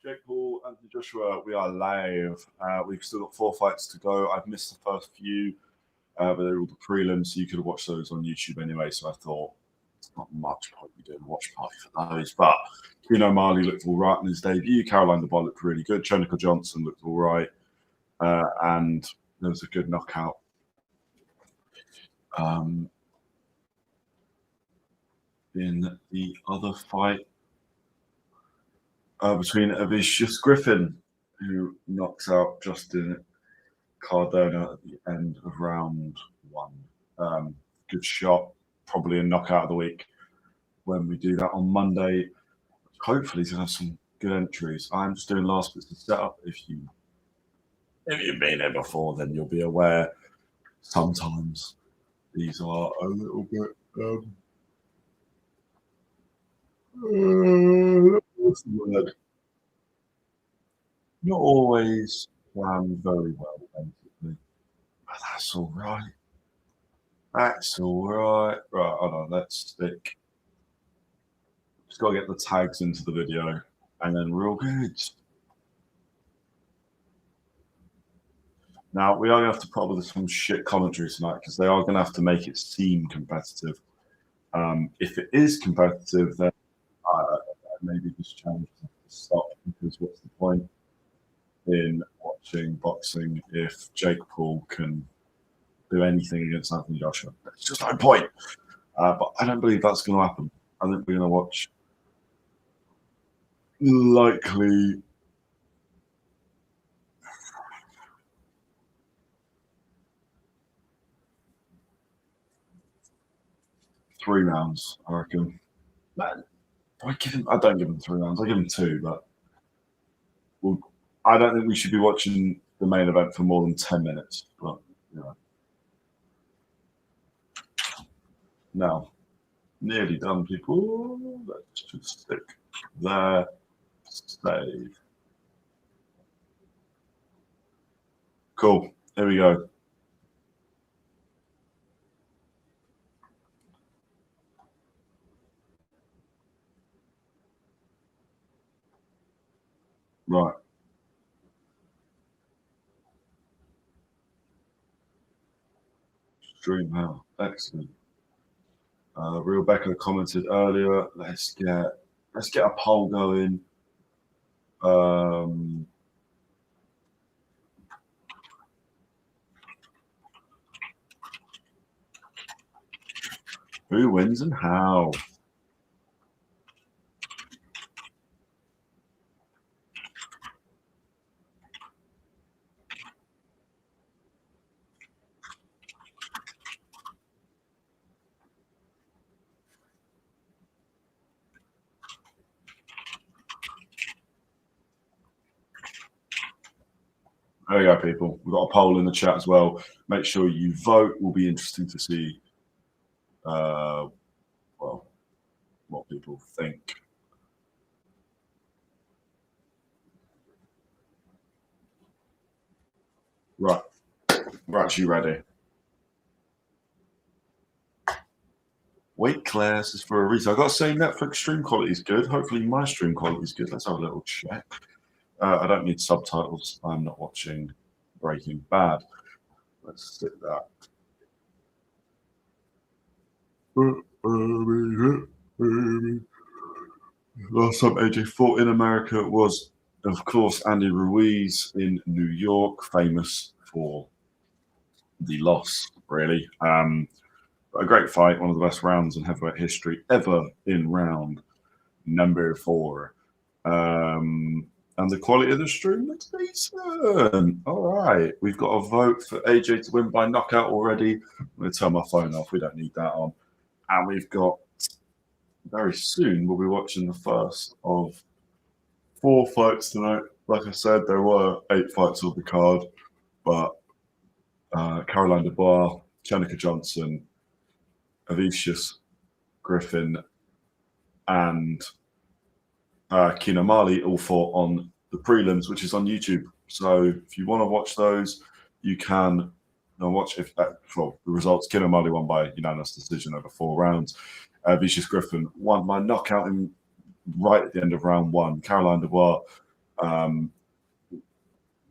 Jake Paul, Anthony Joshua, we are live. We've still got 4 fights to go. I've missed the first few, but they're all the prelims, so you could have watched those on YouTube anyway. So I thought it's not much point we doing a watch party for those. But Marley looked all right in his debut. Caroline Dubois looked really good. Cherneka Johnson looked all right, and there was a good knockout. In the other fight between Avious Griffin, who knocks out Justin Cardona at the end of round 1. Good shot, probably a knockout of the week when we do that on Monday. Hopefully he's going to have some good entries. I'm just doing last bits of setup. If you've been here before, then you'll be aware sometimes these are a little bit what's the word? Not always planned very well, basically. But that's all right. That's all right. Right, hold on. Let's stick. Just got to get the tags into the video, and then we're all good. Now, we are going to have to put up with some shit commentary tonight because they are going to have to make it seem competitive. If it is competitive, then maybe this challenge has to stop, because what's the point in watching boxing if Jake Paul can do anything against Anthony Joshua? There's just no point. But I don't believe that's going to happen. I think we're going to watch likely three rounds, I reckon. Man, I don't give him 3 rounds. I give him 2, but I don't think we should be watching the main event for more than 10 minutes. But now, nearly done, people. Let's just stick there. Save. Cool. Here we go. Right. Stream now. Excellent. Rebecca commented earlier. Let's get a poll going. Who wins and how? There we go, people. We've got a poll in the chat as well. Make sure you vote. Will be interesting to see, well, what people think. Right. We're actually ready. Weight class is for a reason. I've got to say Netflix stream quality is good. Hopefully my stream quality is good. Let's have a little check. I don't need subtitles. I'm not watching Breaking Bad. Let's stick that. Last time AJ fought in America was, of course, Andy Ruiz in New York, famous for the loss, really. A great fight, one of the best rounds in heavyweight history ever in round number 4. And the quality of the stream looks decent. All right. We've got a vote for AJ to win by knockout already. I'm going to turn my phone off. We don't need that on. And we've got, very soon, we'll be watching the first of 4 fights tonight. Like I said, there were 8 fights on the card. But Caroline Dubois, Cherneka Johnson, Avious Griffin, and Marley all fought on the prelims, which is on YouTube. So if you want to watch those, you can watch. If the results, Marley won by unanimous decision over 4 rounds. Avious Griffin won by knockout right at the end of round 1. Caroline Dubois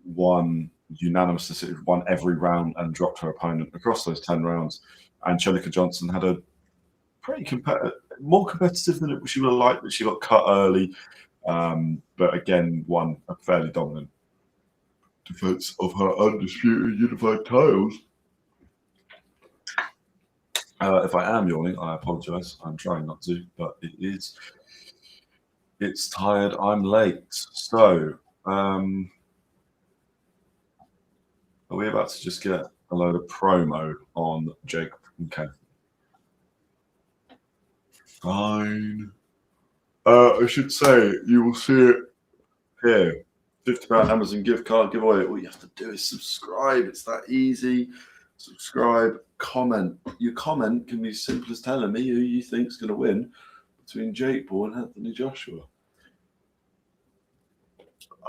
won unanimous decision, won every round and dropped her opponent across those 10 rounds. And Cherneka Johnson had a pretty more competitive than she would have liked, but she got cut early. But again, won a fairly dominant defense of her undisputed unified titles. If I am yawning, I apologize. I'm trying not to, but it's tired. I'm late. So, are we about to just get a load of promo on Jake? Okay. Fine. I should say you will see it here. £50 Amazon gift card giveaway. All you have to do is subscribe. It's that easy. Subscribe, comment. Your comment can be as simple as telling me who you think is going to win between Jake Paul and Anthony Joshua.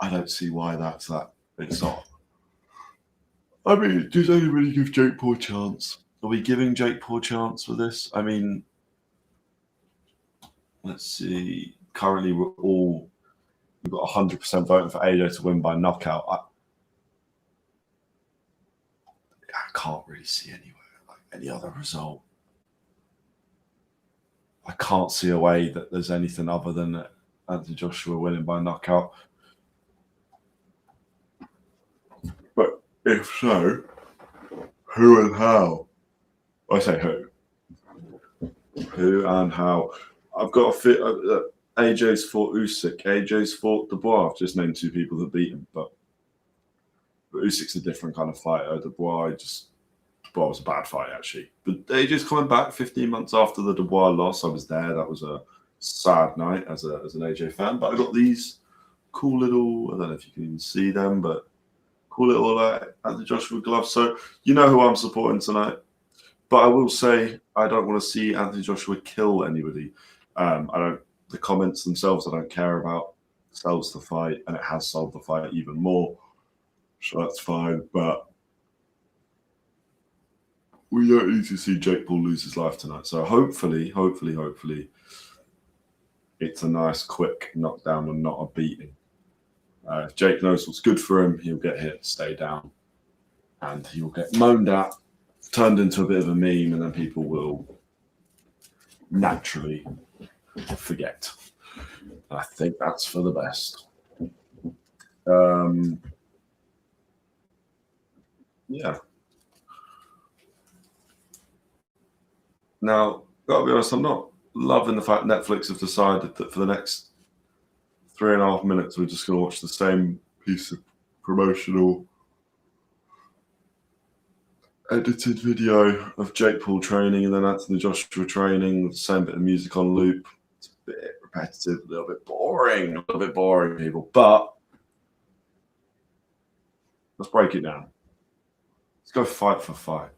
I don't see why that's that. It's not. I mean, does anybody give Jake Paul a chance? Are we giving Jake Paul a chance for this? I mean, let's see. Currently, we've got 100% voting for AJ to win by knockout. I can't really see any other result. I can't see a way that there's anything other than Anthony Joshua winning by knockout. But if so, who and how? I say who. Who and how? I've got a fit. AJ's fought Usyk. AJ's fought Dubois. I've just named two people that beat him, but Usyk's a different kind of fighter. Dubois was a bad fight, actually. But AJ's coming back 15 months after the Dubois loss. I was there. That was a sad night as an AJ fan. But I got these cool little, I don't know if you can even see them, but cool little Anthony Joshua gloves. So you know who I'm supporting tonight. But I will say I don't want to see Anthony Joshua kill anybody. The comments themselves I don't care about. It sells the fight, and it has sold the fight even more. So that's fine. But we don't need to see Jake Paul lose his life tonight. So hopefully, it's a nice, quick knockdown and not a beating. If Jake knows what's good for him, he'll get hit, stay down, and he'll get moaned at, turned into a bit of a meme, and then people will naturally forget. I think that's for the best. Yeah. Now, gotta be honest, I'm not loving the fact Netflix have decided that for the next 3.5 minutes we're just going to watch the same piece of promotional edited video of Jake Paul training and then Anthony Joshua training with the same bit of music on loop. It's a bit repetitive, a little bit boring, people. But let's break it down. Let's go fight for fight.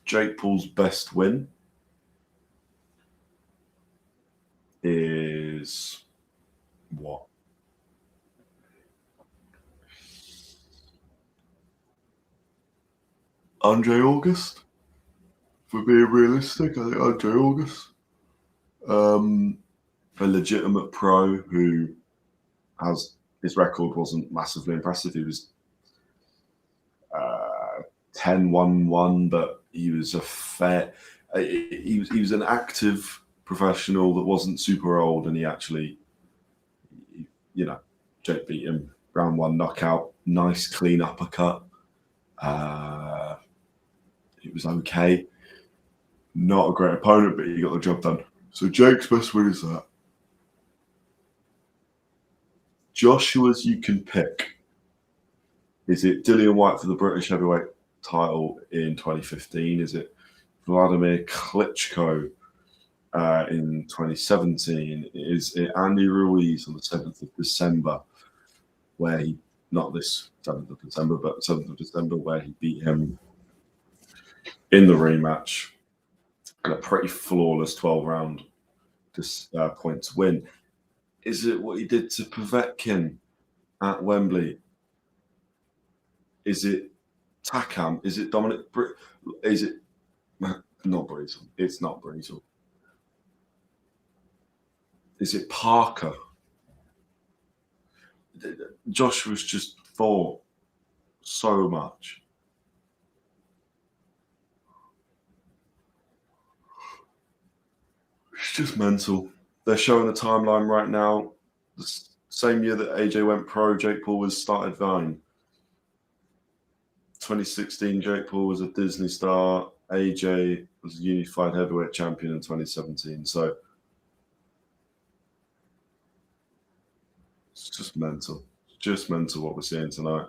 Jake Paul's best win is what? Andre August? For being realistic, I think Andre August. A legitimate pro who his record wasn't massively impressive. He was 10-1-1, but he was he was an active professional that wasn't super old, and he actually, Jake beat him round 1 knockout, nice clean uppercut. It was okay. Not a great opponent, but he got the job done. So Jake's best win is that. Joshua's you can pick. Is it Dillian Whyte for the British heavyweight title in 2015? Is it Vladimir Klitschko in 2017? Is it Andy Ruiz on the 7th of December, where he, not this 7th of December, but 7th of December, where he beat him in the rematch and a pretty flawless 12-round points win? Is it what he did to Povetkin at Wembley? Is it Takam? Is it Dominic? Is it not Breezel? It's not Breezel. Is it Parker? Joshua's just fought so much. It's just mental. They're showing the timeline right now. The same year that AJ went pro, Jake Paul was started Vine. 2016, Jake Paul was a Disney star. AJ was a unified heavyweight champion in 2017. So it's just mental. It's just mental what we're seeing tonight.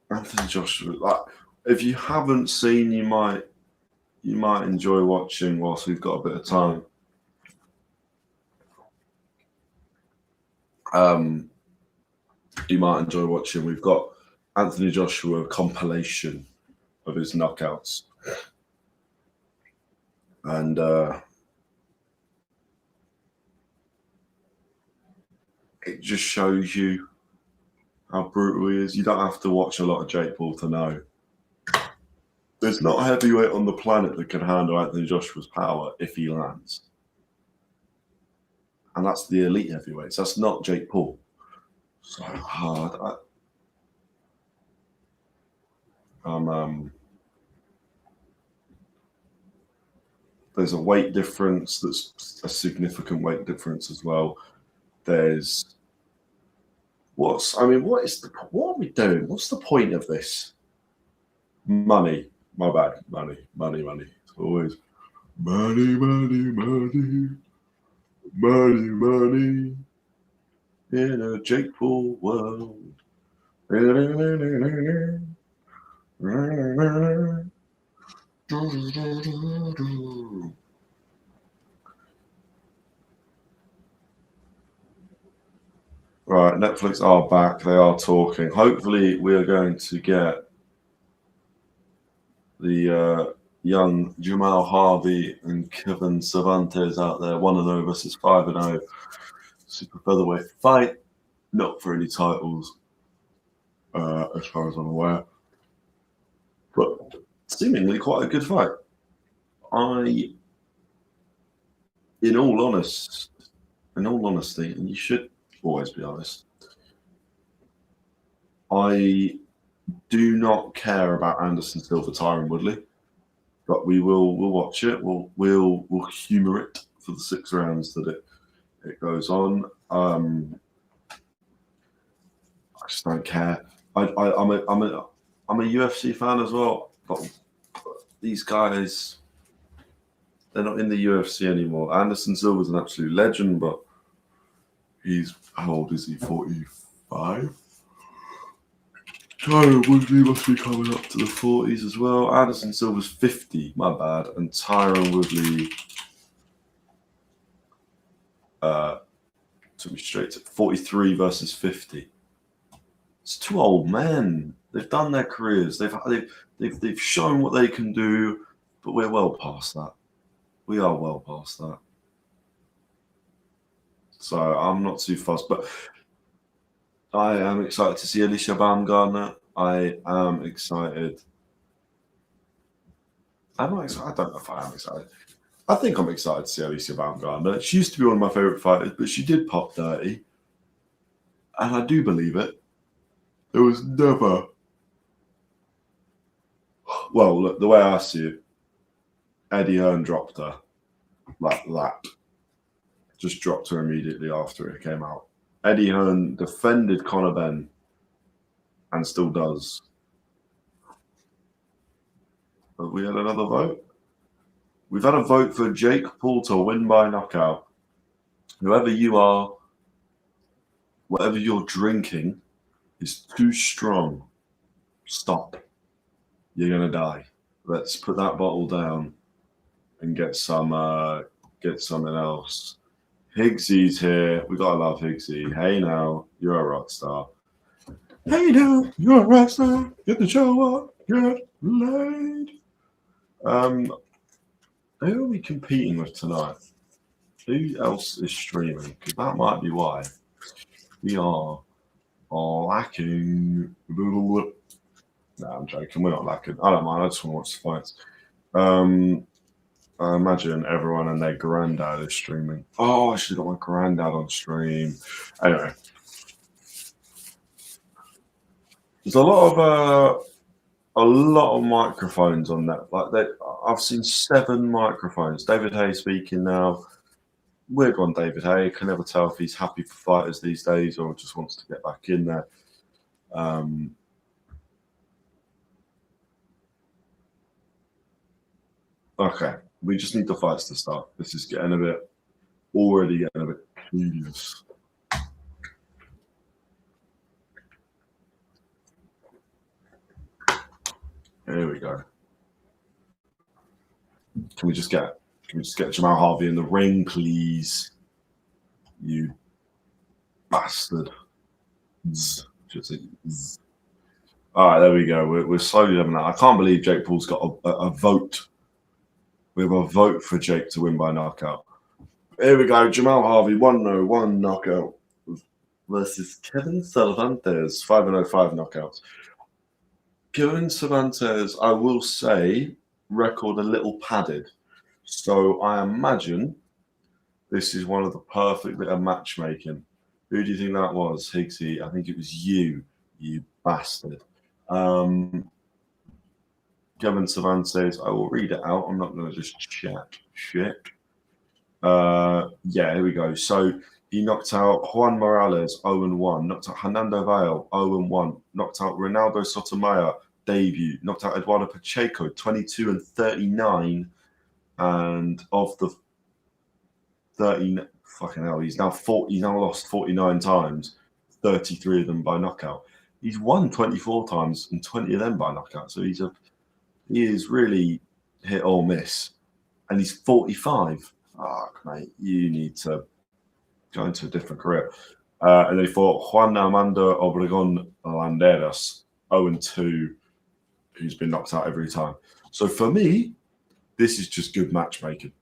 Anthony Joshua, like, if you haven't seen, you might enjoy watching whilst we've got a bit of time. You might enjoy watching. We've got Anthony Joshua compilation of his knockouts, and it just shows you how brutal he is. You don't have to watch a lot of Jake Paul to know. There's not a heavyweight on the planet that can handle Anthony Joshua's power if he lands. And that's the elite heavyweights. That's not Jake Paul. So hard. There's a weight difference. That's a significant weight difference as well. There's what are we doing? What's the point of this? Money. My bad. Money. It's always money. In a Jake Paul world. Right, Netflix are back. They are talking. Hopefully, we are going to get the young Jahmal Harvey and Kevin Cervantes out there. 1-0 versus 5-0. Super featherweight fight. Not for any titles, as far as I'm aware. But seemingly quite a good fight. In all honesty, and you should always be honest, I do not care about Anderson Silva, Tyron Woodley, but we'll watch it. We'll humor it for the 6 rounds that it goes on. I just don't care. I'm a UFC fan as well, but these guys, they're not in the UFC anymore. Anderson Silva's an absolute legend, but he's, how old is he? 45? Tyron Woodley must be coming up to the 40s as well. Anderson Silva's 50, my bad. And Tyron Woodley, to be straight, 43 versus 50. It's 2 old men. They've done their careers. They've shown what they can do, but we're well past that. We are well past that. So I'm not too fussed, but I am excited to see Alycia Baumgardner. I am excited. I'm not excited. I don't know if I am excited. I think I'm excited to see Alycia Baumgardner. She used to be one of my favourite fighters, but she did pop dirty. And I do believe it. There was never... Well, look, the way I see it, Eddie Hearn dropped her like that. Just dropped her immediately after it came out. Eddie Hearn defended Conor Benn and still does. Have we had another vote? We've had a vote for Jake Paul to win by knockout. Whoever you are, whatever you're drinking is too strong. Stop. You're going to die. Let's put that bottle down and get something else. Higgsy's here. We gotta love Higgsy. Hey now, you're a rock star. Hey now, you're a rock star. Get the show up. Get laid. Who are we competing with tonight? Who else is streaming? Because that might be why we are lacking. No, I'm joking. We're not lacking. I don't mind. I just want to watch the fights. I imagine everyone and their granddad is streaming. Oh, I should have got my granddad on stream. Anyway, there's a lot of microphones on that. Like I've seen 7 microphones. David Hay speaking now. We're on David Hay. Can never tell if he's happy for fighters these days or just wants to get back in there. Okay, we just need the fights to start. This is already getting a bit tedious. Here we go. Can we just get Jahmal Harvey in the ring, please? You bastard. All right, there we go. We're slowly having that. I can't believe Jake Paul's got a vote. We have a vote for Jake to win by knockout. Here we go. Jahmal Harvey, 1-0, 1 knockout versus Kevin Cervantes, 5-0, 5 knockouts. Kevin Cervantes, I will say, record a little padded. So I imagine this is one of the perfect bit of matchmaking. Who do you think that was, Higgsy? I think it was you bastard. Kevin Cervantes, I will read it out. I'm not going to just chat shit. Yeah, here we go. So he knocked out Juan Morales, 0-1. Knocked out Hernando Valle, 0-1. Knocked out Ronaldo Sotomayor, debut. Knocked out Eduardo Pacheco, 22-39. And of the 13, fucking hell, he's now lost 49 times, 33 of them by knockout. He's won 24 times and 20 of them by knockout. So he is really hit or miss. And he's 45. Fuck, mate, you need to go into a different career. And they fought Juan Armando Obregon Landeras, 0-2, who's been knocked out every time. So for me, this is just good matchmaking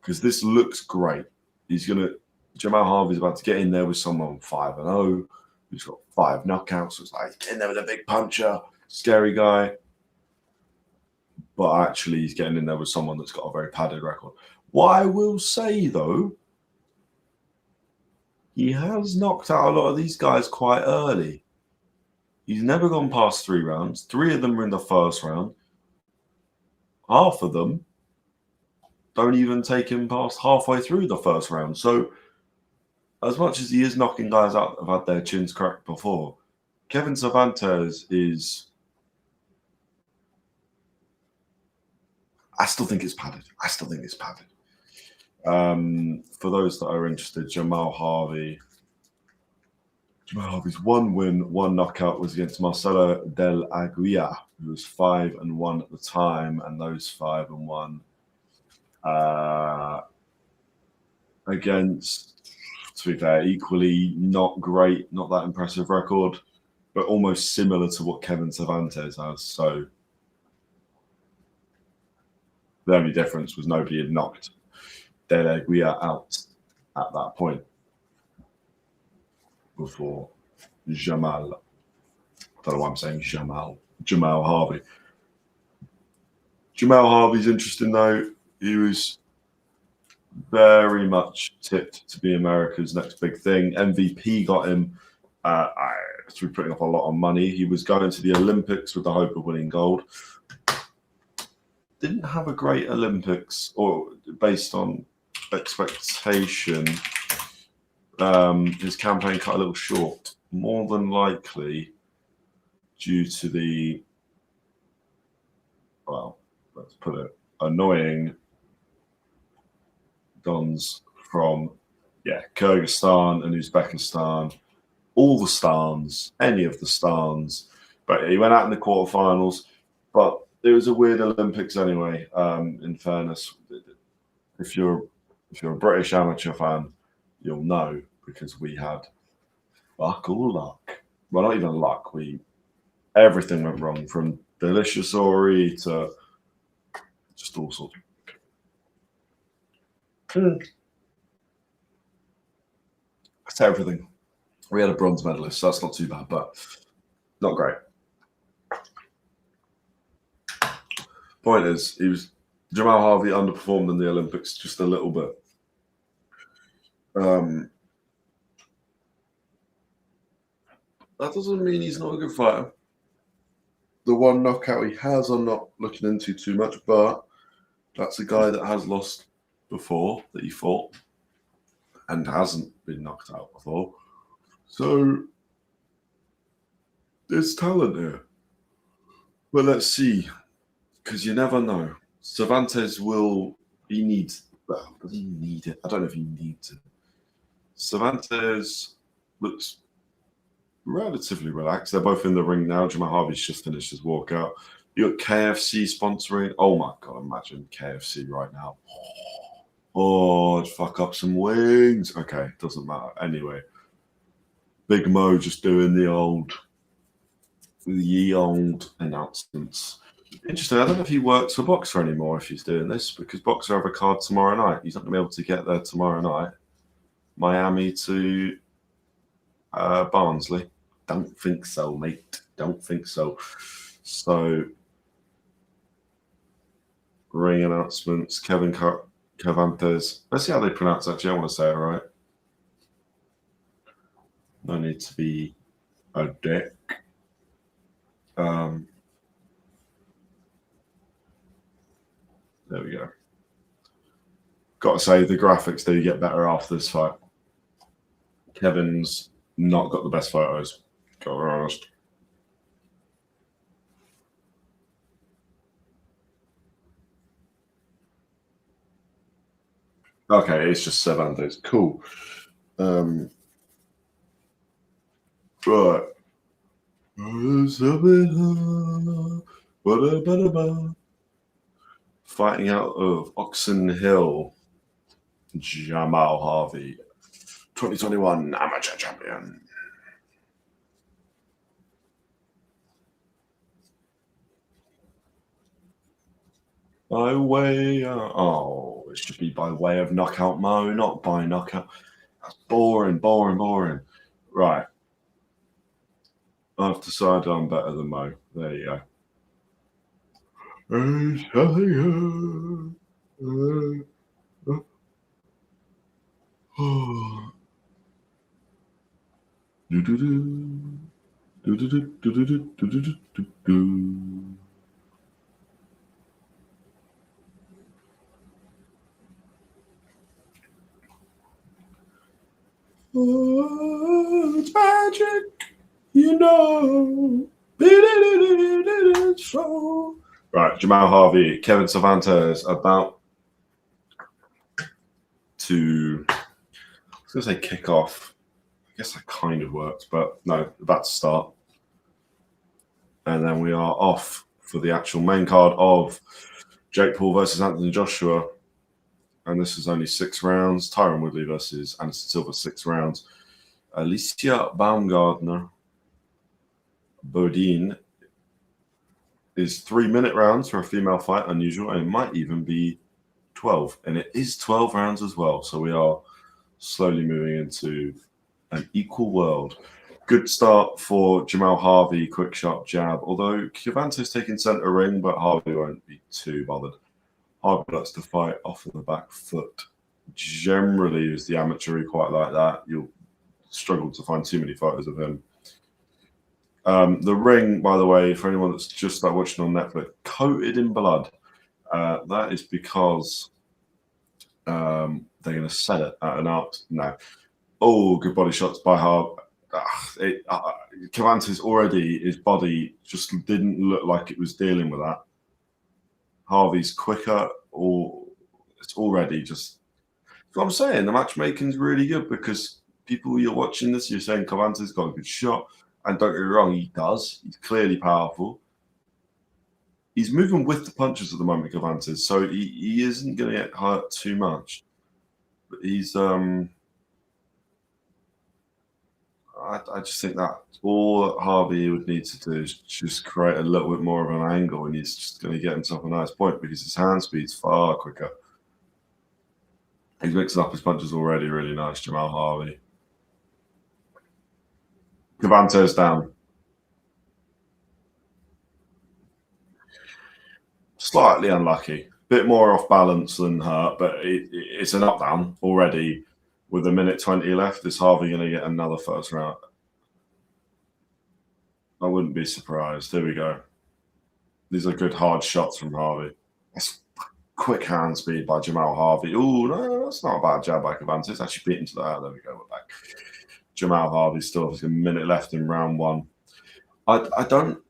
because this looks great. Jahmal Harvey's about to get in there with someone 5-0 who's got 5 knockouts. So it's like getting there with a big puncher, scary guy. But actually, he's getting in there with someone that's got a very padded record. What I will say, though, he has knocked out a lot of these guys quite early. He's never gone past 3 rounds. 3 of them are in the first round. Half of them don't even take him past halfway through the first round. So as much as he is knocking guys out that have had their chins cracked before, Kevin Cervantes is... I still think it's padded. For those that are interested, Jahmal Harvey's 1 win, 1 knockout was against Marcelo Del Aguila, who was 5-1 at the time, and those 5-1 against, to be fair, equally not great, not that impressive record, but almost similar to what Kevin Cervantes has. So the only difference was nobody had knocked Del Aguila out at that point before Jahmal. I don't know why I'm saying Jahmal Harvey. Jahmal Harvey's interesting though. He was very much tipped to be America's next big thing. MVP got him through putting up a lot of money. He was going to the Olympics with the hope of winning gold. Didn't have a great Olympics, or based on expectation. His campaign cut a little short, more than likely due to the, well, let's put it, annoying dons from, Kyrgyzstan and Uzbekistan, all the stans, any of the stans. But he went out in the quarterfinals, but it was a weird Olympics anyway, in fairness. If you're a British amateur fan, you'll know, because we had fuck all luck. Well, not even luck. Everything went wrong, from delicious Ori to just all sorts. That's everything. We had a bronze medalist, so that's not too bad, but not great. Point is, he was Jahmal Harvey underperformed in the Olympics just a little bit. That doesn't mean he's not a good fighter. The one knockout he has, I'm not looking into too much, but that's a guy that has lost before that he fought and hasn't been knocked out before. So there's talent here. But let's see, because you never know. Cervantes he needs, well, does he need it? I don't know if he needs it. Cervantes looks relatively relaxed. They're both in the ring now. Jahmal Harvey's just finished his walkout. You got KFC sponsoring. Oh my God, imagine KFC right now. Oh, I'd fuck up some wings. Okay, doesn't matter. Anyway, Big Mo just doing the old announcements. Interesting. I don't know if he works for Boxer anymore if he's doing this, because Boxer have a card tomorrow night. He's not going to be able to get there tomorrow night. Miami to Barnsley. Don't think so, mate. Don't think so. So, ring announcements. Cervantes. Let's see how they pronounce that. I want to say it right. No need to be a dick. There we go. Got to say, the graphics do get better after this fight. Kevin's not got the best photos. Got to be honest. Okay, it's just Cervantes. Cool. Right. Fighting out of Oxon Hill, Jahmal Harvey, 2021 amateur champion. By way, it should be by way of knockout Mo, not by knockout. That's boring. Right. I've decided I'm better than Mo. There you go. Oh, it's magic, you know. Right, Jahmal Harvey, Kevin Cervantes about to, I was going to say kick off. I guess that kind of works, but no, about to start. And then we are off for the actual main card of Jake Paul versus Anthony Joshua. And this is only 6 rounds. Tyron Woodley versus Anderson Silva, 6 rounds. Alycia Baumgardner, Bodin is 3-minute rounds for a female fight, unusual, and it might even be 12. And it is 12 rounds as well. So we are slowly moving into an equal world. Good start for Jahmal Harvey, quick sharp jab. Although Cervantes taking center ring, but Harvey won't be too bothered. Harvey likes to fight off of the back foot. Generally, is the amateur quite like that. You'll struggle to find too many photos of him. The ring, by the way, for anyone that's just started watching on Netflix, coated in blood. That is because they're going to sell it at an art. No. Oh, good body shots by Harvey. Cervantes already, his body just didn't look like it was dealing with that. Harvey's quicker, or it's already just. What I'm saying, the matchmaking's really good because people you're watching this, you're saying Cervantes got a good shot, and don't get me wrong, he does. He's clearly powerful. He's moving with the punches at the moment, Cervantes, so he isn't going to get hurt too much. But he's I just think that all that Harvey would need to do is just create a little bit more of an angle, and he's just going to get himself a nice point because his hand speed's far quicker. He's mixing up his punches already, really nice, Jahmal Harvey. Cervantes down. Slightly unlucky. bit more off balance than hurt, but it's a knockdown already. With a minute 20 left, is Harvey going to get another first round? I wouldn't be surprised. Here we go. These are good hard shots from Harvey. That's quick hand speed by Jahmal Harvey. Oh, no, that's not a bad jab by Cervantes. Actually beaten to that. There we go. We're back. Jahmal Harvey still has a minute left in round one. I don't...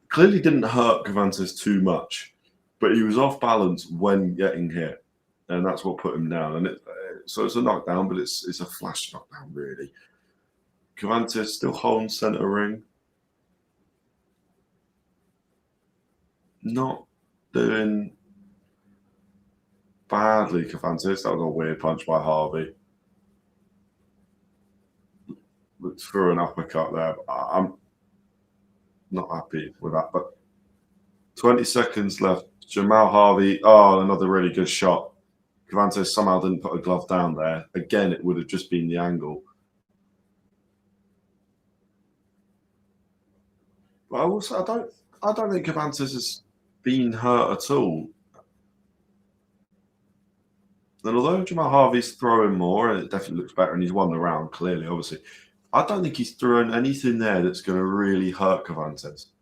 Clearly didn't hurt Cervantes too much, but he was off balance when getting hit. And that's what put him down. And so it's a knockdown, but it's a flash knockdown, really. Cervantes still holding center ring. Not doing badly, Cervantes. That was a weird punch by Harvey. Threw an uppercut there. I'm not happy with that. But 20 seconds left. Jahmal Harvey. Oh, another really good shot. Cervantes somehow didn't put a glove down there. Again, it would have just been the angle. But also, I don't think Cervantes has been hurt at all. And although Jahmal Harvey's throwing more, and it definitely looks better, and he's won the round clearly, obviously, I don't think he's thrown anything there that's going to really hurt Cervantes,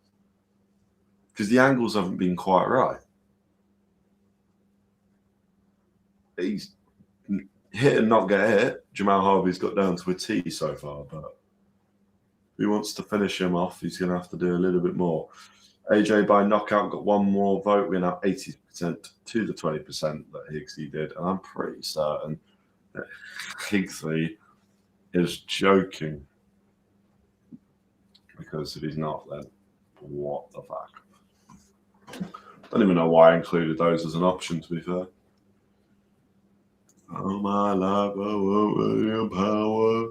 because the angles haven't been quite right. He's hit and not get hit. Jahmal Harvey's got down to a T so far, but if he wants to finish him off, he's going to have to do a little bit more. AJ by knockout got one more vote. We're now 80% to the 20% that Higsy did. And I'm pretty certain that Higsy is joking. Because if he's not, then what the fuck? Don't even know why I included those as an option, to be fair. Oh, my life, I want your power.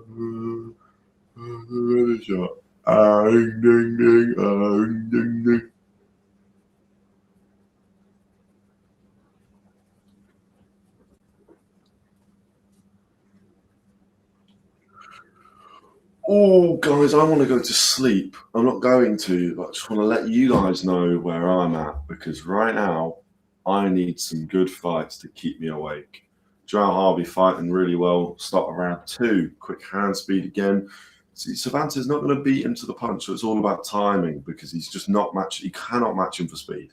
Ready shot. Ding, ding, ding, ding, ding. Oh, guys, I want to go to sleep. I'm not going to, but I just want to let you guys know where I'm at, because right now I need some good fights to keep me awake. Jahmal Harvey fighting really well. Start of round 2. Quick hand speed again. See, Cervantes is not going to beat him to the punch, so it's all about timing, because he's just not matched. He cannot match him for speed.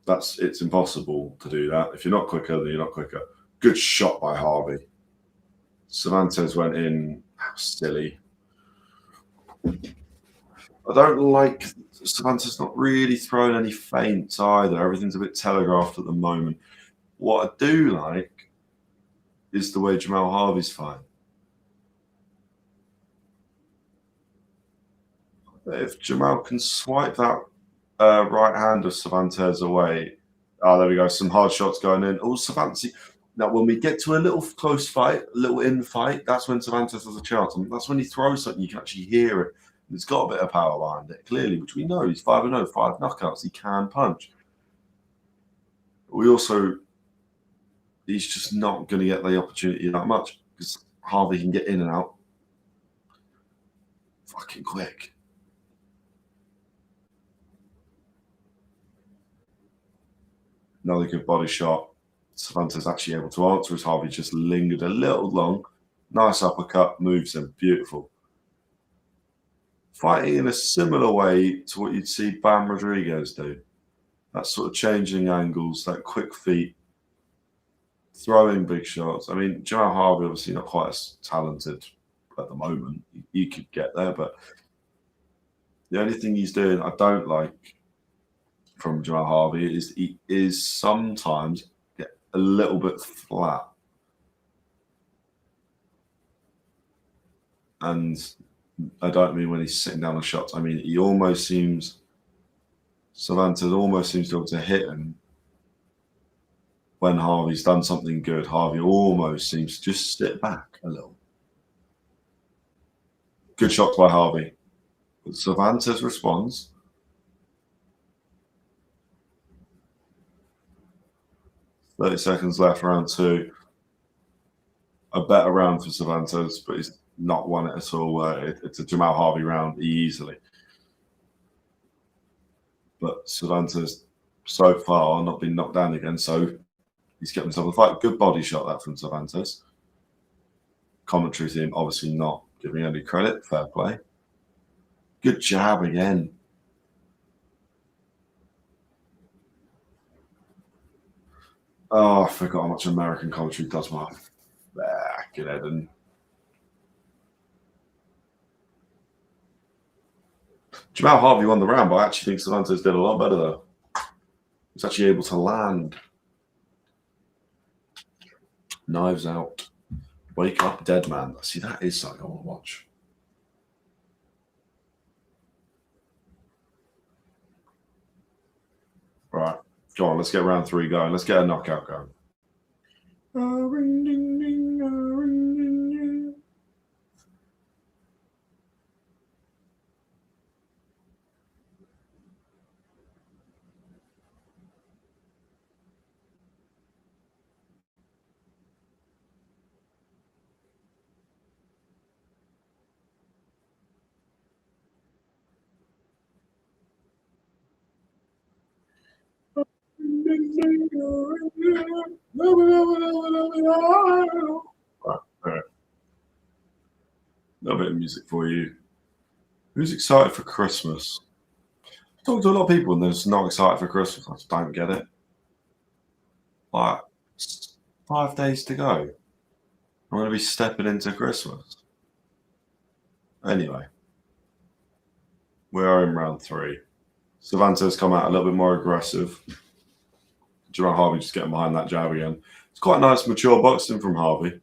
It's impossible to do that. If you're not quicker, then you're not quicker. Good shot by Harvey. Cervantes went in. Silly. I don't like Cervantes not really throwing any feints either. Everything's a bit telegraphed at the moment. What I do like is the way Jahmal Harvey's fighting. If Jahmal can swipe that right hand of Cervantes away. Oh, there we go. Some hard shots going in. Oh, Cervantes. Now, when we get to a little close fight, a little in-fight, that's when Cervantes has a chance. And that's when he throws something, you can actually hear it. And it's got a bit of power behind it, clearly, which we know. He's 5-0, 5 knockouts. He can punch. He's just not going to get the opportunity that much, because Harvey can get in and out fucking quick. Another good body shot. Cervantes actually able to answer as Harvey just lingered a little long. Nice uppercut, moves him. Beautiful. Fighting in a similar way to what you'd see Bam Rodriguez do. That sort of changing angles, that quick feet, throwing big shots. I mean, Jahmal Harvey obviously not quite as talented at the moment. He could get there, but the only thing he's doing I don't like from Jahmal Harvey is he is sometimes get a little bit flat. And I don't mean when he's sitting down on shots. I mean, Cervantes almost seems to be able to hit him when Harvey's done something good. Harvey almost seems to just sit back a little. Good shots by Harvey. But Cervantes responds. "30 seconds left, round 2. A better round for Cervantes, but he's not won it at all. It's a Jahmal Harvey round easily. But Cervantes so far, not been knocked down again. So he's kept himself a fight. Good body shot that from Cervantes. Commentary team obviously not giving any credit. Fair play. Good jab again. Oh, I forgot how much American commentary does my back in head. And Jahmal Harvey won the round, but I actually think Cervantes did a lot better though. He's actually able to land. Knives out. Wake up, dead man. See, that is something I want to watch. All right, go on. Let's get round 3 going. Let's get a knockout going. Right. A little bit of music for you. Who's excited for Christmas? I talk to a lot of people and they're just not excited for Christmas. I just don't get it. Like, 5 days to go. I'm going to be stepping into Christmas. Anyway, we are in round 3. Cervantes come out a little bit more aggressive. Jahmal Harvey just getting behind that jab again. It's quite nice, mature boxing from Harvey.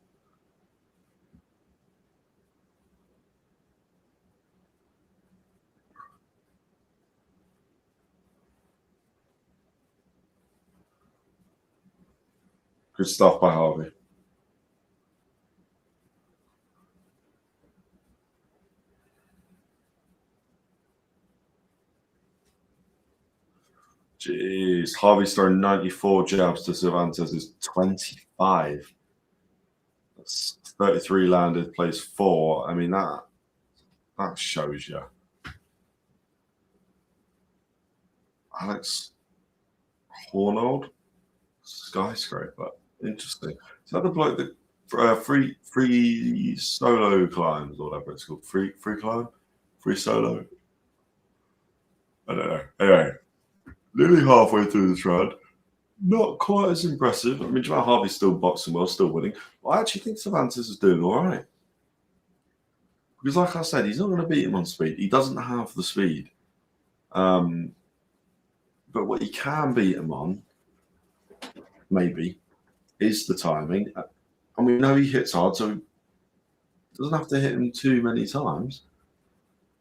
Good stuff by Harvey. Jeez, Harvey's throwing 94 jabs to Cervantes' 25. That's 33 landed, plays 4. I mean, that shows you. Alex Hornold, skyscraper. Interesting. Is that the bloke that free solo climbs or whatever it's called? Free climb? Free solo? I don't know. Anyway, nearly halfway through this round. Not quite as impressive. I mean, Jahmal Harvey's still boxing well, still winning. But I actually think Cervantes is doing all right. Because like I said, he's not going to beat him on speed. He doesn't have the speed. But what he can beat him on, maybe, is the timing. And we know he hits hard, so he doesn't have to hit him too many times.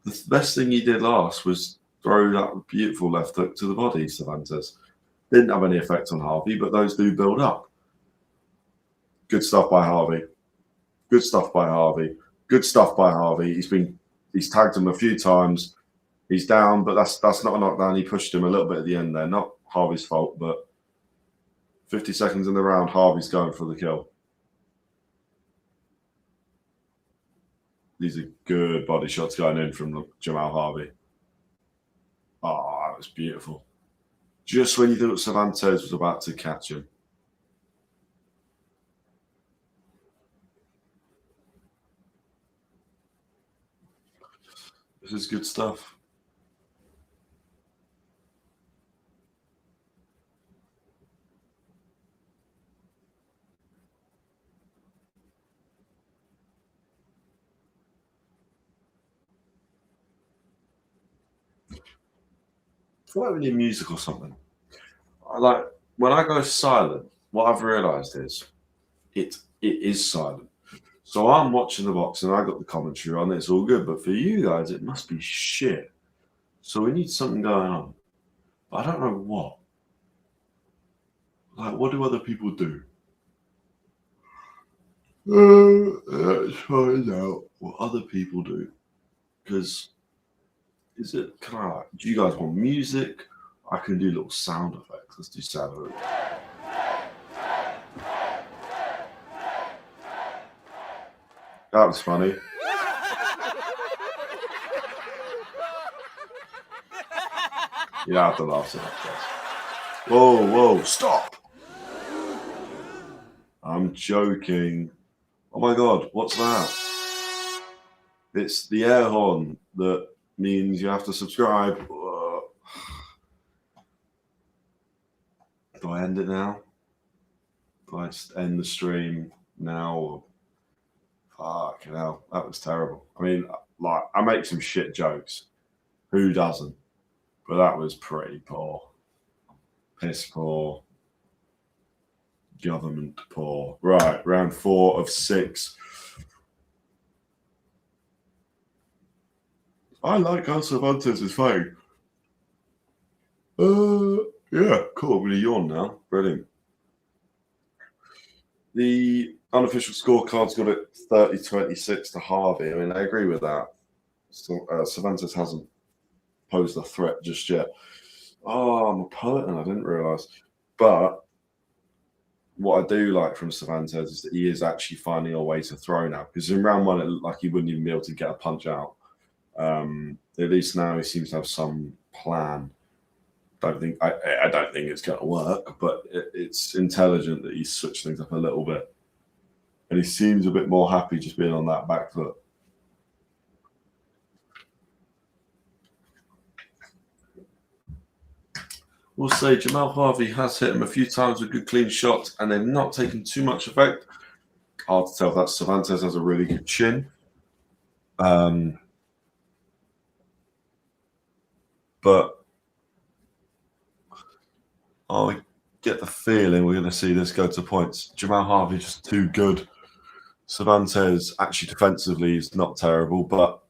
The best thing he did last was throw that beautiful left hook to the body, Cervantes. Didn't have any effect on Harvey, but those do build up. Good stuff by Harvey. Good stuff by Harvey. Good stuff by Harvey. He's tagged him a few times. He's down, but that's not a knockdown. He pushed him a little bit at the end there. Not Harvey's fault, but 50 seconds in the round, Harvey's going for the kill. These are good body shots going in from Jahmal Harvey. Oh, that was beautiful. Just when you thought Cervantes was about to catch him. This is good stuff. I feel like we need music or something. Like when I go silent, what I've realised is it is silent. So I'm watching the box and I got the commentary on. It's all good, but for you guys, it must be shit. So we need something going on. But I don't know what. Like, what do other people do? Let's find out what other people do. Because do you guys want music? I can do little sound effects. Let's do sound effects. That was funny. You don't have to laugh so much, guys. Whoa, stop. I'm joking. Oh my God, what's that? It's the air horn that means you have to subscribe. Do I end it now? Do I end the stream now? Fucking hell, that was terrible. I mean, like, I make some shit jokes. Who doesn't? But that was pretty poor. Piss poor. Government poor. Right, round 4 of 6. I like how Cervantes is fighting. Yeah, cool. I'm going to yawn now. Brilliant. The unofficial scorecards got it 30-26 to Harvey. I mean, I agree with that. So, Cervantes hasn't posed a threat just yet. Oh, I'm a poet and I didn't realise. But what I do like from Cervantes is that he is actually finding a way to throw now. Because in round 1, it looked like he wouldn't even be able to get a punch out. At least now he seems to have some plan. I don't think it's going to work, but it's intelligent that he's switched things up a little bit. And he seems a bit more happy just being on that back foot. We'll say Jahmal Harvey has hit him a few times with good clean shots, and they've not taken too much effect. Hard to tell if that Cervantes has a really good chin. But I get the feeling we're going to see this go to points. Jahmal Harvey just too good. Cervantes actually defensively is not terrible, but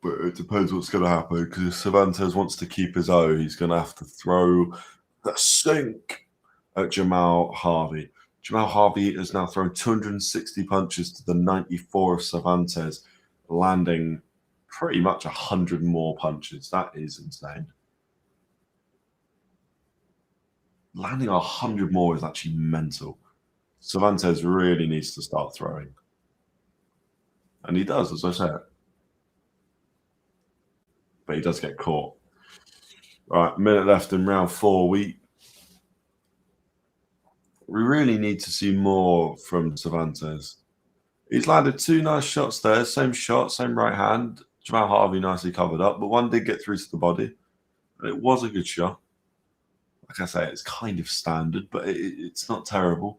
it depends what's going to happen, because if Cervantes wants to keep his O, he's going to have to throw the sink at Jahmal Harvey. Jahmal Harvey has now thrown 260 punches to the 94 of Cervantes, landing pretty much 100 more punches. That is insane. Landing 100 more is actually mental. Cervantes really needs to start throwing. And he does, as I said. But he does get caught. Right, a minute left in round 4. We really need to see more from Cervantes. He's landed 2 nice shots there. Same shot, same right hand. Jahmal Harvey nicely covered up, but one did get through to the body. It was a good shot. Like I say, it's kind of standard, but it's not terrible.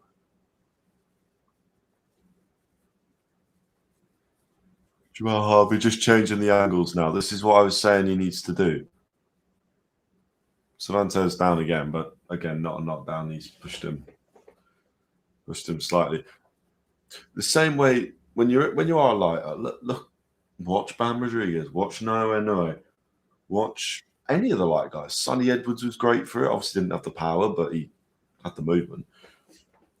Jahmal Harvey just changing the angles now. This is what I was saying he needs to do. Cervantes down again, but again, not a knockdown. He's pushed him slightly. The same way when you are a lighter, look, watch Bam Rodriguez, watch Noe, watch any of the light guys. Sonny Edwards was great for it. Obviously didn't have the power, but he had the movement.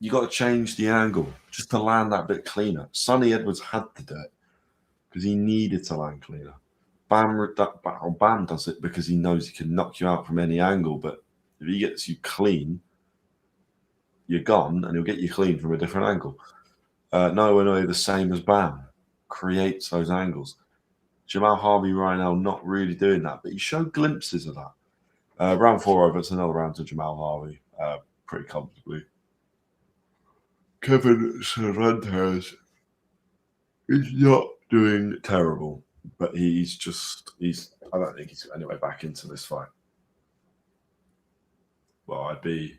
You got to change the angle just to land that bit cleaner. Sonny Edwards had to do it because he needed to land cleaner. Bam does it because he knows he can knock you out from any angle, but if he gets you clean, you're gone, and he'll get you clean from a different angle. No, the same as Bam, creates those angles. Jahmal Harvey right now not really doing that, but he showed glimpses of that. Round 4 over, it's another round to Jahmal Harvey, pretty comfortably. Kevin Cervantes is not doing terrible, but he's I don't think he's anyway back into this fight. Well, I'd be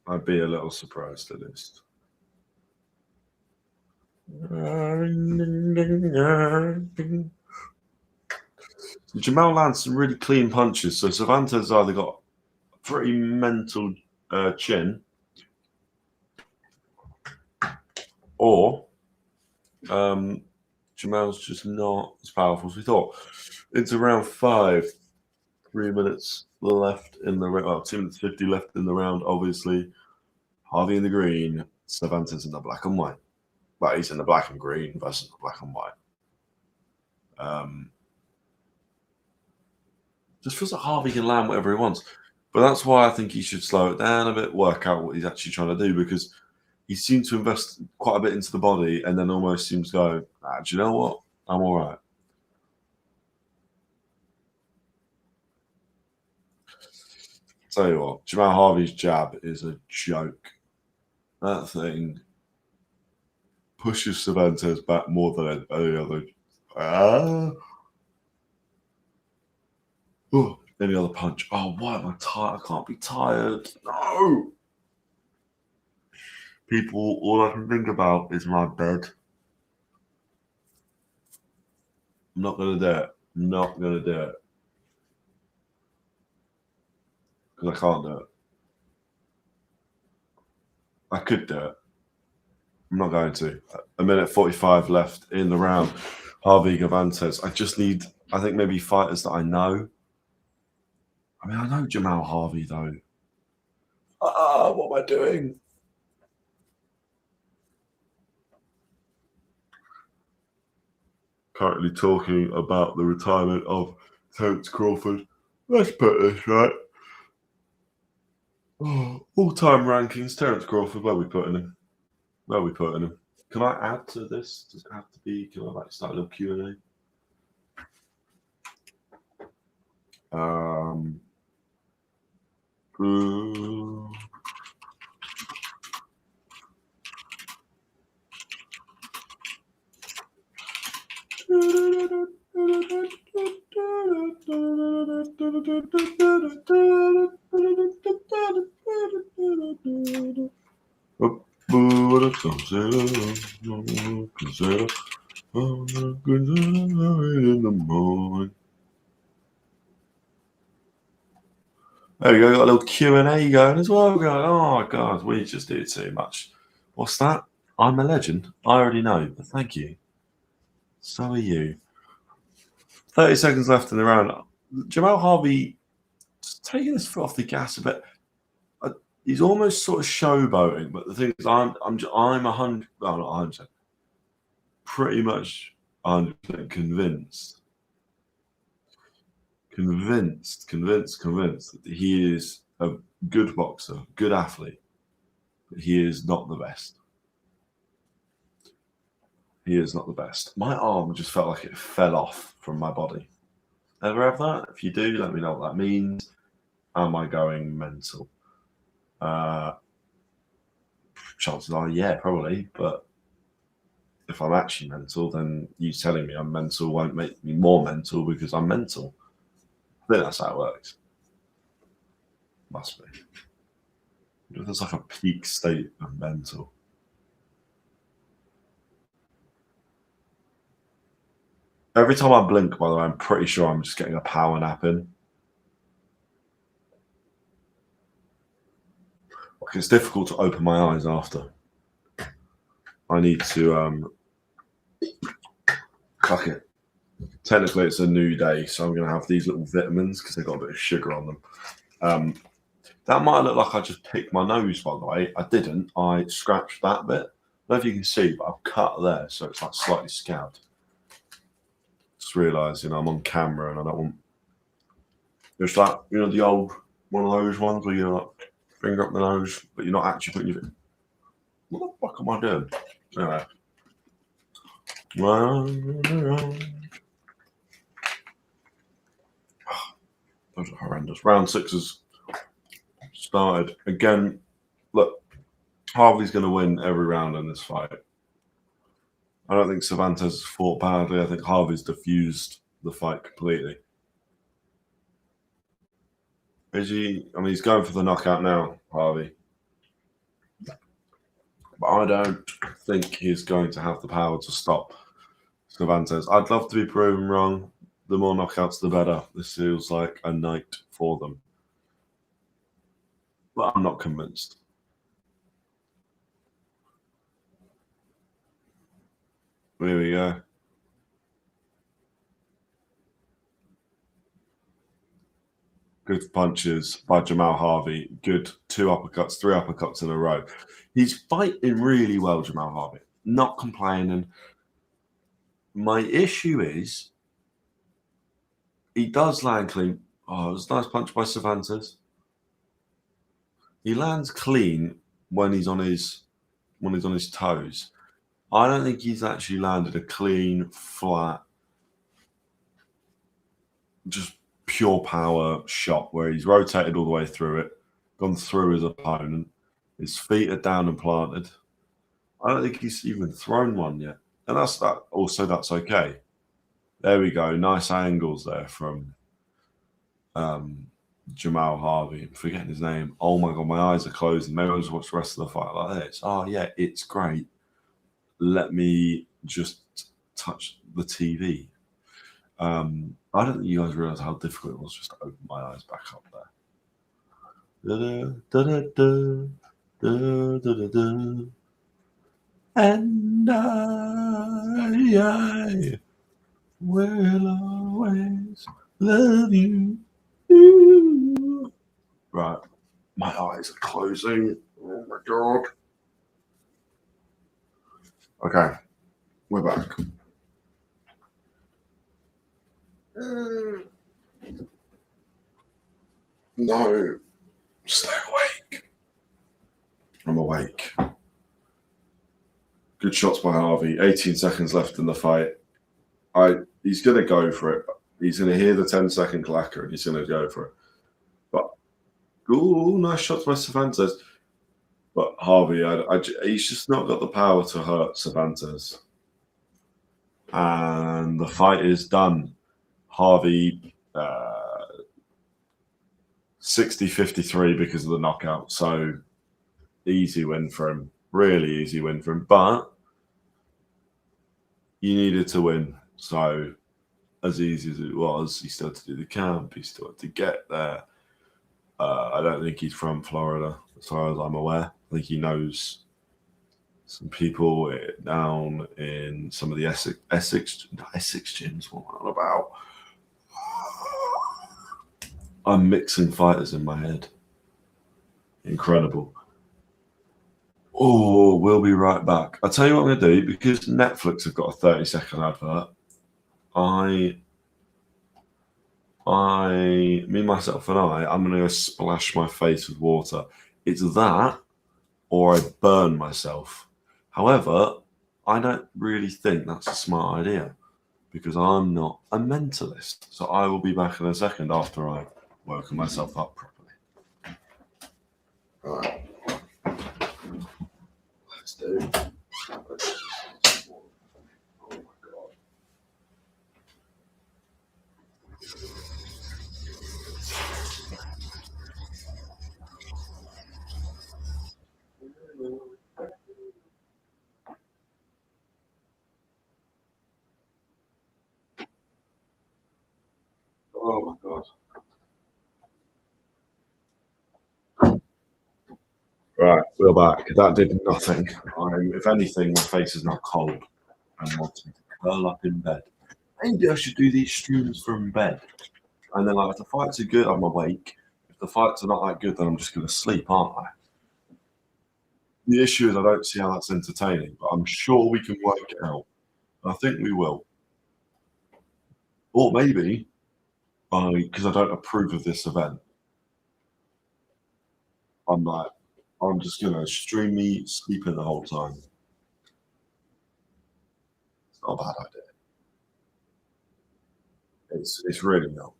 a little surprised at least. Jahmal lands some really clean punches, so Cervantes either got a pretty mental chin, or Jahmal's just not as powerful as we thought. Into round 5, 3 minutes left in the round. Well, 2 minutes 50 left in the round. Obviously, Harvey in the green, Cervantes in the black and white. Well, he's in the black and green versus the black and white. Just feels like Harvey can land whatever he wants. But that's why I think he should slow it down a bit, work out what he's actually trying to do, because he seemed to invest quite a bit into the body and then almost seems to go, do you know what? I'm all right. Tell you what, Jahmal Harvey's jab is a joke. That thing pushes Cervantes back more than any other. Any other punch. Oh, why am I tired? I can't be tired. No. People, all I can think about is my bed. I'm not going to do it. I'm not going to do it. Because I can't do it. I could do it. I'm not going to. A minute 45 left in the round. Harvey, Cervantes. I just need, I think, maybe fighters that I know. I mean, I know Jahmal Harvey, though. What am I doing? Currently talking about the retirement of Terence Crawford. Let's put this right. All-time rankings. Terence Crawford, where are we putting him? Where are we putting him? Can I add to this? Does it have to be? Can I start a little Q&A? In the morning. There we go, got a little Q&A going as well. Going, oh God, we just do too much. What's that? I'm a legend. I already know, but thank you. So are you. 30 seconds left in the round. Jahmal Harvey just taking his foot off the gas a bit. He's almost sort of showboating, but the thing is, I'm 100, well, not 100, pretty much 100% convinced that he is a good boxer, good athlete, but he is not the best. He is not the best. My arm just felt like it fell off from my body. Ever have that? If you do, let me know what that means. Am I going mental? Chances are, yeah, probably. But if I'm actually mental, then you telling me I'm mental won't make me more mental because I'm mental. I think that's how it works. Must be. There's like a peak state of mental. Every time I blink, by the way, I'm pretty sure I'm just getting a power nap in. Like, it's difficult to open my eyes after. I need to fuck it. Technically, it's a new day, so I'm going to have these little vitamins because they've got a bit of sugar on them. That might look like I just picked my nose, by the way. I didn't. I scratched that bit. I don't know if you can see, but I've cut there, so it's like slightly scabbed. Just realised, I'm on camera and I don't want... It's like, the old, one of those ones where you're like, finger up the nose, but you're not actually putting your... What the fuck am I doing? Anyway. Those are horrendous. Round 6 has started. Again, look, Harvey's going to win every round in this fight. I don't think Cervantes has fought badly. I think Harvey's diffused the fight completely. Is he? I mean, he's going for the knockout now, Harvey. But I don't think he's going to have the power to stop Cervantes. I'd love to be proven wrong. The more knockouts, the better. This feels like a night for them. But I'm not convinced. Here we go. Good punches by Jahmal Harvey. Good 2 uppercuts, 3 uppercuts in a row. He's fighting really well, Jahmal Harvey. Not complaining. My issue is he does land clean. Oh, it was a nice punch by Cervantes. He lands clean when he's on his when he's on his toes. I don't think he's actually landed a clean, flat, just pure power shot where he's rotated all the way through it, gone through his opponent. His feet are down and planted. I don't think he's even thrown one yet. And that's that. Also, that's okay. There we go. Nice angles there from Jahmal Harvey. I'm forgetting his name. Oh my God, my eyes are closing. Maybe I'll just watch the rest of the fight like this. Oh yeah, it's great. Let me just touch the TV. I don't think you guys realize how difficult it was just to open my eyes back up there. And I will always love you. Right. My eyes are closing. Oh my God. Okay. We're back. No. Stay awake. I'm awake. Good shots by Harvey. 18 seconds left in the fight. He's going to go for it. He's going to hear the 10-second clacker and he's going to go for it. But, ooh, nice shots by Cervantes. But Harvey, he's just not got the power to hurt Cervantes. And the fight is done. Harvey, 60-53 because of the knockout. So, easy win for him. Really easy win for him. But you needed to win. So, as easy as it was, he still had to do the camp. He still had to get there. I don't think he's from Florida, as far as I'm aware. I think he knows some people down in some of the Essex gyms. What am I on about? I'm mixing fighters in my head. Incredible. Oh, we'll be right back. I'll tell you what I'm going to do, because Netflix have got a 30-second advert. Me, myself, and I'm going to go splash my face with water. It's that, or I burn myself. However, I don't really think that's a smart idea, because I'm not a mentalist. So I will be back in a second after I've woken myself up properly. All right. Let's do it. Oh my God. Right, we're back. That did nothing. If anything, my face is now cold. I'm wanting to curl up in bed. Maybe I should do these streams from bed. And then, like, if the fights are good, I'm awake. If the fights are not that good, then I'm just going to sleep, aren't I? The issue is I don't see how that's entertaining, but I'm sure we can work it out. I think we will. Or maybe, because I don't approve of this event, I'm just going to stream me sleeping the whole time. It's not a bad idea. It's really not.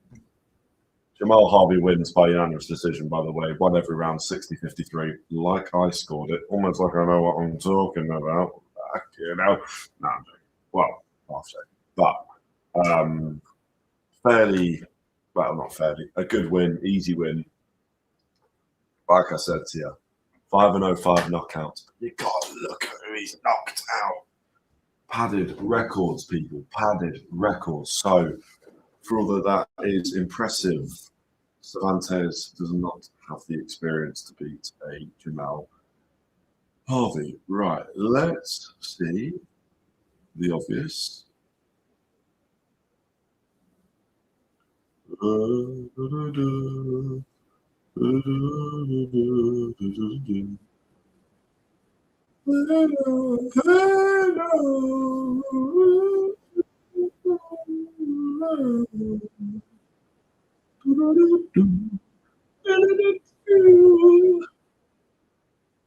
Jahmal Harvey wins by unanimous decision, by the way. Won every round, 60-53. Like I scored it. Almost like I know what I'm talking about. You know? No, I'm joking. Well, half joking. But not fairly, a good win, easy win. Like I said to you, 5-0-5 knockouts. You gotta look at who he's knocked out. Padded records, people. Padded records. So, for all that is impressive, Cervantes does not have the experience to beat a Jahmal Harvey. Right, let's see the obvious.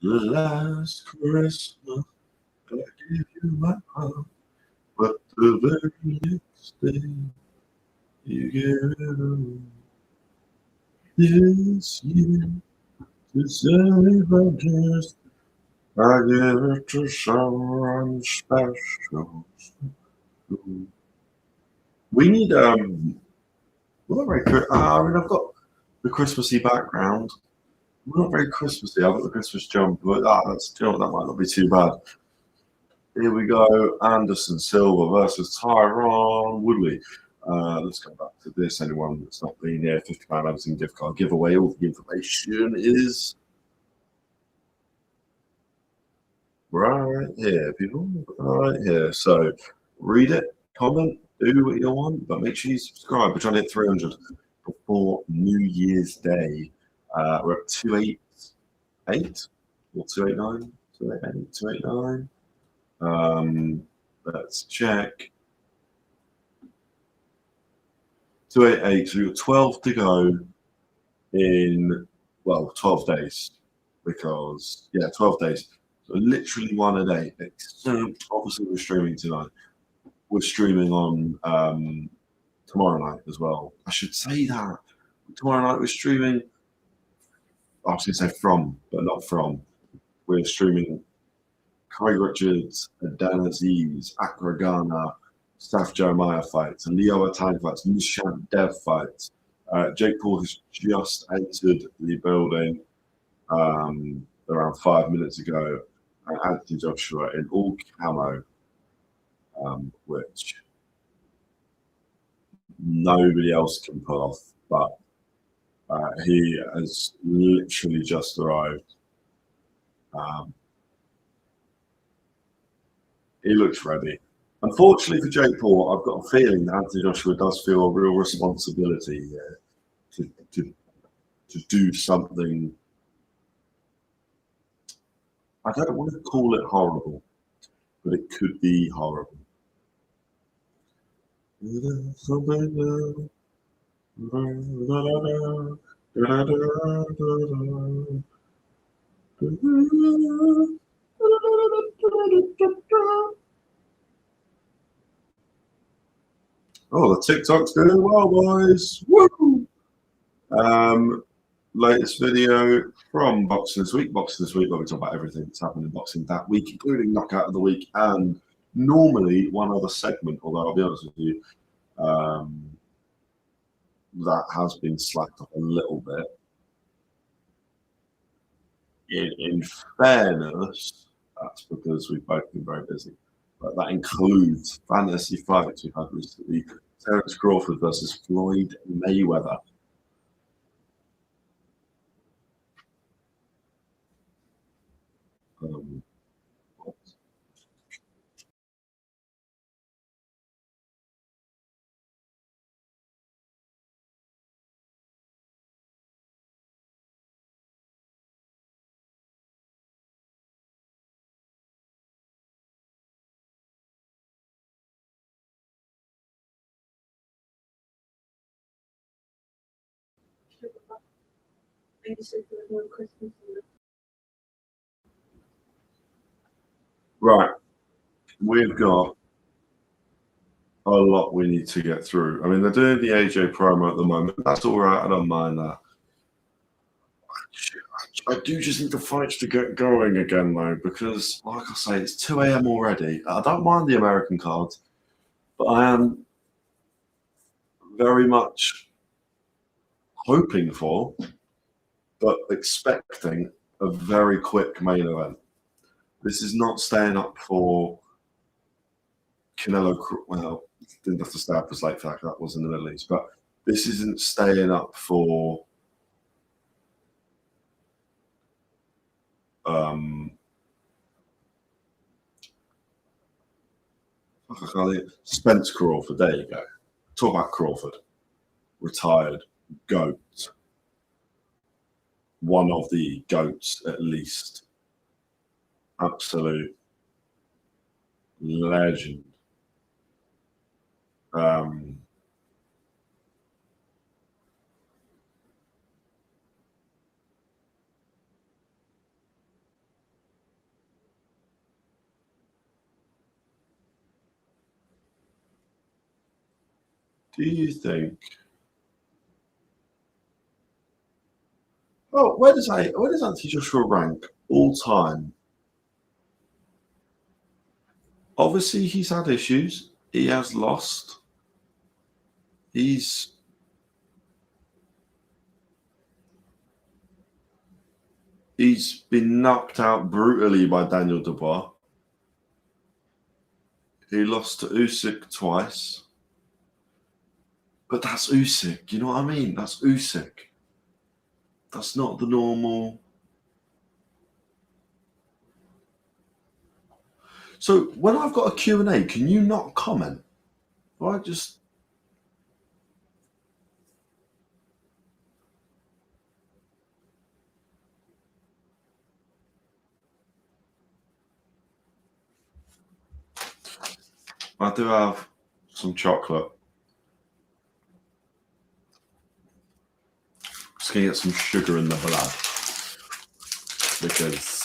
Last Christmas, I gave you my heart, but the very next day, you gave it away. This year, to celebrate, I give it to someone special. We need we're not very. I mean, I've got the Christmassy background. We're not very Christmassy. I've got the Christmas jump, but that's, you know, that might not be too bad. Here we go. Anderson Silva versus Tyron Woodley. Let's go back to this. Anyone that's not been here, £50 Amazon gift card giveaway. All the information is right here, people. Right here. So read it, comment, do what you want, but make sure you subscribe. We're trying to hit 300 before New Year's Day. We're at 288 or 289, 288, 289. Let's check. 288. So we've got 12 to go in, well, 12 days. Because, yeah, 12 days. So literally one a day. Except, obviously, we're streaming tonight. We're streaming on tomorrow night as well. I should say that. Tomorrow night we're streaming. I was going to say from, but not from. We're streaming Craig Richards, Dan Aziz, Akra Ghana, Staff Jeremiah fights, Leo Atang fights, Nishant Dev fights. Jake Paul has just entered the building around 5 minutes ago. Anthony Joshua in all camo, which nobody else can pull off, but he has literally just arrived. He looks ready. Unfortunately for Jake Paul, I've got a feeling that Anthony Joshua does feel a real responsibility to do something. I don't want to call it horrible, but it could be horrible. Oh, the TikTok's doing well, boys. Woo! Latest video from Boxing This Week. Boxing This Week, where we talk about everything that's happened in boxing that week, including Knockout of the Week and normally one other segment, although I'll be honest with you, that has been slacked up a little bit. In fairness, that's because we've both been very busy. But that includes fantasy fights we've had recently. Terence Crawford versus Floyd Mayweather. Right, we've got a lot we need to get through. I mean, they're doing the AJ promo at the moment. That's all right. I don't mind that. I do just need the fights to get going again, though, because, like I say, it's 2 a.m. already. I don't mind the American cards, but I am very much hoping for, but expecting a very quick main event. This is not staying up for Canelo. Well, didn't have to stay up as late for that. That was in the Middle East, but this isn't staying up for Spence Crawford. There you go. Talk about Crawford. Retired GOAT. One of the GOATs, at least. Absolute legend. Do you think? Oh, where does Anthony Joshua rank all time? Obviously, he's had issues. He has lost. He's been knocked out brutally by Daniel Dubois. He lost to Usyk twice. But that's Usyk. You know what I mean? That's Usyk. That's not the normal. So when I've got a Q&A, can you not comment? Or I just... I do have some chocolate. Just going to get some sugar in the blood. Because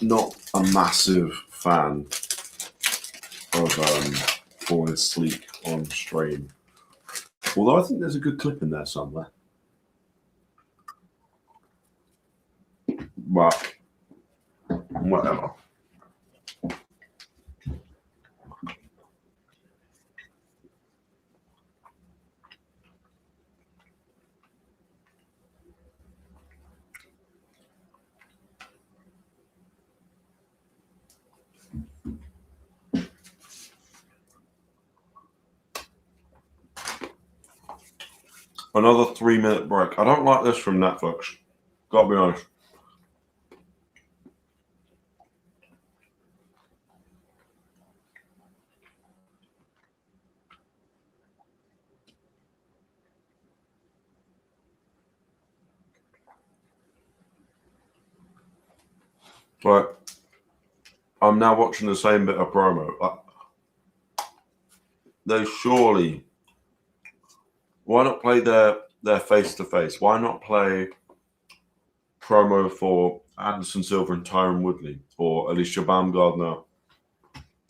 not a massive fan of falling asleep on stream. Although I think there's a good clip in there somewhere. But whatever. Another 3-minute break. I don't like this from Netflix. Gotta be honest. But I'm now watching the same bit of promo. They surely... Why not play their face-to-face? Why not play promo for Anderson Silva and Tyron Woodley or Alycia Baumgardner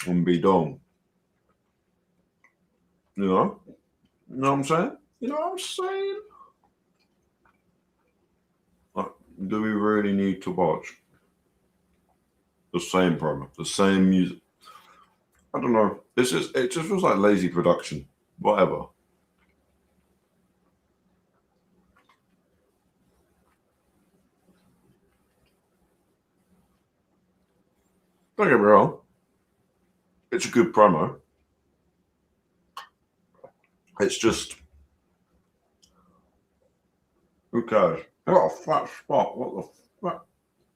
and Beaudoin? You know? You know what I'm saying? You know what I'm saying? Like, do we really need to watch the same promo, the same music? I don't know. It just feels like lazy production. Whatever. Don't get me wrong. It's a good promo. It's just... Who cares? I got a fat spot. What the fuck?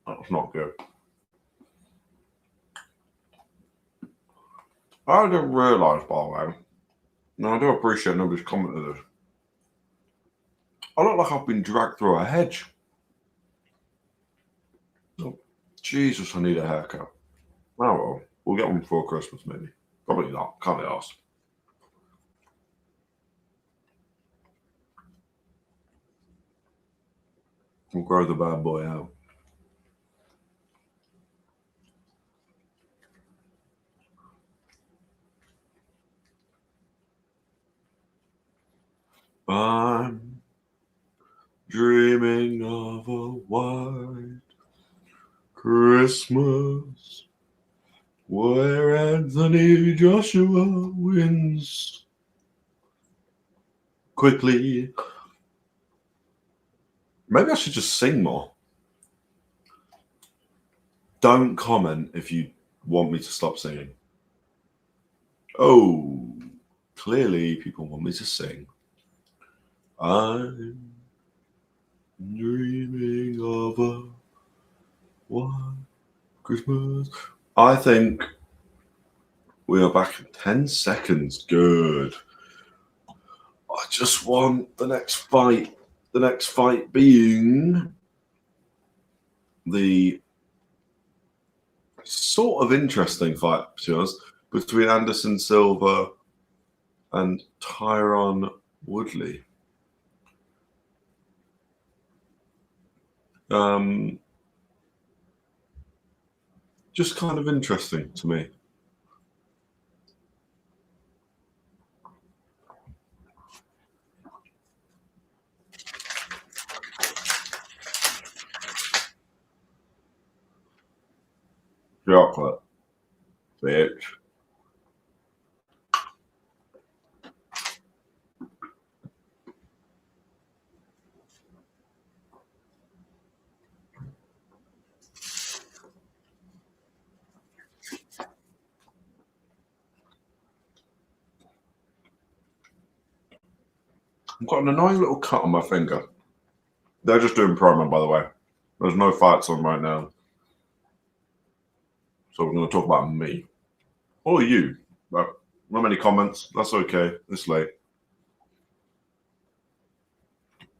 That's not good. I didn't realise, by the way. No, I do appreciate nobody's commented this. I look like I've been dragged through a hedge. Oh, Jesus, I need a haircut. Oh well, we'll get one before Christmas, maybe. Probably not. Can't be asked. We'll grow the bad boy out. I'm dreaming of a white Christmas where Anthony Joshua wins quickly. Maybe I should just sing more. Don't comment if you want me to stop singing. Oh, clearly people want me to sing. I'm dreaming of a white Christmas. I think we are back in 10 seconds. Good. I just want the next fight. The next fight being the sort of interesting fight between Anderson Silva and Tyron Woodley. just kind of interesting to me. Chocolate. Bitch. I've got an annoying little cut on my finger. They're just doing promo, by the way. There's no fights on right now. So we're going to talk about me. Or you. But not many comments. That's okay. It's late.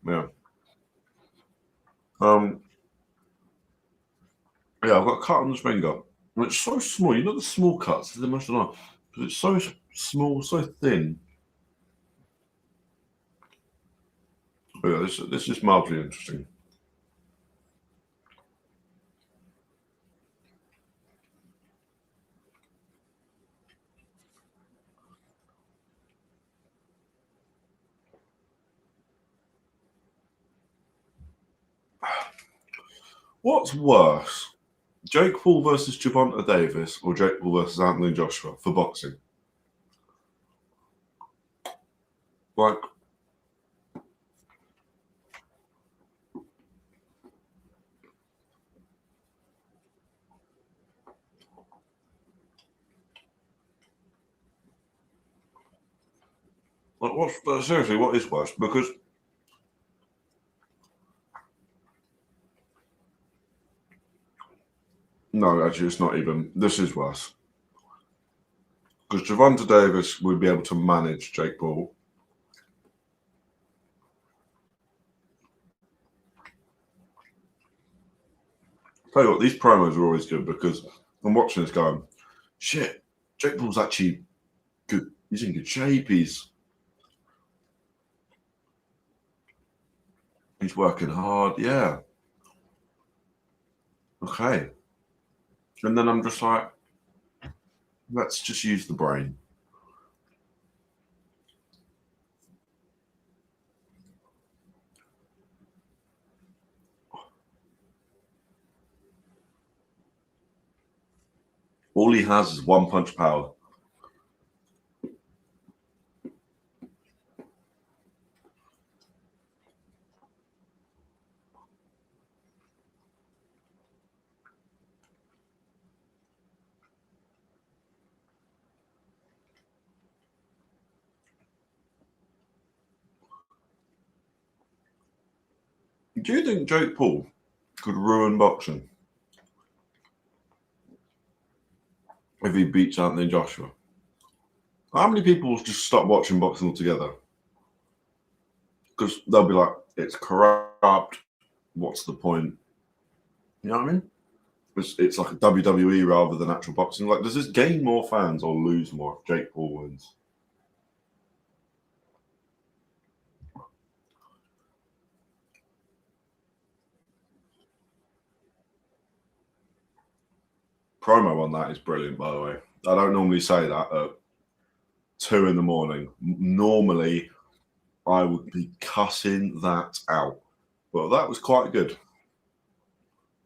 Yeah. Yeah, I've got a cut on this finger. And it's so small. You know the small cuts? They're the most annoying. Because it's so small, so thin. But yeah, this is mildly interesting. What's worse? Jake Paul versus Gervonta Davis or Jake Paul versus Anthony Joshua for boxing? Like, seriously, what is worse? Because no, actually, it's not even. This is worse. Because Gervonta Davis would be able to manage Jake Paul. Tell you what, these promos are always good because I'm watching this going, shit, Jake Paul's actually good. He's in good shape. He's working hard. Yeah. Okay. And then I'm just like, let's just use the brain. All he has is one punch power. Do you think Jake Paul could ruin boxing if he beats Anthony Joshua? How many people will just stop watching boxing altogether? Because they'll be like, it's corrupt. What's the point? You know what I mean? It's like a WWE rather than actual boxing. Like, does this gain more fans or lose more if Jake Paul wins? Promo on that is brilliant, by the way. I don't normally say that at 2 in the morning. Normally, I would be cussing that out. But that was quite good.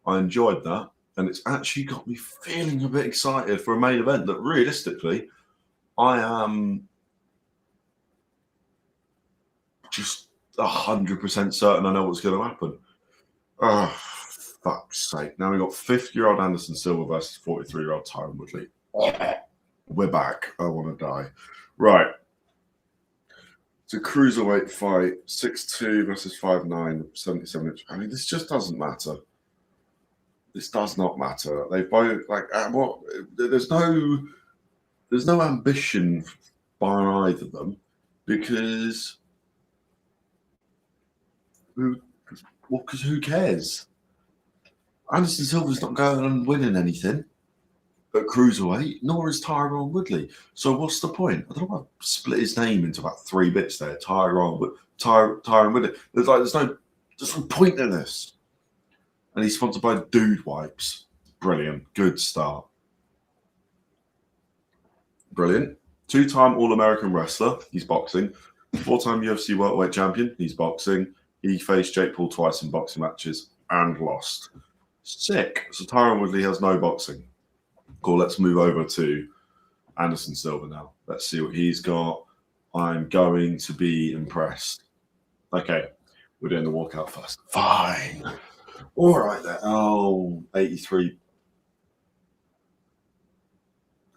I enjoyed that. And it's actually got me feeling a bit excited for a main event that realistically, I am just 100% certain I know what's going to happen. Oh, fuck's sake. Now we've got 50-year-old Anderson Silva versus 43-year-old Tyron Woodley. We're back. I want to die. Right. It's a cruiserweight fight. 6'2" versus 5'9", 77 inch. I mean, this just doesn't matter. This does not matter. They both like what? There's no ambition by either of them because who cares? Anderson Silva's not going and winning anything at cruiserweight, nor is Tyron Woodley. So what's the point? I don't know. I split his name into about 3 bits there. Tyron Woodley. There's no point in this. And he's sponsored by Dude Wipes. Brilliant. Good start. Brilliant. 2-time All-American wrestler. He's boxing. 4-time UFC welterweight champion. He's boxing. He faced Jake Paul twice in boxing matches and lost. Sick. So Tyron Woodley has no boxing. Cool. Let's move over to Anderson Silva now. Let's see what he's got. I'm going to be impressed. Okay. We're doing the walkout first. Fine. All right then. Oh, 83.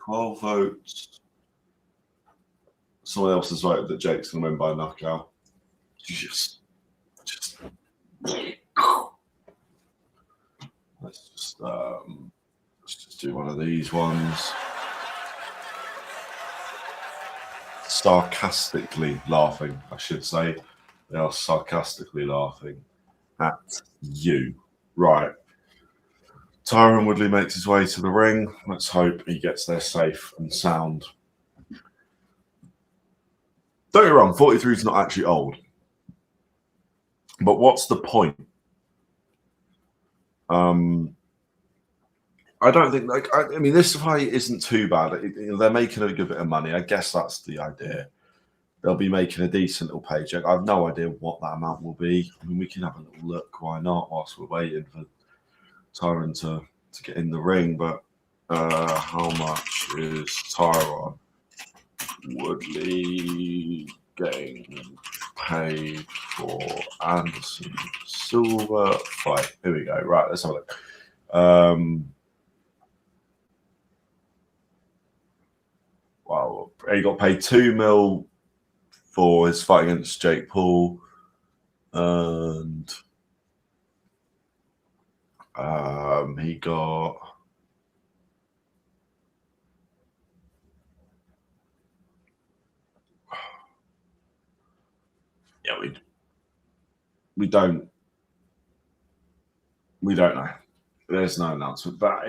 12 votes. Someone else has voted that Jake's going to win by knockout. Just. Let's just do one of these ones. Sarcastically laughing, I should say. They are sarcastically laughing at you. Right. Tyron Woodley makes his way to the ring. Let's hope he gets there safe and sound. Don't get me wrong, 43 is not actually old. But what's the point? I don't think, I mean, this fight isn't too bad. They're making a good bit of money. I guess that's the idea. They'll be making a decent little paycheck. I have no idea what that amount will be. I mean, we can have a little look. Why not? Whilst we're waiting for Tyron to get in the ring. But how much is Tyron Woodley getting paid for Anderson Silva fight? Here we go. Right, let's have a look. Wow, he got paid $2 million for his fight against Jake Paul, and he got we don't know. There's no announcement, but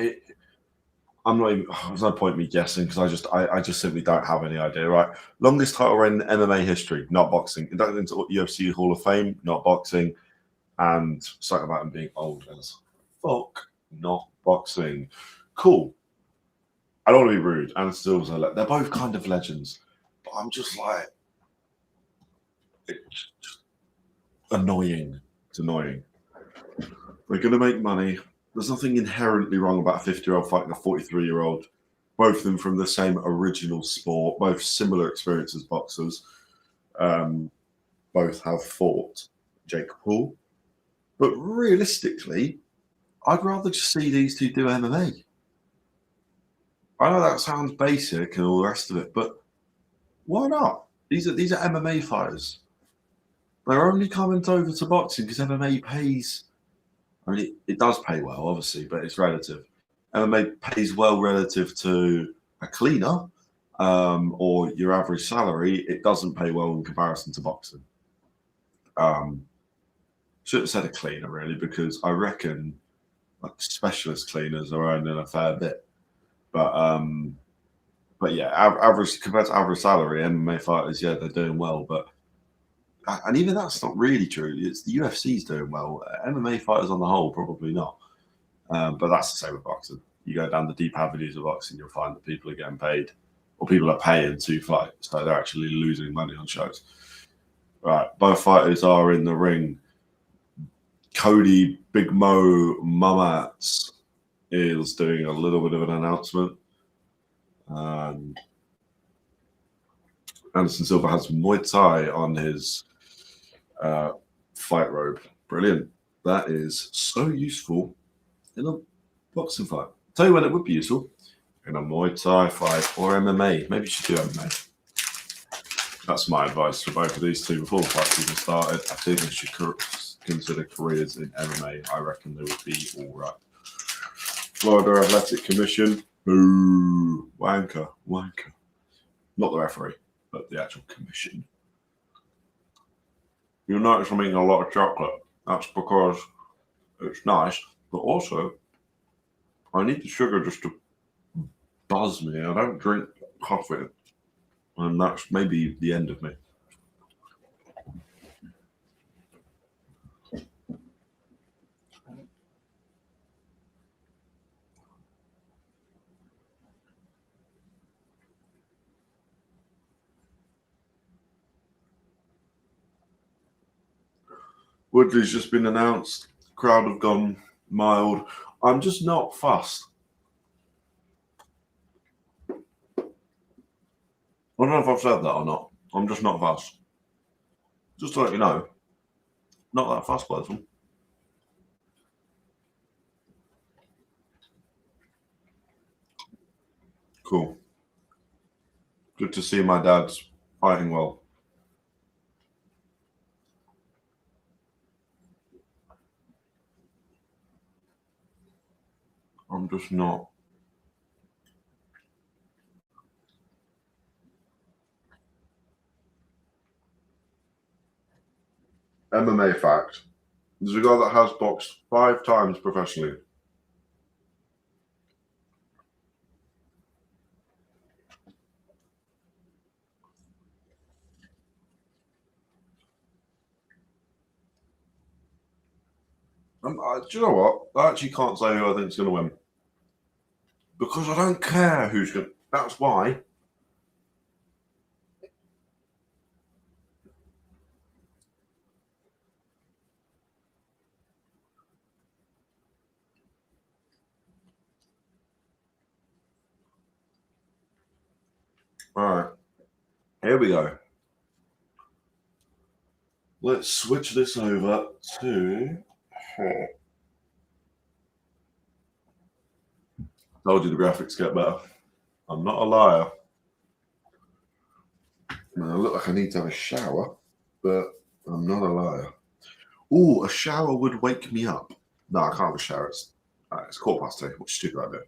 I'm not even. There's no point in me guessing because I just simply don't have any idea. Right, longest title reign in MMA history, not boxing. Inducted into UFC Hall of Fame, not boxing, and something about him being old as fuck, not boxing. Cool. I don't want to be rude, and still, they're both kind of legends, but I'm just like, it's just annoying. It's annoying. They're going to make money. There's nothing inherently wrong about a 50-year-old fighting a 43-year-old. Both of them from the same original sport, both similar experience as boxers. Both have fought Jake Paul. But realistically, I'd rather just see these two do MMA. I know that sounds basic and all the rest of it, but why not? These are MMA fighters. They're only coming over to boxing because MMA pays. I mean, it does pay well, obviously, but it's relative. MMA pays well relative to a cleaner or your average salary. It doesn't pay well in comparison to boxing. Should have said a cleaner, really, because I reckon like specialist cleaners are earning a fair bit. But yeah, average compared to average salary, MMA fighters, yeah, they're doing well, but. And even that's not really true. It's the UFC's doing well. MMA fighters on the whole, probably not. But that's the same with boxing. You go down the deep avenues of boxing, you'll find that people are getting paid, or people are paying to fight. So they're actually losing money on shows. Right, both fighters are in the ring. Cody Big Mo Mumats is doing a little bit of an announcement. Anderson Silva has Muay Thai on his fight robe. Brilliant. That is so useful in a boxing fight. Tell you when it would be useful. In a Muay Thai fight or MMA. Maybe you should do MMA. That's my advice for both of these two before the fight even started. I think they should consider careers in MMA. I reckon they would be all right. Florida Athletic Commission. Boo. Wanker. Not the referee, but the actual commission. You'll notice I'm eating a lot of chocolate. That's because it's nice, but also I need the sugar just to buzz me. I don't drink coffee, and that's maybe the end of me. Woodley's just been announced. Crowd have gone mild. I'm just not fussed. I don't know if I've said that or not. I'm just not fussed. Just to let you know, not that fussed person. Cool. Good to see my dad's fighting well. I'm just not. MMA fact. There's a guy that has boxed 5 times professionally. Do you know what? I actually can't say who I think is going to win. Because I don't care who's going to. That's why. All right. Here we go. Let's switch this over to. Told you the graphics get better. I'm not a liar. I look like I need to have a shower, but I'm not a liar. Ooh, a shower would wake me up. No, I can't have a shower. It's 2:15. What a stupid idea.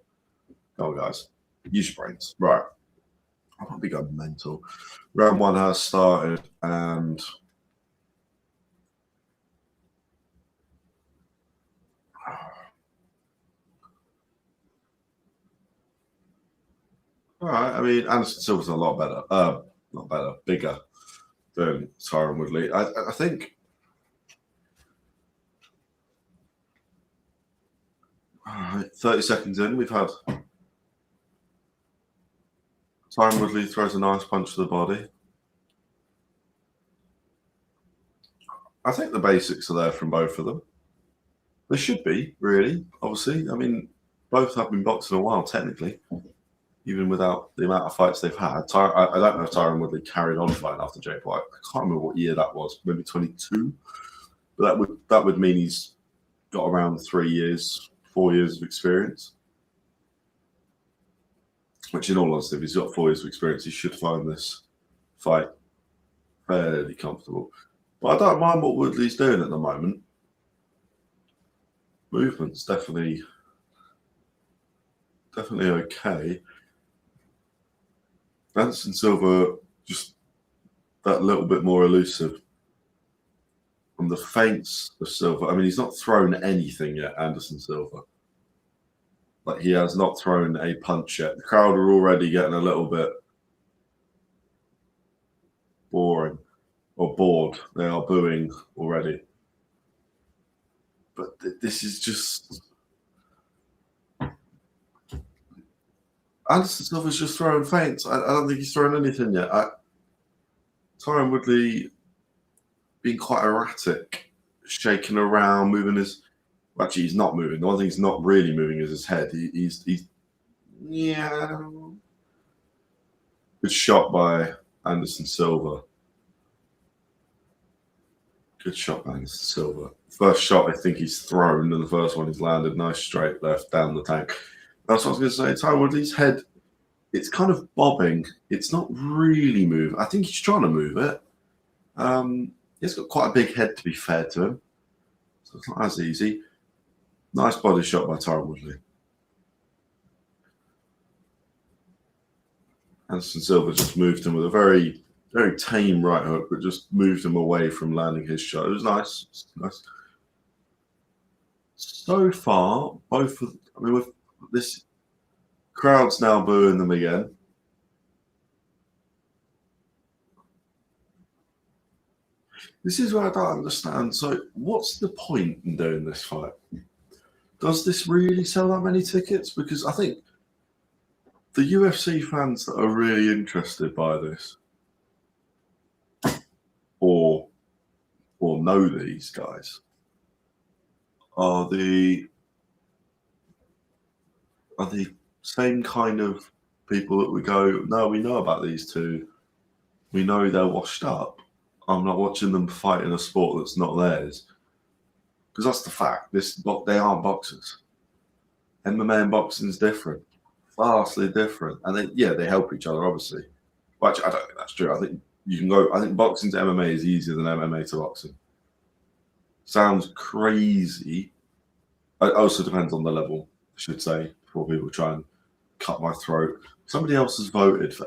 Come on, guys. Use your brains. Right. I might be going mental. Round 1 has started, and all right. I mean, Anderson Silva's a lot better. Not better, bigger than Tyron Woodley. I think. 30 seconds in, we've had Tyron Woodley throws a nice punch to the body. I think the basics are there from both of them. They should be, really, obviously. I mean, both have been boxing a while, technically, even without the amount of fights they've had. I don't know if Tyron Woodley carried on fighting after Jake White. I can't remember what year that was, maybe 22. But that would mean he's got around 3 years, 4 years of experience. Which, in all honesty, if he's got 4 years of experience, he should find this fight fairly comfortable. But I don't mind what Woodley's doing at the moment. Movement's definitely okay. Anderson Silva just that little bit more elusive. And the feints of Silva, I mean, he's not thrown anything yet, Anderson Silva. Like, he has not thrown a punch yet. The crowd are already getting a little bit boring or bored. They are booing already. But this is just... Anderson Silva's just throwing feints. I don't think he's thrown anything yet. Tyron Woodley being quite erratic, shaking around, moving his... Actually, he's not moving. The one thing he's not really moving is his head. He's yeah. Good shot by Anderson Silva. Good shot by Anderson Silva. First shot, I think he's thrown, and the first one he's landed. Nice straight left down the tank. That's what I was going to say. Tyron Woodley's head, it's kind of bobbing. It's not really moving. I think he's trying to move it. He's got quite a big head, to be fair to him. So it's not as easy. Nice body shot by Tyron Woodley. Anderson Silva just moved him with a very, very tame right hook, but just moved him away from landing his shot. It was nice. Nice. So far, both of, I mean, with this crowd's now booing them again. This is what I don't understand. So, what's the point in doing this fight? Does this really sell that many tickets? Because I think the UFC fans that are really interested by this, or or know these guys are the same kind of people that we go, no, we know about these two. We know they're washed up. I'm not watching them fight in a sport that's not theirs. Because that's the fact. They aren't boxers. MMA and boxing is different. Vastly different. And they help each other, obviously. But actually, I don't think that's true. I think you can go, I think boxing to MMA is easier than MMA to boxing. Sounds crazy. It also depends on the level, I should say, before people try and cut my throat. Somebody else has voted for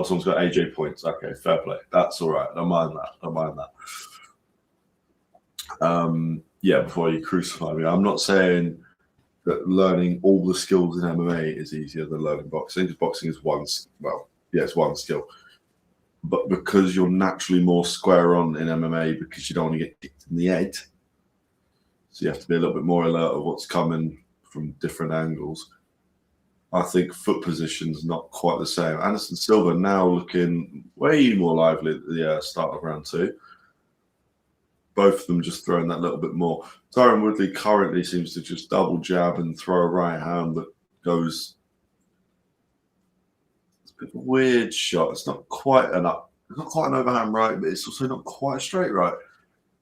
someone's got AJ points. Okay, fair play. That's all right. Don't mind that. Before you crucify me, I'm not saying that learning all the skills in MMA is easier than learning boxing, because boxing is it's one skill. But because you're naturally more square on in MMA, because you don't want to get kicked in the head, so you have to be a little bit more alert of what's coming from different angles. I think foot position's not quite the same. Anderson Silva now looking way more lively at the start of round 2. Both of them just throwing that little bit more. Tyron Woodley currently seems to just double jab and throw a right hand that goes. It's a bit of a weird shot. It's not quite an overhand right, but it's also not quite a straight right.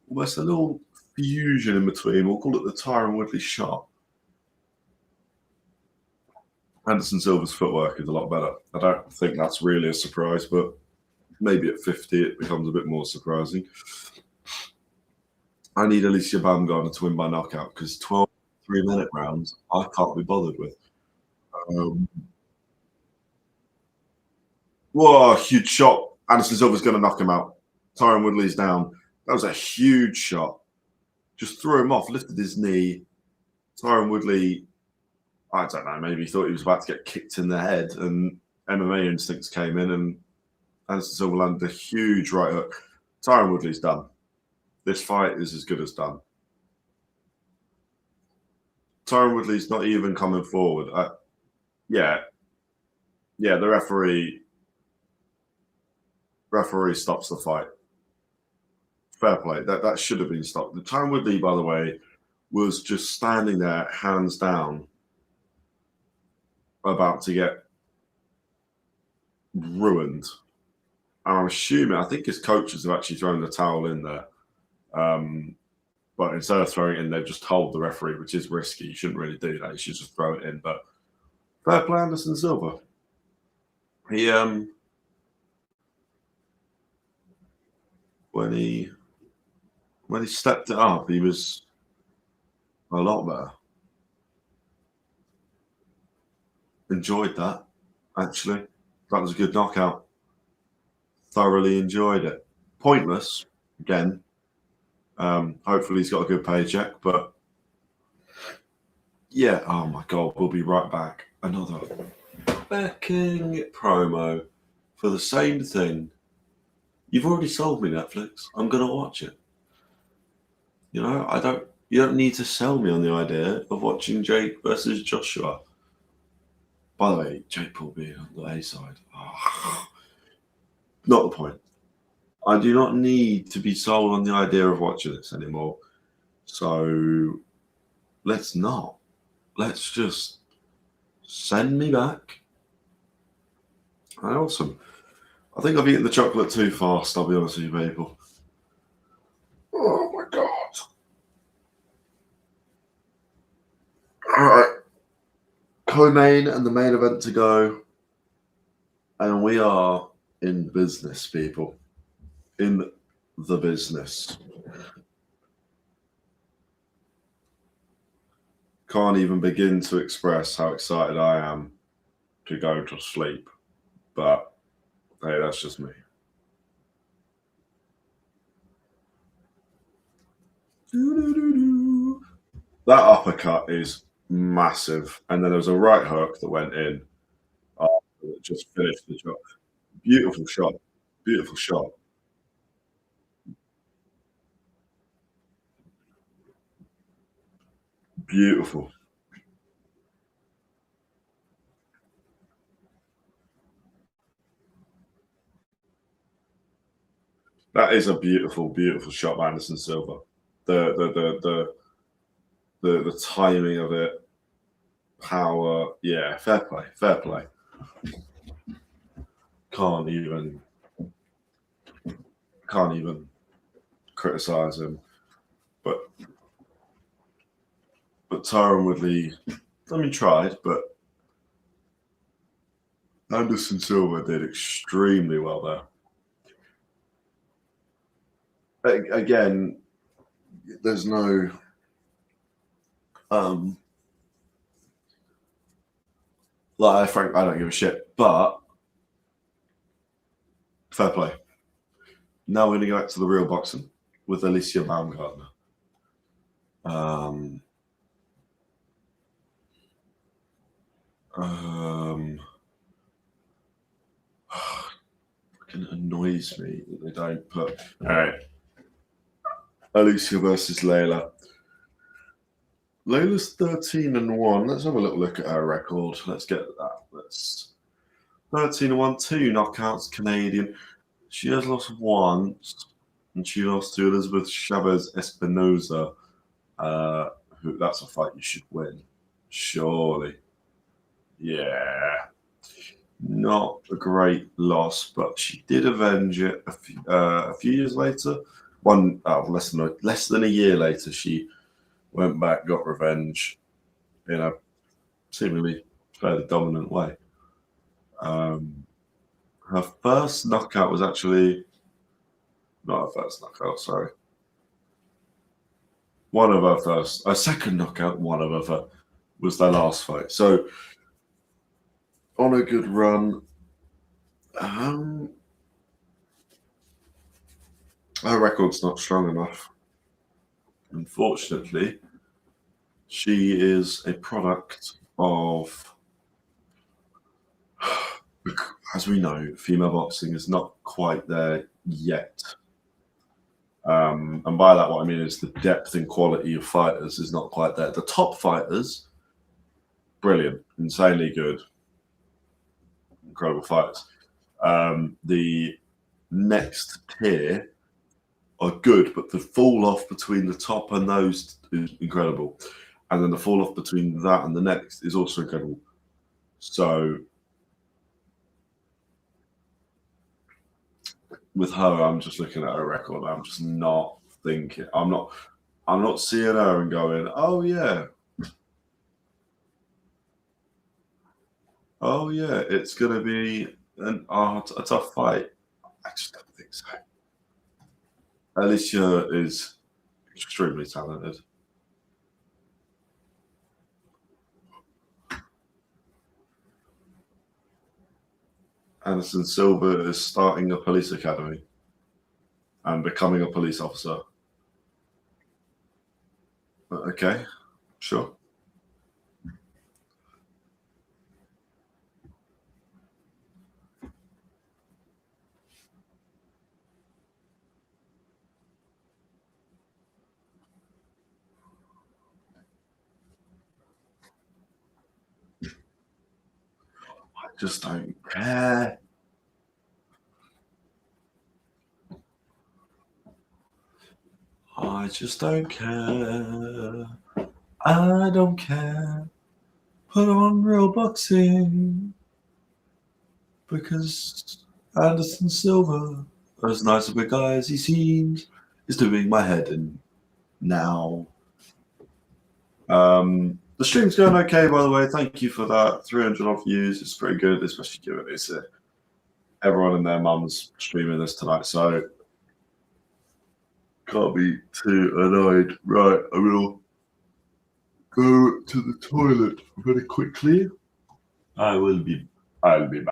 Almost a little fusion in between. We'll call it the Tyron Woodley shot. Anderson Silva's footwork is a lot better. I don't think that's really a surprise, but maybe at 50 it becomes a bit more surprising. I need Alycia Baumgardner to win by knockout, because 12 3-minute rounds I can't be bothered with. Whoa, huge shot. Anderson Silva's going to knock him out. Tyron Woodley's down. That was a huge shot. Just threw him off, lifted his knee. Tyron Woodley, I don't know, maybe he thought he was about to get kicked in the head, and MMA instincts came in, and Anderson Silva landed a huge right hook. Tyron Woodley's done. This fight is as good as done. Tyron Woodley's not even coming forward. The referee stops the fight. Fair play. That should have been stopped. The Tyron Woodley, by the way, was just standing there, hands down, about to get ruined. I'm assuming, I think his coaches have actually thrown the towel in there. But instead of throwing it in, they've just told the referee, which is risky. You shouldn't really do that. You should just throw it in. But fair play, Anderson Silva. He when he stepped it up, he was a lot better. Enjoyed that, actually. That was a good knockout. Thoroughly enjoyed it. Pointless, again. Hopefully he's got a good paycheck, but yeah, oh my God, we'll be right back. Another fucking promo for the same thing. You've already sold me Netflix. I'm going to watch it. You know, you don't need to sell me on the idea of watching Jake versus Joshua. By the way, Jake Paul being on the A side. Oh, not the point. I do not need to be sold on the idea of watching this anymore. So let's not. Let's just send me back. Awesome. I think I've eaten the chocolate too fast, I'll be honest with you, people. Oh my God. All right. Co-main and the main event to go. And we are in business, people. In the business. Can't even begin to express how excited I am to go to sleep. But hey, that's just me. That uppercut is massive. And then there was a right hook that went in. That just finished the job. Beautiful shot. Beautiful shot. Beautiful. That is a beautiful, beautiful shot by Anderson Silva. The timing of it, power, yeah, fair play, fair play. Can't even criticize him. But Tyron Woodley, I mean, tried, but Anderson Silva did extremely well there. Again, there's no like Frank, I don't give a shit, but fair play. Now we're gonna go back to the real boxing with Alycia Baumgardner. Fucking annoys me that they don't put. All right, Alycia versus Leila. Leila's 13-1. Let's have a little look at her record. Let's get that. Let's 13-1, 2 knockouts, Canadian. She has lost once, and she lost to Elizabeth Chavez Espinoza. Who that's a fight you should win, surely. Yeah, not a great loss, but she did avenge it a few years later. Less than a year later, she went back, got revenge in a seemingly fairly dominant way. Her first knockout was actually not her first knockout. Sorry, one of her first, a second knockout. One of her was their last fight. So on a good run. Her record's not strong enough. Unfortunately, she is a product of, as we know, female boxing is not quite there yet. And by that, what I mean is the depth and quality of fighters is not quite there. The top fighters, brilliant, insanely good, incredible fighters. The next tier are good, but the fall off between the top and those is incredible. And then the fall off between that and the next is also incredible. So with her, I'm just looking at her record. I'm just not thinking. I'm not seeing her and going, oh yeah, it's gonna be a tough fight. I just don't think so. Alycia is extremely talented. Anderson Silva is starting a police academy and becoming a police officer. Okay, sure. I just don't care. I just don't care. I don't care. Put on real boxing because Anderson Silva, as nice of a guy as he seems, is doing my head in now. The stream's going okay, by the way. Thank you for that. 300 odd views. It's pretty good, especially given it's everyone and their mum's streaming this tonight, so can't be too annoyed. Right, I will go to the toilet very quickly. I'll be back.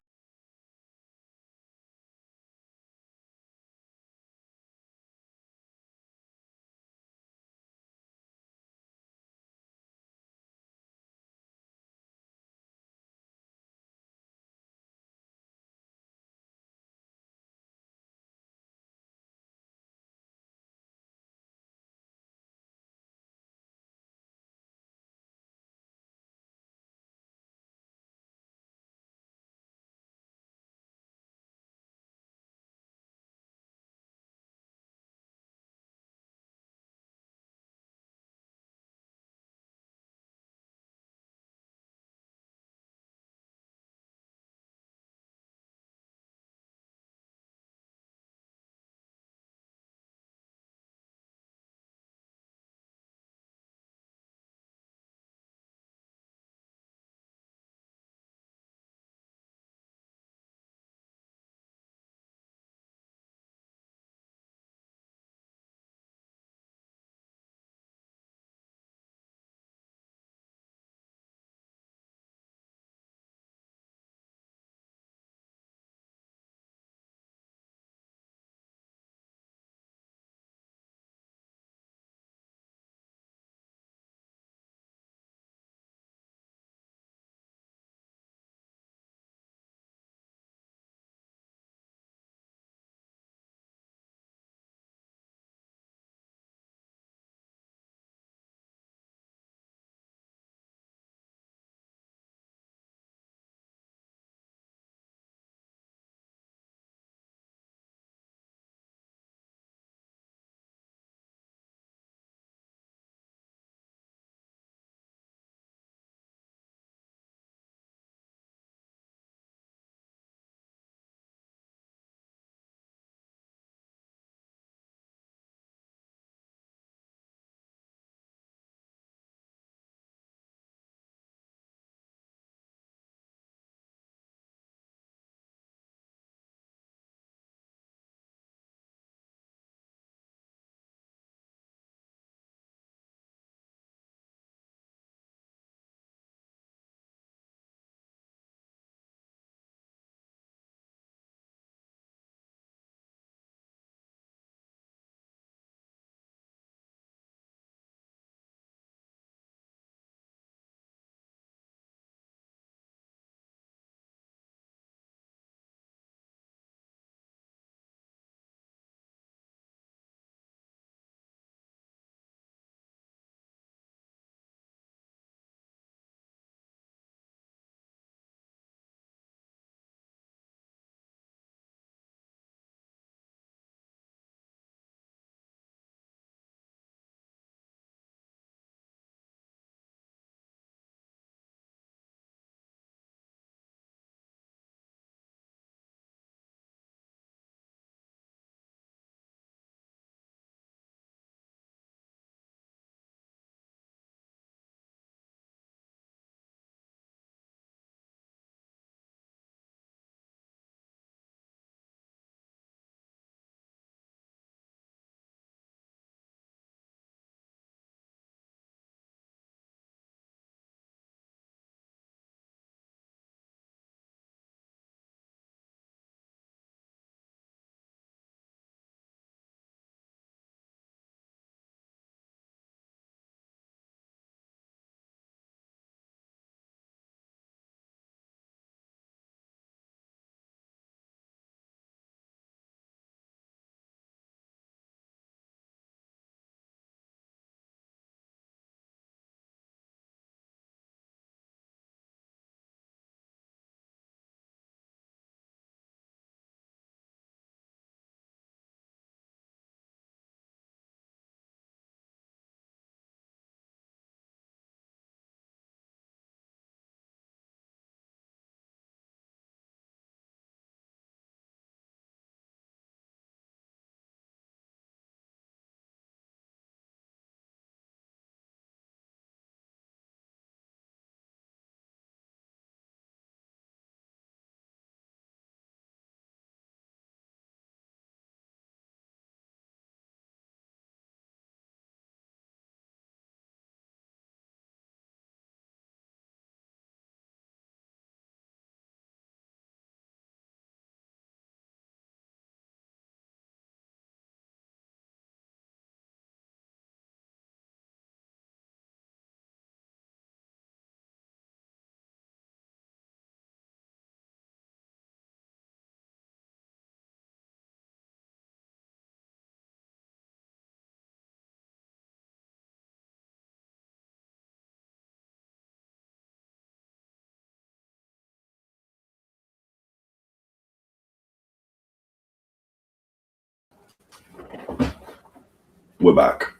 We're back.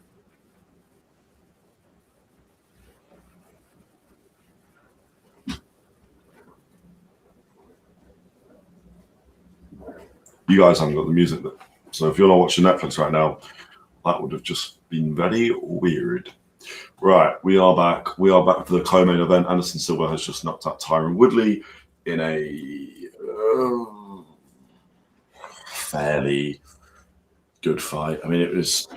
You guys haven't got the music, so if you're not watching Netflix right now, that would have just been very weird. Right, we are back. We are back for the co-main event. Anderson Silva has just knocked out Tyron Woodley in a fairly good fight. I mean, it was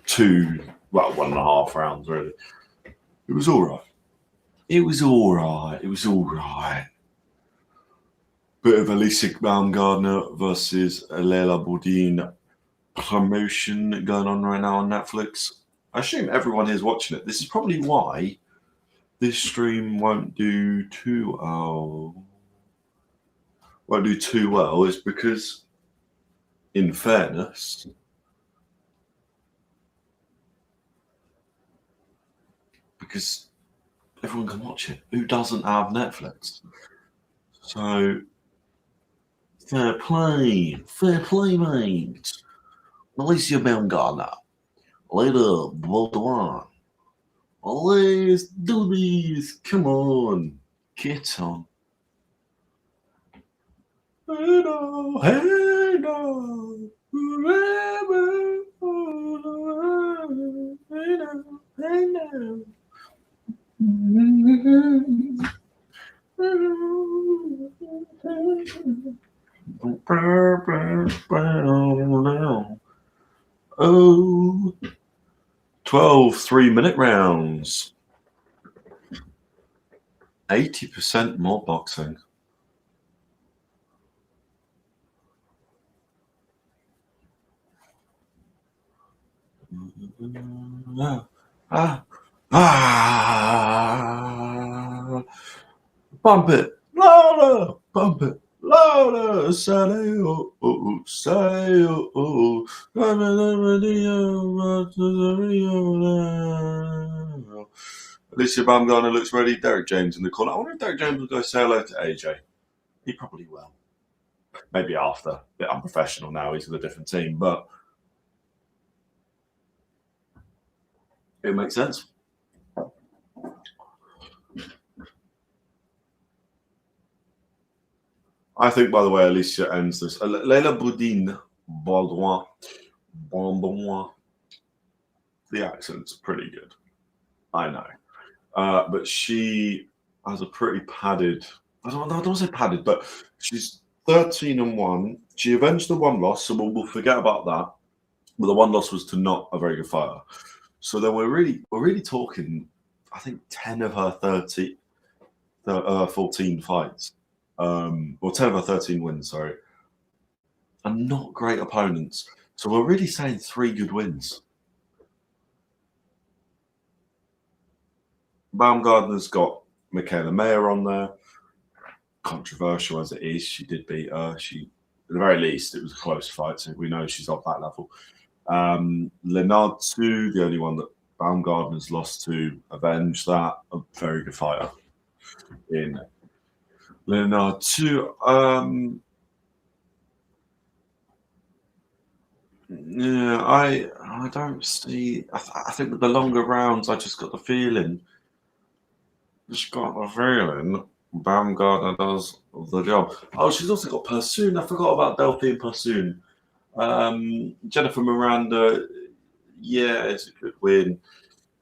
1.5 rounds, really. It was all right. It was all right. It was all right. Bit of Alycia Baumgardner versus Leila Bodin promotion going on right now on Netflix. I assume everyone here is watching it. This is probably why this stream won't do too well. Is because, in fairness, because everyone can watch it. Who doesn't have Netflix? So fair play, mate. Alycia Baumgardner, Leila Beaudoin. Let's do this. Come on, get on. Hey now, forever, hey now. Oh, 12 3-minute rounds. 80% more boxing. Bump it louder, bump it louder, say oh oh, say oh oh. Alycia Baumgardner looks ready. Derek James in the corner. I wonder if Derek James will go say hello to AJ. He probably will. Maybe after. A bit unprofessional now. He's with a different team, but it makes sense. I think, by the way, Alycia ends this. Leila Bodin, Beaudoin. The accent's pretty good. I know. But she has a pretty padded, I don't want to say padded, but she's 13-1. She avenged the one loss, so we'll forget about that. But the one loss was to not a very good fighter. So then we're really talking, I think, 10 of her 14 fights. Or 10 of her 13 wins, sorry. And not great opponents. So we're really saying 3 good wins. Baumgardner's got Michaela Mayer on there. Controversial as it is, she did beat her. At the very least, it was a close fight, so we know she's at that level. Leonard 2, the only one that Baumgardner's lost to, avenge that. A very good fighter in Leonard 2. Yeah, I don't see. I think with the longer rounds, I just got the feeling. Baumgardner does the job. Oh, she's also got Pursoon. I forgot about Delphine Pursoon. Jennifer Miranda, yeah, it's a good win.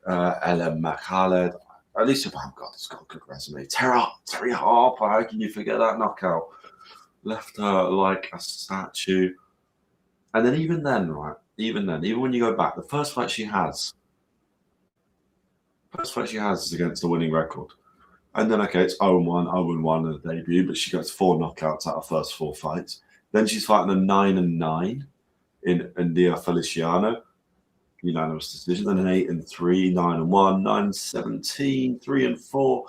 Ellen McHaled. Alycia Baumgardner's got a good resume. Terry Harper, how can you forget that knockout? Left her like a statue. And then even when you go back, the first fight she has is against the winning record. And then, okay, it's 0-1, 0-1 in the debut, but she gets 4 knockouts out of her first 4 fights. Then she's fighting a 9-9 in India Feliciano, unanimous decision. Then an 8-3, 9-1, 9-17, 3-4.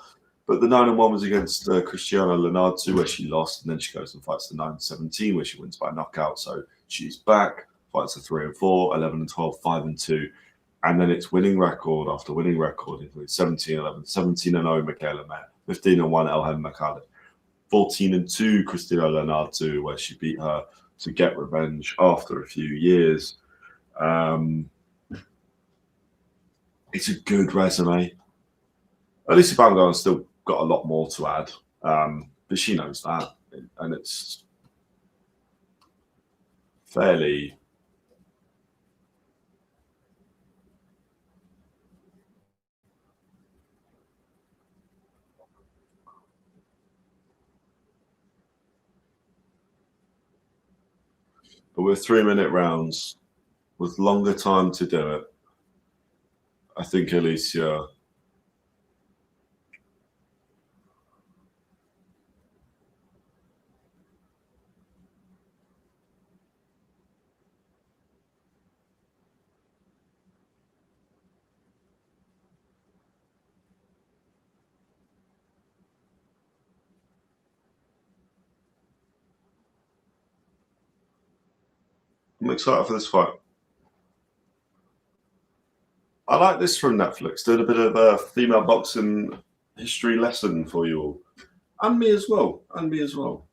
But the 9-1 was against Cristiano Leonard 2, where she lost, and then she goes and fights the 9-17, where she wins by knockout. So she's back, fights a 3-4, 11-12, 5-2. And then it's winning record after winning record, including 17-11, 17-0 Michaela Mayer, 15-1 Elhem McCallum, 14-2 Cristiano Leonard 2, where she beat her to get revenge after a few years. it's a good resume. Alycia Baumgardner's still got a lot more to add, but she knows that, and it's fairly. But with 3-minute rounds, with longer time to do it, I think Alycia. I'm excited for this fight. I like this from Netflix. Did a bit of a female boxing history lesson for you all. And me as well. And me as well.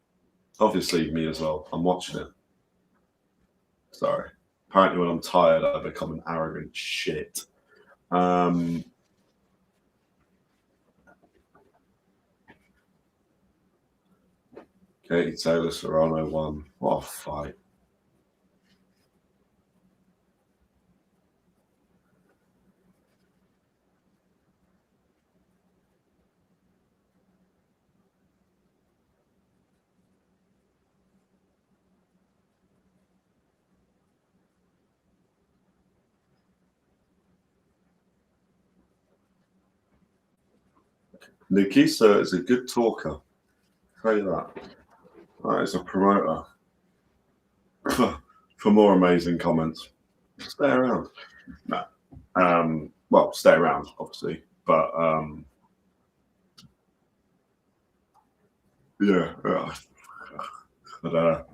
Obviously, me as well. I'm watching it. Sorry. Apparently, when I'm tired, I become an arrogant shit. Katie Taylor Serrano won. What a fight. Nikisa is a good talker. I'll tell you that. That is a promoter. For more amazing comments, stay around. No. Well, stay around, obviously. But yeah. I don't know.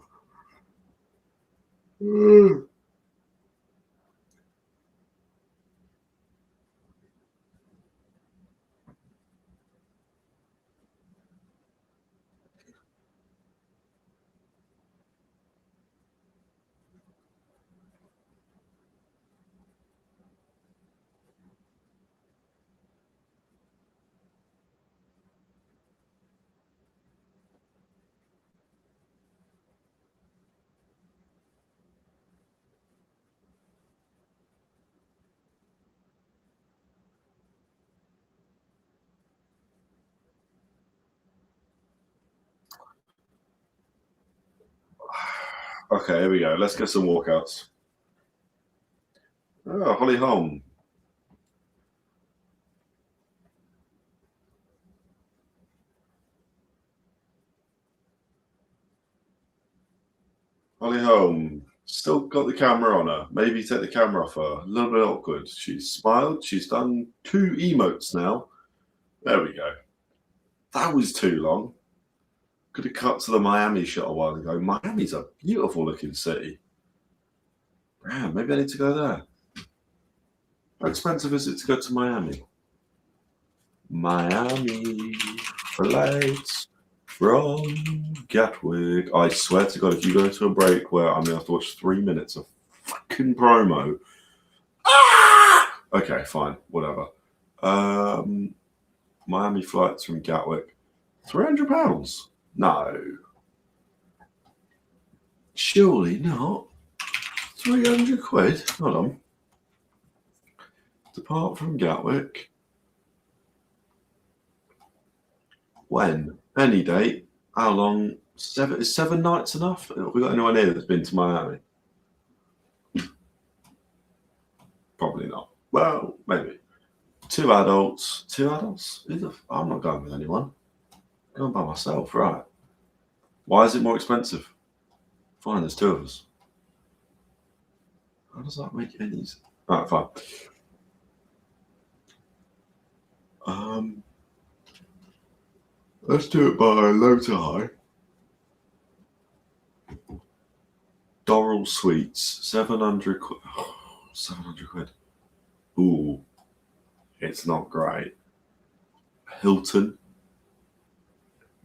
Okay, here we go. Let's get some walkouts. Oh, Holly Holm. Holly Holm. Still got the camera on her. Maybe take the camera off her. A little bit awkward. She's smiled. She's done 2 emotes now. There we go. That was too long. Could have cut to the Miami shot a while ago. Miami's a beautiful looking city. Man, maybe I need to go there. How expensive is it to go to Miami? Miami flights from Gatwick. I swear to God, if you go to a break where I'm going to have to watch 3 minutes of fucking promo. Ah! Okay, fine, whatever. Miami flights from Gatwick. £300? No. Surely not. 300 quid? Hold on. Depart from Gatwick. When? Any date? How long? Is 7 nights enough? Have we got anyone here that's been to Miami? Probably not. Well, maybe. 2 adults. 2 adults? I'm not going with anyone. I'm going by myself, right? Why is it more expensive? Fine, there's 2 of us. How does that make any sense? Right, fine. Let's do it by low to high. Doral Suites, 700 quid. 700 quid. Ooh, it's not great. Hilton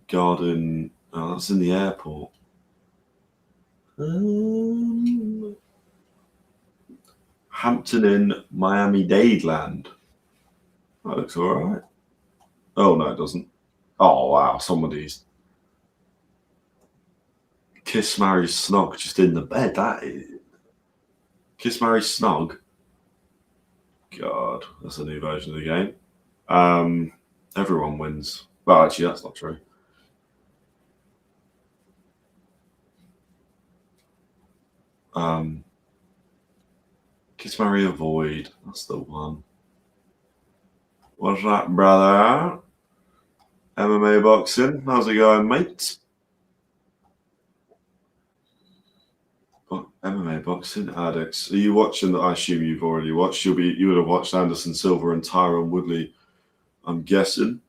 Garden. Oh, that's in the airport. Hampton Inn, Miami-Dade Land. That looks all right. Oh, no, it doesn't. Oh, wow. Somebody's Kiss, Marry, Snog just in the bed. That is. Kiss, Marry, Snog. God, that's a new version of the game. Everyone wins. Well, actually, that's not true. Kiss, Marry, Avoid. That's the one. What's that, brother? MMA boxing. How's it going, mate? MMA boxing addicts. Are you watching? I assume you've already watched. You would have watched Anderson Silva and Tyron Woodley. I'm guessing.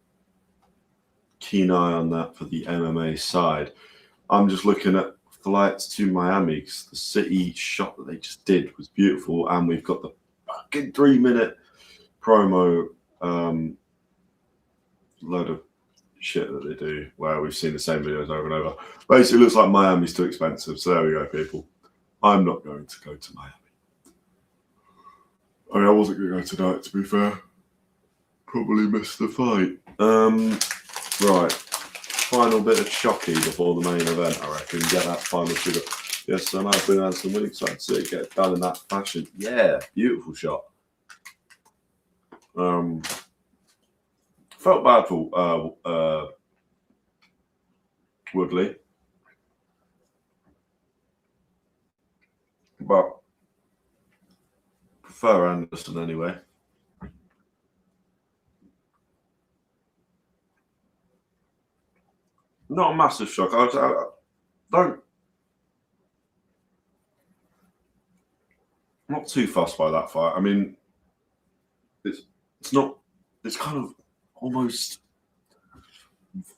Keen eye on that for the MMA side. I'm just looking at flights to Miami because the city shot that they just did was beautiful, and we've got the fucking 3-minute promo. Load of shit that they do where we've seen the same videos over and over. Basically, it looks like Miami's too expensive. So there we go, people. I'm not going to go to Miami. I mean, I wasn't going to go tonight, to be fair. Probably missed the fight. Right. Final bit of chocky before the main event, I reckon. Get that final sugar. Yes, I'm hoping that's some really excited to see it get done in that fashion. Yeah, beautiful shot. Felt bad for Woodley. But prefer Anderson anyway. Not a massive shock. I don't. I'm not too fussed by that fight. I mean, it's not. It's kind of almost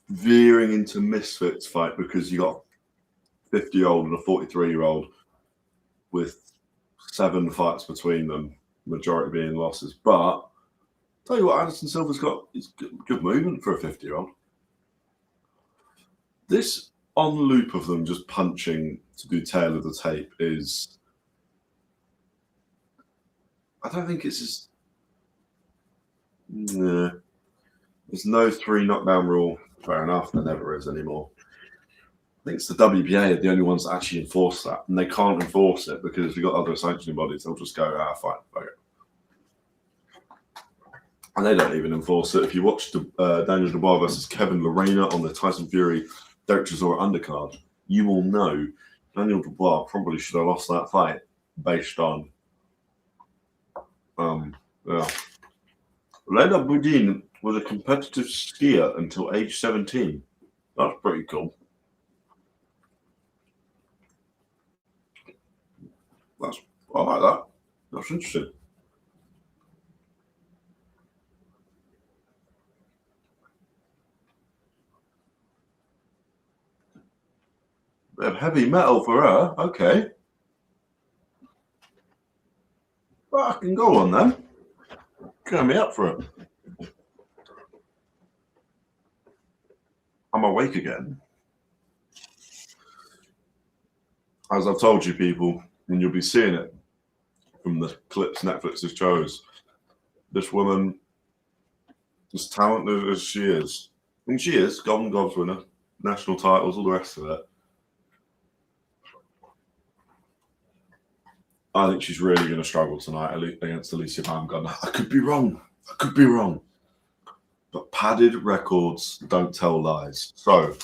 veering into misfits fight because you got a 50-year-old and a 43-year-old with 7 fights between them, majority being losses. But tell you what, Anderson Silva's got is good movement for a 50-year-old. This on loop of them just punching to do tail of the tape is. I don't think it's as. Nah. There's no 3 knockdown rule. Fair enough, there never is anymore. I think it's the WBA are the only ones that actually enforce that, and they can't enforce it because if you've got other sanctioning bodies, they'll just go, fine, okay. And they don't even enforce it. If you watch Daniel Dubois versus Kevin Lorena on the Tyson Fury Derek Chisora undercard, you will know Daniel Dubois probably should have lost that fight based on Leila Bodin was a competitive skier until age 17. That's pretty cool. I like that. That's interesting. Bit of heavy metal for her. Okay. Well, I can go on then. Turn me up for it. I'm awake again. As I've told you, people, and you'll be seeing it from the clips Netflix has chose, this woman, as talented as she is, and she is, Golden Globes winner, national titles, all the rest of it. I think she's really going to struggle tonight against Alycia Baumgardner. I could be wrong. But padded records don't tell lies. So,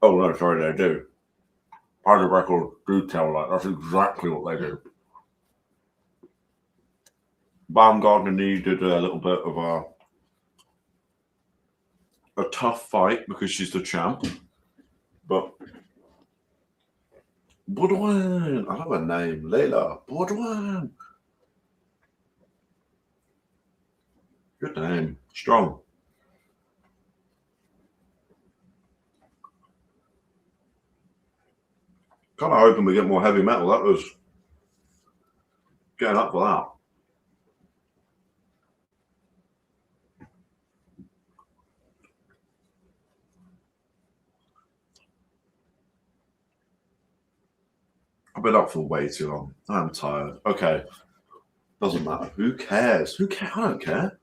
oh no, sorry, they do. Padded records do tell lies. That's exactly what they do. Baumgardner needed a little bit of a tough fight because she's the champ. But Beaudoin, I love her name, Leila. Beaudoin. Good name. Strong. Kind of hoping we get more heavy metal. That was getting up for that. I've been up for way too long. I'm tired. Okay. Doesn't matter. Who cares? I don't care.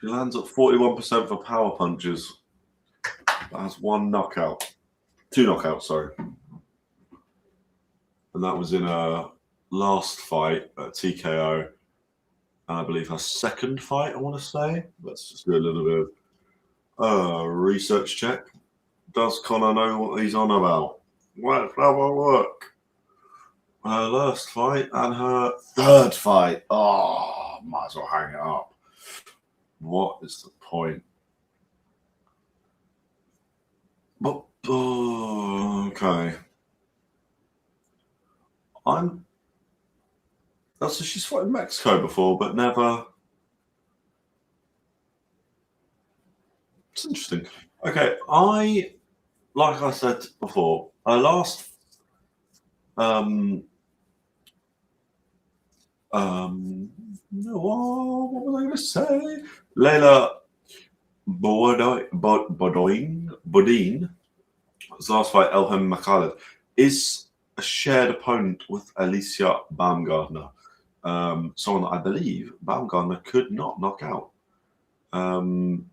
She lands at 41% for power punches. That's 1 knockout. 2 knockouts, sorry. And that was in a last fight at TKO. And I believe her second fight, I want to say. Let's just do a little bit of research check. Does Connor know what he's on about? Let's have a look. Her last fight and her third fight. Oh, might as well hang it up. What is the point? But, okay. So she's fought in Mexico before, but never. It's interesting. Okay, like I said before, her last what was I going to say? Leila Bodin, his last fight, Elham Makhaled, is a shared opponent with Alycia Baumgardner, someone that I believe Baumgardner could not knock out. No,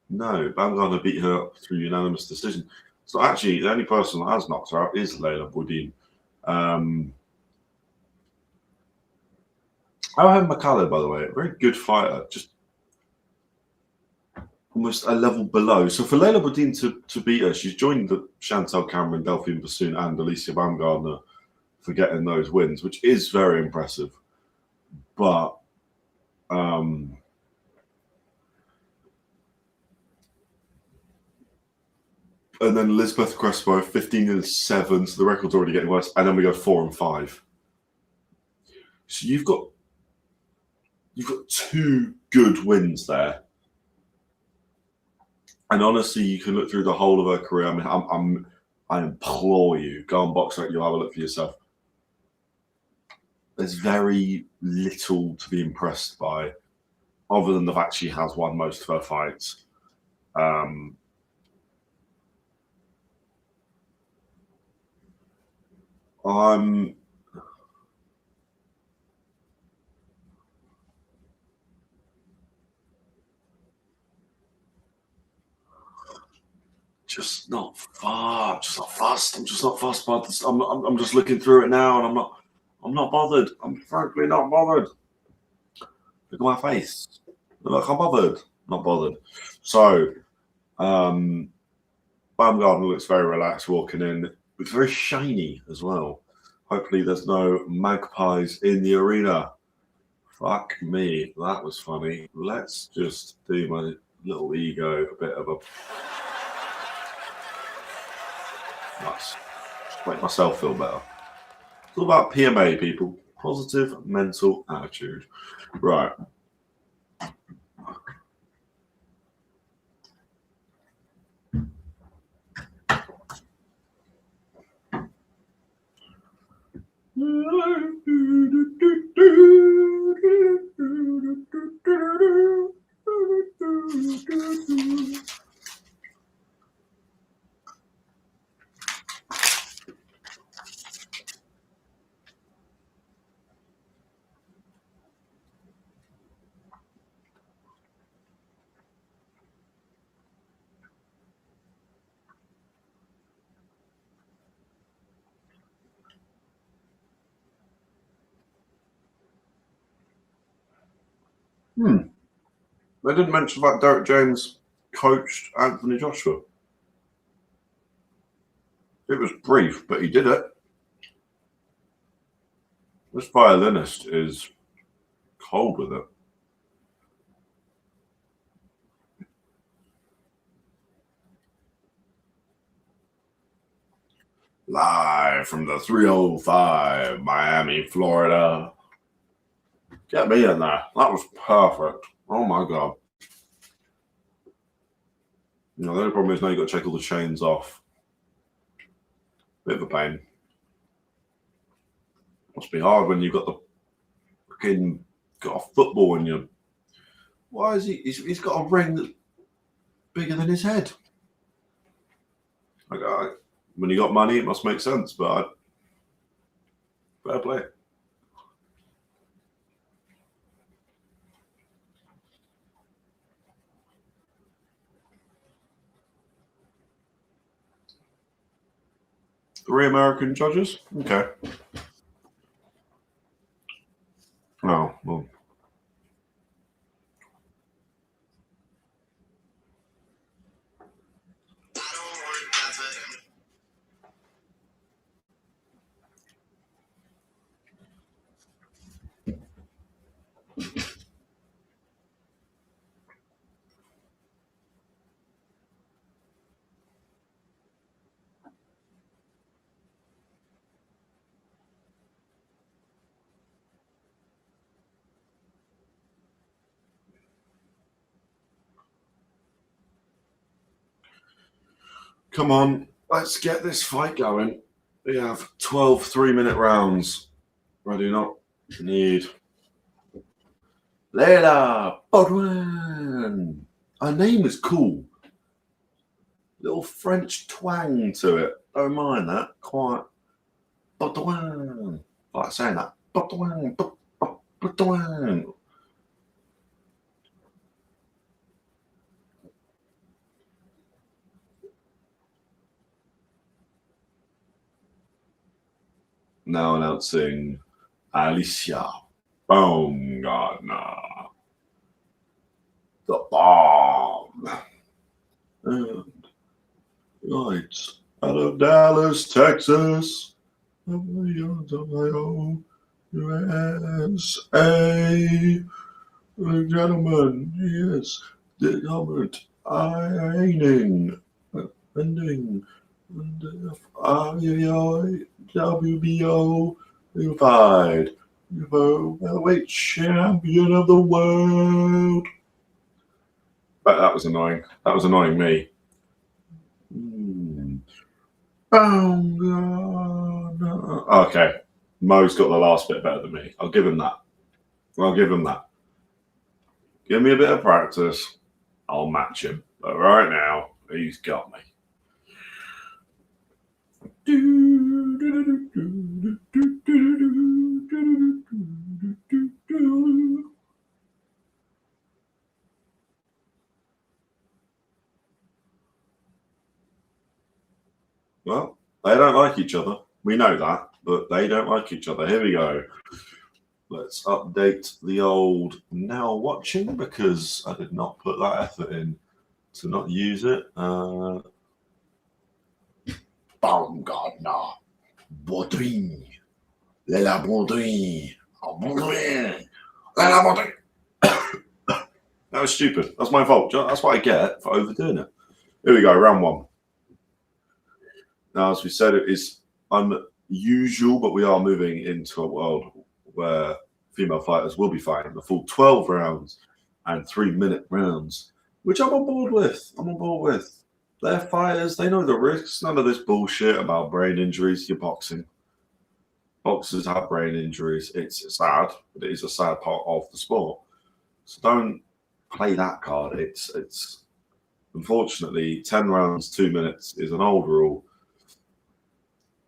Baumgardner beat her up through unanimous decision. So actually, the only person that has knocked her out is Leila Bodin. Elham Makhaled, by the way, a very good fighter, just almost a level below. So for Leila Bodin to beat her, she's joined the Chantal Cameron, Delphine Bassoon, and Alycia Baumgardner for getting those wins, which is very impressive. But and then Elizabeth Crespo, 15-7, so the record's already getting worse. And then we go 4-5. So you've got 2 good wins there. And honestly, you can look through the whole of her career. I mean, I implore you, go on Boxrec, you'll have a look for yourself. There's very little to be impressed by, other than the fact she has won most of her fights. I'm just not fussed. I'm just not fussed by this. I'm just looking through it now, and I'm not bothered. I'm frankly not bothered. Look at my face. Look, I'm bothered. Not bothered. So, Baumgardner looks very relaxed walking in. It's very shiny as well. Hopefully, there's no magpies in the arena. Fuck me, that was funny. Let's just do my little ego a bit of a. Nice. Just make myself feel better. It's all about PMA, people. Positive mental attitude. Right. They didn't mention that Derek James coached Anthony Joshua. It was brief, but he did it. This violinist is cold with it. Live from the 305, Miami, Florida. Get me in there. That was perfect. Oh my God. You know, the only problem is now you've got to check all the chains off. Bit of a pain. Must be hard when you've got got a football in you. Why is he? He's got a ring that's bigger than his head. Like, when you got money, it must make sense, but fair play. 3 American judges? Okay. Oh, well. Come on, let's get this fight going. We have 12 3-minute rounds. I do not need Leila Bodin. Her name is cool. Little French twang to it. Don't mind that. Quite. Bodin. I like saying that. Bodin. Bodin. Now announcing Alycia Baumgardner, the bomb. And right out of Dallas, Texas, USA. Gentlemen, yes, the government ending, WBO unified Featherweight champion of the world. But that was annoying. That was annoying me. Okay, Mo's got the last bit better than me. I'll give him that. I'll give him that. Give me a bit of practice. I'll match him. But right now, he's got me. Well, they don't like each other. We know that, but they don't like each other. Here we go. Let's update the old now watching because I did not put that effort in to not use it. Baumgardner, Bodin, Leila Bodin, Leila Bodin. That was stupid. That's my fault. That's what I get for overdoing it. Here we go, round one. Now, as we said, it is unusual, but we are moving into a world where female fighters will be fighting the full 12 rounds and 3-minute rounds, which I'm on board with. They're fighters. They know the risks. None of this bullshit about brain injuries. You're boxing. Boxers have brain injuries. It's sad, but it is a sad part of the sport. So don't play that card. It's unfortunately 10 rounds, 2 minutes is an old rule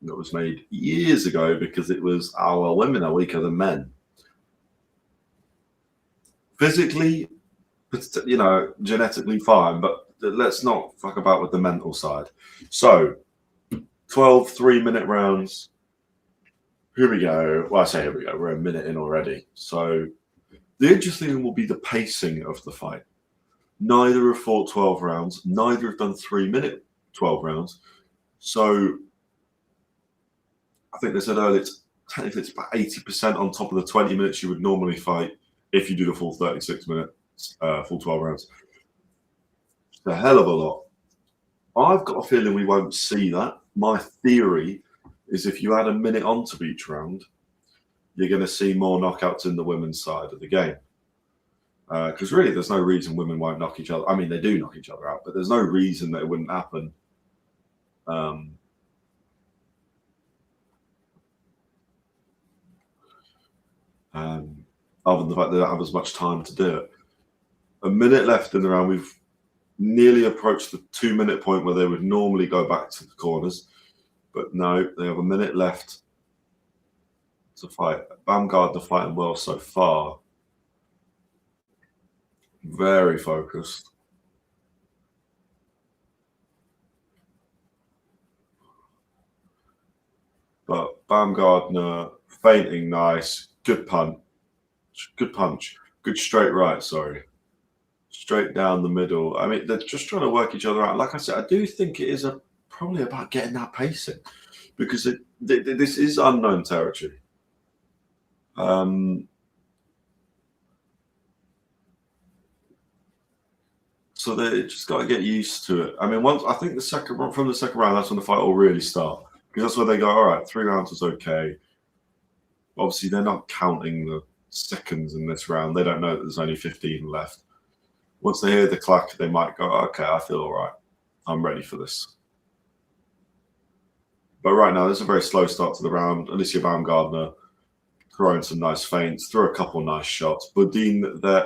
that was made years ago because it was our women are weaker than men. Physically, genetically fine, but let's not fuck about with the mental side. So, 12 3-minute rounds. Here we go. Well, I say here we go. We're a minute in already. So, the interesting thing will be the pacing of the fight. Neither have fought 12 rounds. Neither have done 3-minute 12 rounds. So, I think they said earlier, technically it's about 80% on top of the 20 minutes you would normally fight if you do the full 36 minutes, full 12 rounds. It's a hell of a lot. I've got a feeling we won't see that. My theory is if you add a minute onto each round, you're going to see more knockouts in the women's side of the game. Because really, there's no reason women won't knock each other. I mean, they do knock each other out, but there's no reason that it wouldn't happen. Other than the fact they don't have as much time to do it. A minute left in the round. We've nearly approached the 2-minute point where they would normally go back to the corners. But no, they have a minute left to fight. Bumgardner fighting well so far. Very focused. But Baumgardner feinting nice, good punch, good straight right. Sorry, straight down the middle. I mean, they're just trying to work each other out. Like I said, I do think it is probably about getting that pacing because this is unknown territory. So they just got to get used to it. I mean, I think from the second round, that's when the fight will really start because that's where they go. All right, 3 rounds was okay. Obviously, they're not counting the seconds in this round. They don't know that there's only 15 left. Once they hear the clack, they might go, okay, I feel all right. I'm ready for this. But right now, there's a very slow start to the round. Alycia Baumgardner throwing some nice feints, threw a couple nice shots. Bodin there,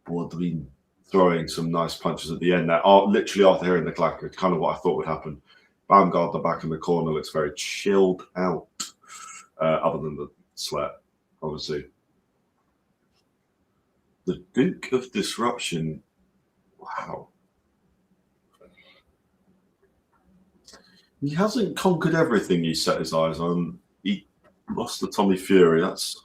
Beaudoin throwing some nice punches at the end there. Literally after hearing the clacker, it's kind of what I thought would happen. Baumgardner back in the corner looks very chilled out, other than the sweat, obviously. The Duke of Disruption, wow. He hasn't conquered everything he set his eyes on. He lost to Tommy Fury. That's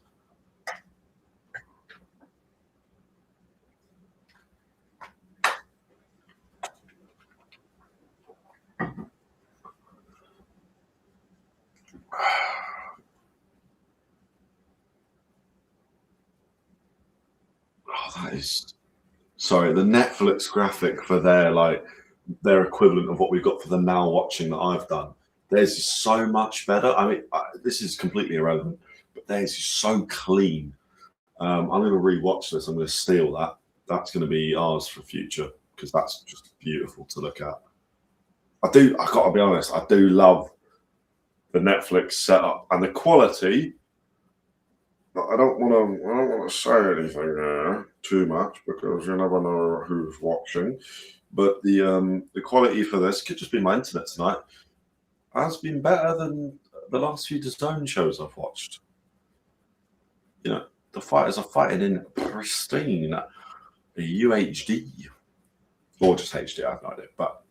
that is sorry. The Netflix graphic for their equivalent of what we've got for the now watching that I've done. Theirs is so much better. I mean, this is completely irrelevant, but theirs is so clean. I'm going to rewatch this. I'm going to steal that. That's going to be ours for future because that's just beautiful to look at. I got to be honest. I do love the Netflix setup and the quality. I don't want to say anything there too much because you never know who's watching. But the quality for this could just be my internet tonight. Has been better than the last few DAZN shows I've watched. You know, the fighters are fighting in pristine UHD or just HD. I have no idea. But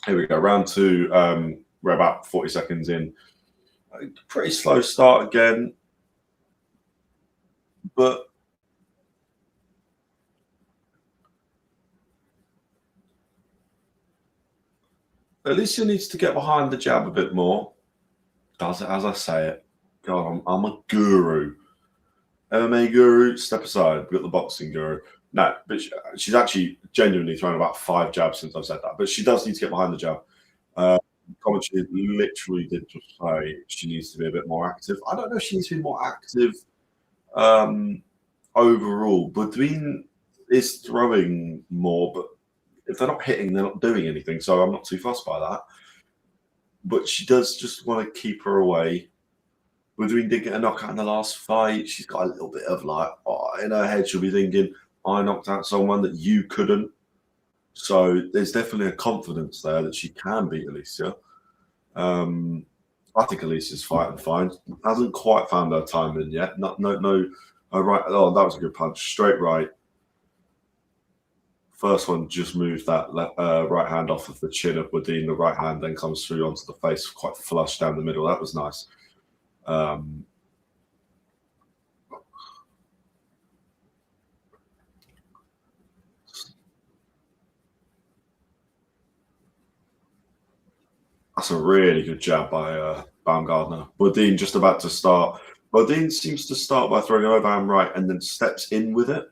here we go. Round 2. We're about 40 seconds in. Pretty slow start again. But Alycia needs to get behind the jab a bit more. Does it as I say it. God, I'm a guru. MMA guru, step aside. We've got the boxing guru. No, but she's actually genuinely thrown about 5 jabs since I've said that. But she does need to get behind the jab. Commentary literally did just say she needs to be a bit more active. I don't know if she needs to be more active overall. Bodin is throwing more, but if they're not hitting, they're not doing anything. So I'm not too fussed by that. But she does just want to keep her away. Bodin did get a knockout in the last fight. She's got a little bit of in her head, she'll be thinking, I knocked out someone that you couldn't. So there's definitely a confidence there that she can beat Alycia. I think Alicia's fighting fine. Hasn't quite found her timing yet. No. Right. Oh, that was a good punch. Straight right. First one just moved that right hand off of the chin of Bodin. The right hand then comes through onto the face, quite flush down the middle. That was nice. That's a really good jab by Baumgardner. Bodin just about to start. Bodin seems to start by throwing an overhand right and then steps in with it,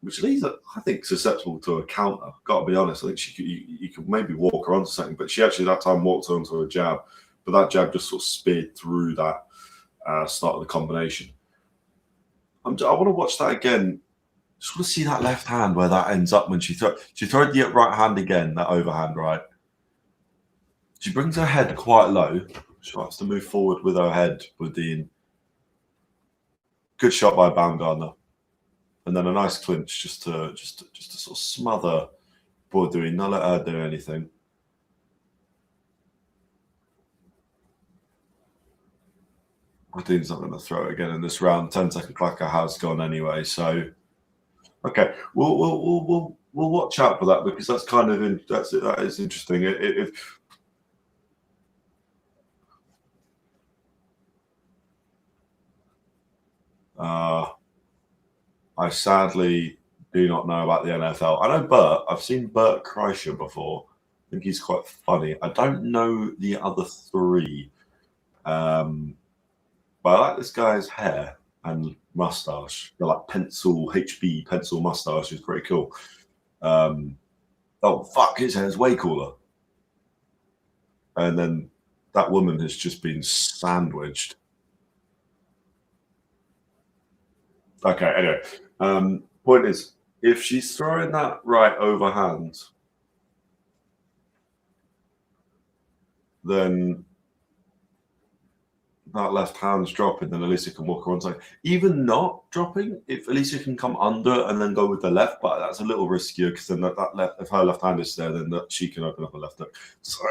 which leaves her, I think, susceptible to a counter. Got to be honest. I think you could maybe walk her onto something, but she actually that time walked onto a jab, but that jab just sort of speared through that start of the combination. I want to watch that again. Just want to see that left hand where that ends up when she throws the right hand again, that overhand right. She brings her head quite low. She likes to move forward with her head, Bodin. Good shot by Baumgardner. And then a nice clinch just to sort of smother Beaudoin, not let her do anything. Bodin's not going to throw it again in this round. 10-second clacker has gone anyway. So, okay, we'll we'll watch out for that because that's kind of that is interesting. If I sadly do not know about the NFL. I know Bert. I've seen Bert Kreischer before. I think he's quite funny. I don't know the other three, but I like this guy's hair and mustache. The like pencil HB pencil mustache is pretty cool. Oh fuck, his hair's way cooler. And then that woman has just been sandwiched. Okay, anyway. Point is, if she's throwing that right overhand, then that left hand's dropping, then Alycia can walk around. So even not dropping, if Alycia can come under and then go with the left, but that's a little riskier because then that left, if her left hand is there, then she can open up a left hook. So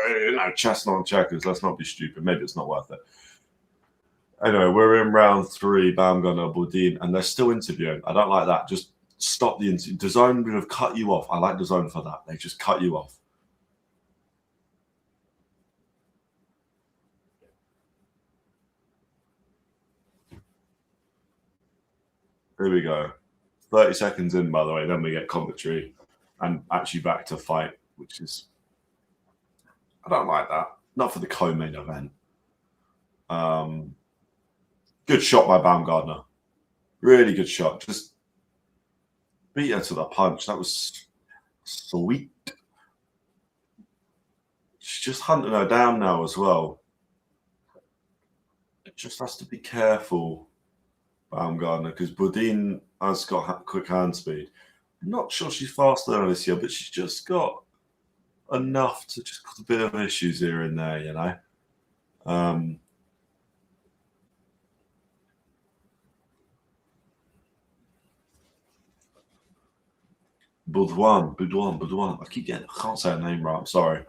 chestnut on checkers. Let's not be stupid. Maybe it's not worth it. Anyway, we're in round 3, Baumgardner, Bodin, and they're still interviewing. I don't like that. Just stop the interview. DAZN would have cut you off. I like DAZN for that. They just cut you off. Here we go. 30 seconds in, by the way, then we get commentary and actually back to fight, which is... I don't like that. Not for the co-main event. Good shot by Baumgardner. Really good shot. Just beat her to the punch. That was sweet. She's just hunting her down now as well. It just has to be careful, Baumgardner, because Bodin has got quick hand speed. I'm not sure she's faster than Alycia, but she's just got enough to just cause a bit of issues here and there, you know. Beaudoin. I can't say her name right. I'm sorry.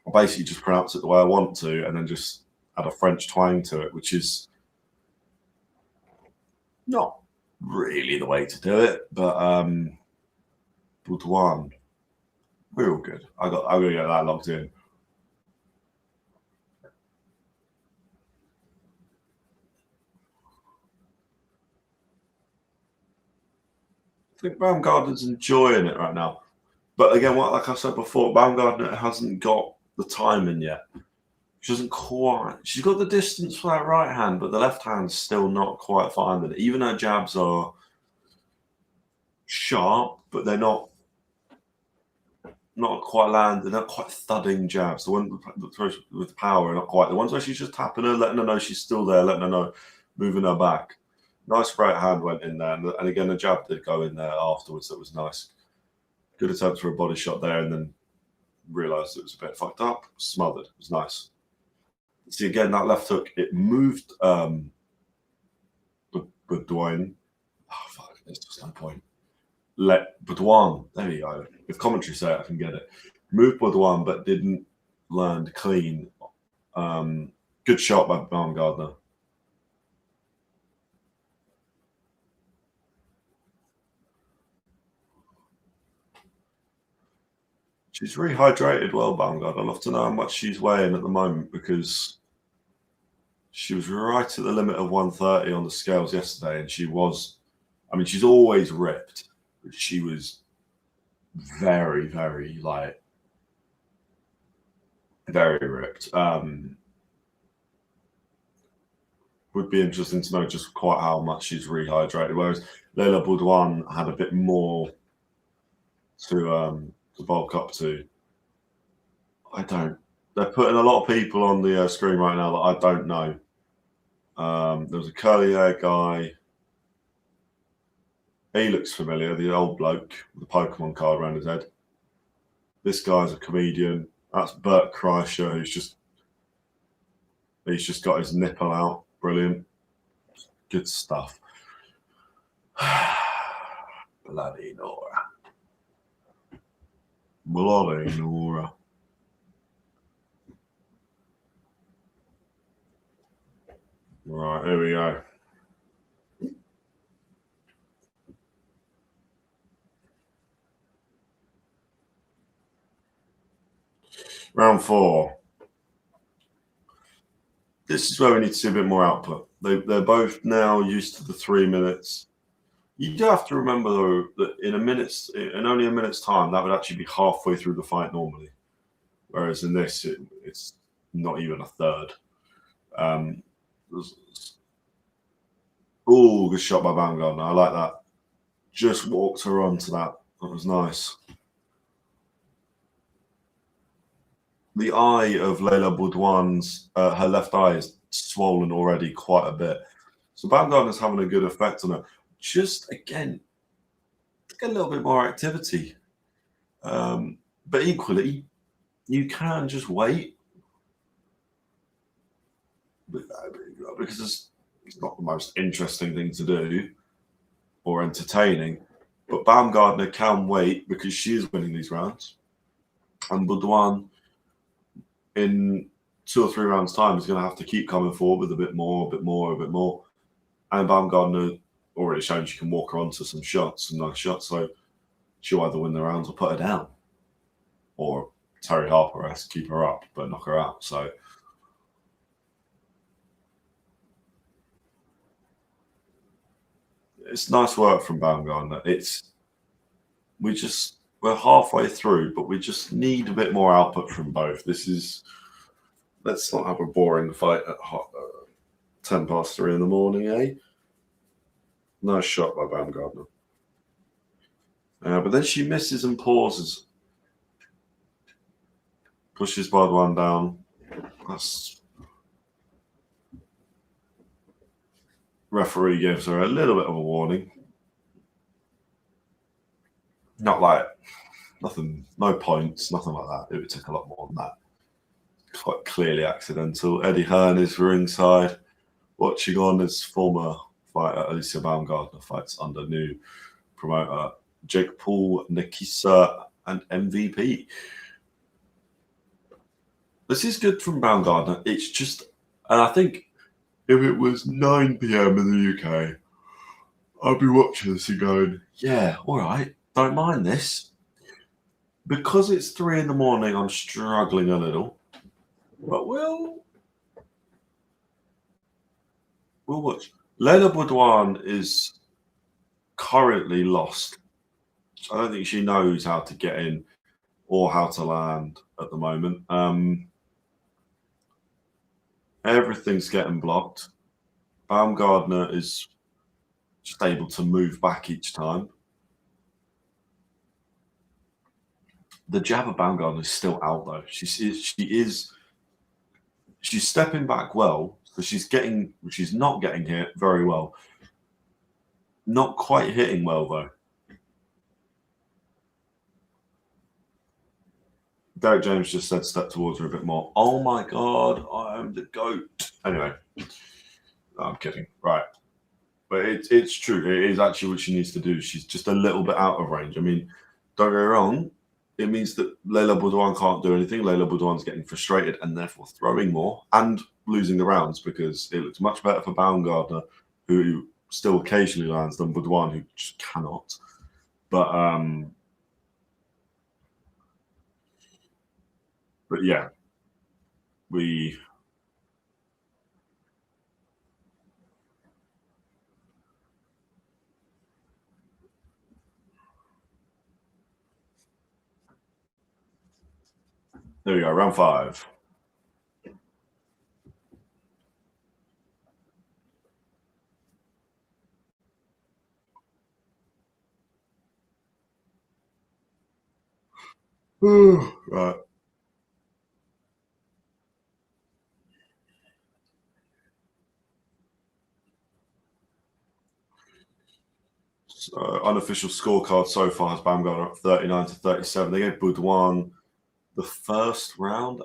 I basically just pronounce it the way I want to, and then just add a French twang to it, which is not really the way to do it. But Beaudoin, real good. I'm gonna get that locked in. I think Baumgardner's enjoying it right now. But again, like I said before, Baumgardner hasn't got the timing yet. She doesn't quite. She's got the distance for that right hand, but the left hand's still not quite finding it. Even her jabs are sharp, but they're not quite landing. They're not quite thudding jabs. The one that throws with power are not quite. The ones where she's just tapping her, letting her know she's still there, letting her know, moving her back. Nice right hand went in there, and again the jab did go in there afterwards. That was nice. Good attempt for a body shot there, and then realised it was a bit fucked up. Smothered. It was nice. See again that left hook. It moved. Beaudoin. Oh fuck! There's just no point. Let Beaudoin. There you go. If commentary say it, I can get it. Moved Beaudoin, but didn't land clean. Good shot by Bumgardner. She's rehydrated well, Baumgardner. I'd love to know how much she's weighing at the moment because she was right at the limit of 130 on the scales yesterday, and she was. I mean, she's always ripped, but she was very, very very ripped. Would be interesting to know just quite how much she's rehydrated. Whereas Leila Beaudoin had a bit more to bulk up to. I don't. They're putting a lot of people on the screen right now that I don't know. There was a curly hair guy. He looks familiar, the old bloke with the Pokemon card around his head. This guy's a comedian. That's Bert Kreischer, he's just got his nipple out. Brilliant. Good stuff. Bloody Nora. Bloody Nora. Right, here we go. Round 4. This is where we need to see a bit more output. They're both now used to the 3 minutes. You do have to remember, though, that in only a minute's time, that would actually be halfway through the fight normally. Whereas in this, it's not even a third. Oh, good shot by Baumgardner. I like that. Just walked her onto that. That was nice. The eye of Leila Beaudoin's, her left eye is swollen already quite a bit. So Baumgardner's having a good effect on her. Just, again, get a little bit more activity. But equally, you can just wait. Because it's not the most interesting thing to do or entertaining. But Baumgardner can wait because she is winning these rounds. And Beaudoin, in 2 or 3 rounds' time, is going to have to keep coming forward with a bit more. And Baumgardner already shown she can walk her onto some nice shots. So she'll either win the rounds or put her down. Or Terry Harper has to keep her up but knock her out. So it's nice work from Baumgardner. We're halfway through, but we just need a bit more output from both. Let's not have a boring fight at 3:10 in the morning, eh? Nice shot by Baumgardner. But then she misses and pauses. Pushes Beaudoin down. Referee gives her a little bit of a warning. Not like nothing, no points, nothing like that. It would take a lot more than that. Quite clearly accidental. Eddie Hearn is ringside, watching on as former fighter Alycia Baumgardner fights under new promoter Jake Paul, Nikisa, and MVP. This is good from Baumgardner. It's just, and I think if it was 9 p.m. in the UK, I'd be watching this and going, yeah, all right, don't mind this. Because it's 3 in the morning, I'm struggling a little. But we'll watch. Leila Beaudoin is currently lost. I don't think she knows how to get in or how to land at the moment. Everything's getting blocked. Baumgardner is just able to move back each time. The jab of Baumgardner is still out though. She's stepping back well, so she's not getting hit very well. Not quite hitting well though. Derek James just said step towards her a bit more. Oh my God, I am the GOAT. Anyway, no, I'm kidding. Right. But it's true. It is actually what she needs to do. She's just a little bit out of range. I mean, don't get me wrong. It means that Leila Beaudoin can't do anything. Leila Beaudoin's getting frustrated and therefore throwing more and losing the rounds because it looks much better for Baumgardner, who still occasionally lands, than Beaudoin, who just cannot. But yeah, there we go, round 5. Right. So, unofficial scorecard so far has Baumgardner up 39-37. They gave Beaudoin the first round.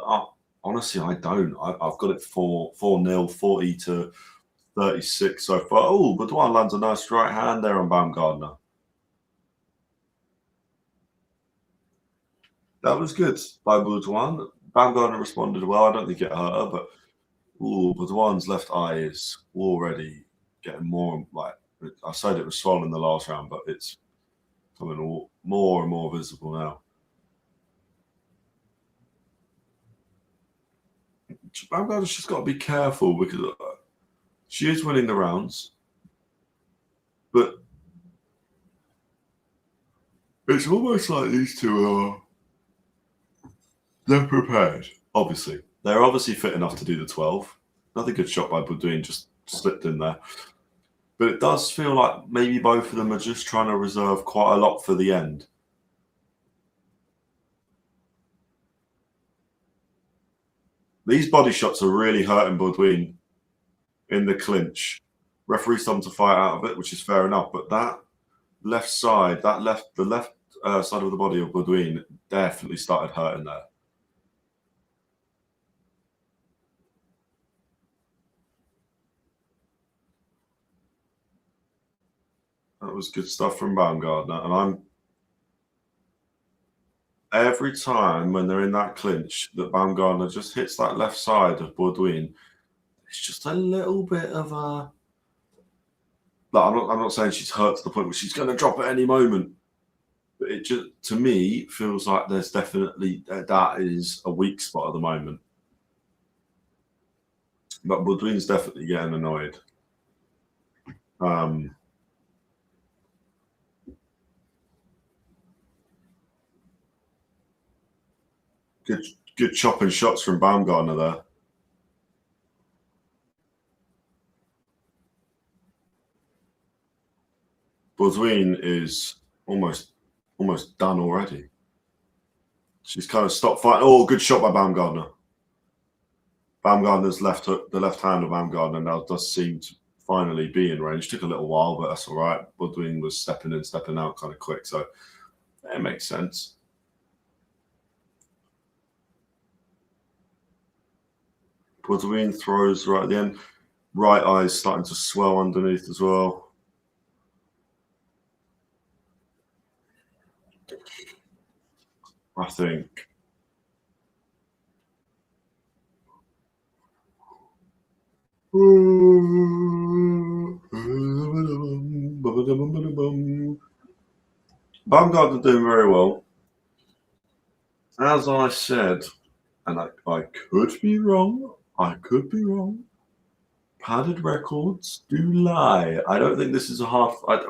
Honestly, I don't. I've got it 4-0, 40-36 so far. Oh, Beaudoin lands a nice right hand there on Baumgardner. That was good by Beaudoin. Baumgardner responded well. I don't think it hurt her, but Beaudoin's left eye is already getting more like, I said it was swollen in the last round, but it's coming more and more visible now. Baumgardner's just got to be careful because she is winning the rounds, but it's almost like these two are they're prepared. Obviously, they're obviously fit enough to do the 12. Another good shot by Beaudoin just slipped in there, but it does feel like maybe both of them are just trying to reserve quite a lot for the end. These body shots are really hurting Beaudoin in the clinch. Referee's told him to fight out of it, which is fair enough. But that left side, the left side of the body of Beaudoin definitely started hurting there. That was good stuff from Baumgardner. And every time when they're in that clinch that Baumgardner just hits that left side of Beaudoin, it's just a little bit of a. Like, I'm not saying she's hurt to the point where she's going to drop at any moment, but it just, to me, feels like there's definitely that is a weak spot at the moment. But Beaudoin's definitely getting annoyed. Good chopping shots from Baumgardner there. Beaudoin is almost done already. She's kind of stopped fighting. Oh, good shot by Baumgardner. Baumgardner's left hook, the left hand of Baumgardner now does seem to finally be in range. Took a little while, but that's all right. Beaudoin was stepping in, stepping out kind of quick, so it makes sense. Beaudoin throws right at the end. Right eye's starting to swell underneath as well. I think Bumgardner doing very well. As I said, and I could be wrong. I could be wrong. Padded records do lie. I don't think this is a hard fight.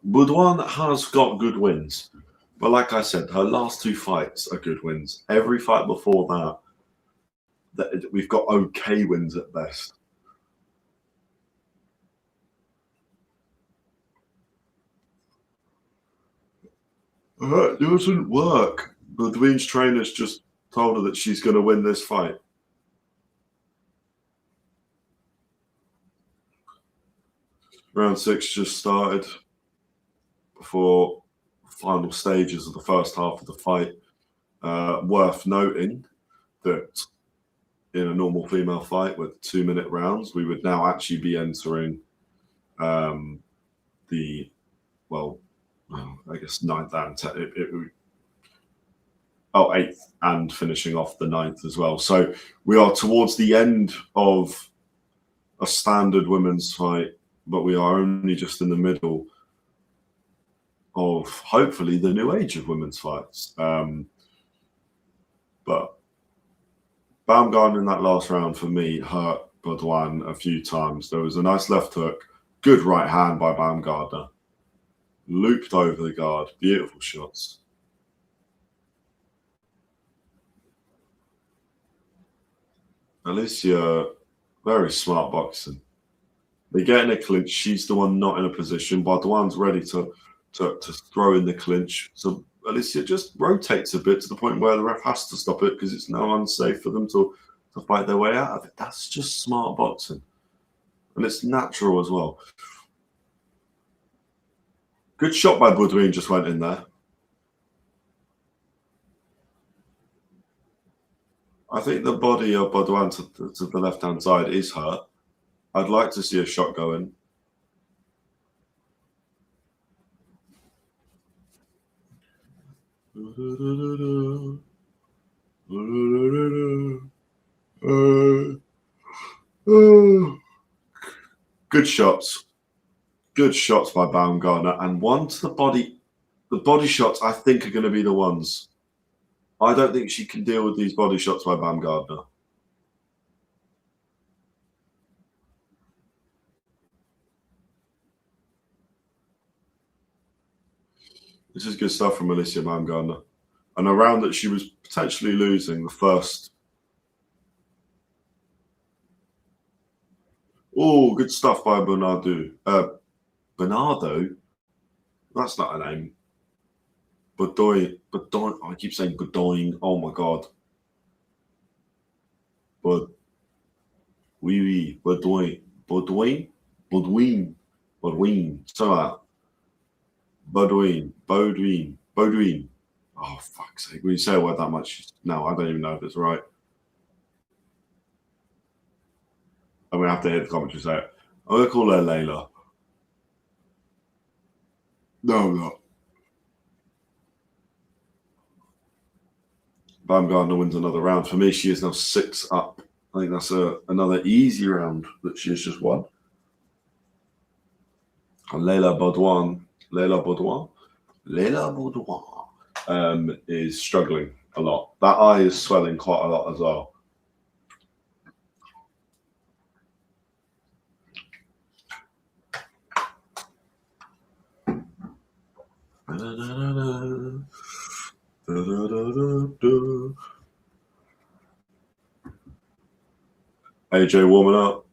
Beaudoin has got good wins. But like I said, her last two fights are good wins. Every fight before that we've got okay wins at best. It doesn't work. Beaudoin's trainers just told her that she's going to win this fight. Round 6 just started before final stages of the first half of the fight. Worth noting that in a normal female fight with 2-minute rounds, we would now actually be entering the, well, I guess 9th and 8th and finishing off the 9th as well. So we are towards the end of a standard women's fight, but we are only just in the middle of hopefully the new age of women's fights. But Baumgardner in that last round for me hurt Beaudoin a few times. There was a nice left hook, good right hand by Baumgardner, looped over the guard, beautiful shots. Alycia, very smart boxing. They get in a clinch. She's the one not in a position. Beaudoin's ready to throw in the clinch. So Alycia just rotates a bit to the point where the ref has to stop it because it's now unsafe for them to fight their way out of it. That's just smart boxing. And it's natural as well. Good shot by Beaudoin, just went in there. I think the body of Beaudoin to the left-hand side is hurt. I'd like to see a shot go in. Good shots. Good shots by Baumgardner. And one to the body. The body shots, I think, are going to be the ones. I don't think she can deal with these body shots by Baumgardner. This is good stuff from Alycia Baumgardner. And a round that she was potentially losing the first. Oh, good stuff by Bernardo. Bernardo? That's not a name. Beaudoin. I keep saying Beaudoin. Oh my god. But oui, Beaudoin. Beaudoin. So that. Beaudoin. Oh, fuck's sake. When you say a word that much, no, I don't even know if it's right. I'm going to have to hear the commentary say it. I'm going to call her Leila. No, I'm not. Baumgardner wins another round. For me, she is now 6 up. I think that's another easy round that she has just won. And Leila Beaudoin is struggling a lot. That eye is swelling quite a lot as well. AJ warming up.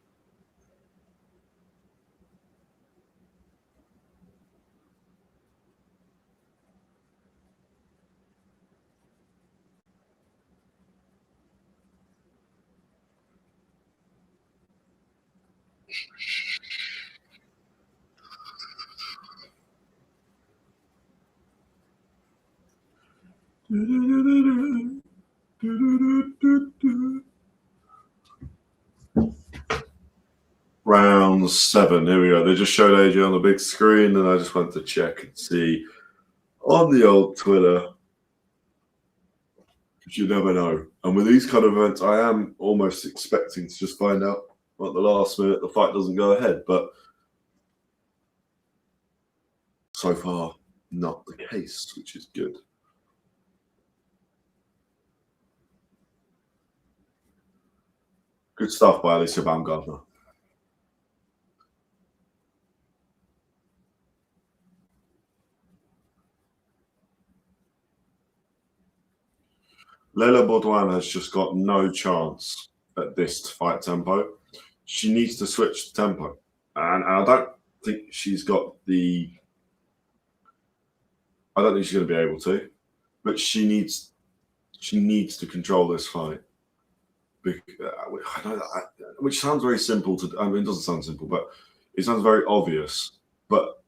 Round 7. Here we go. They just showed AJ on the big screen, and I just went to check and see on the old Twitter. You never know. And with these kind of events, I am almost expecting to just find out at the last minute the fight doesn't go ahead. But so far, not the case, which is good. Good stuff by Alycia Baumgardner. Leila Beaudoin has just got no chance at this fight tempo. She needs to switch the tempo. And I don't think she's got the... I don't think she's going to be able to. But she needs to control this fight. Which sounds very simple to... I mean, it doesn't sound simple, but it sounds very obvious. But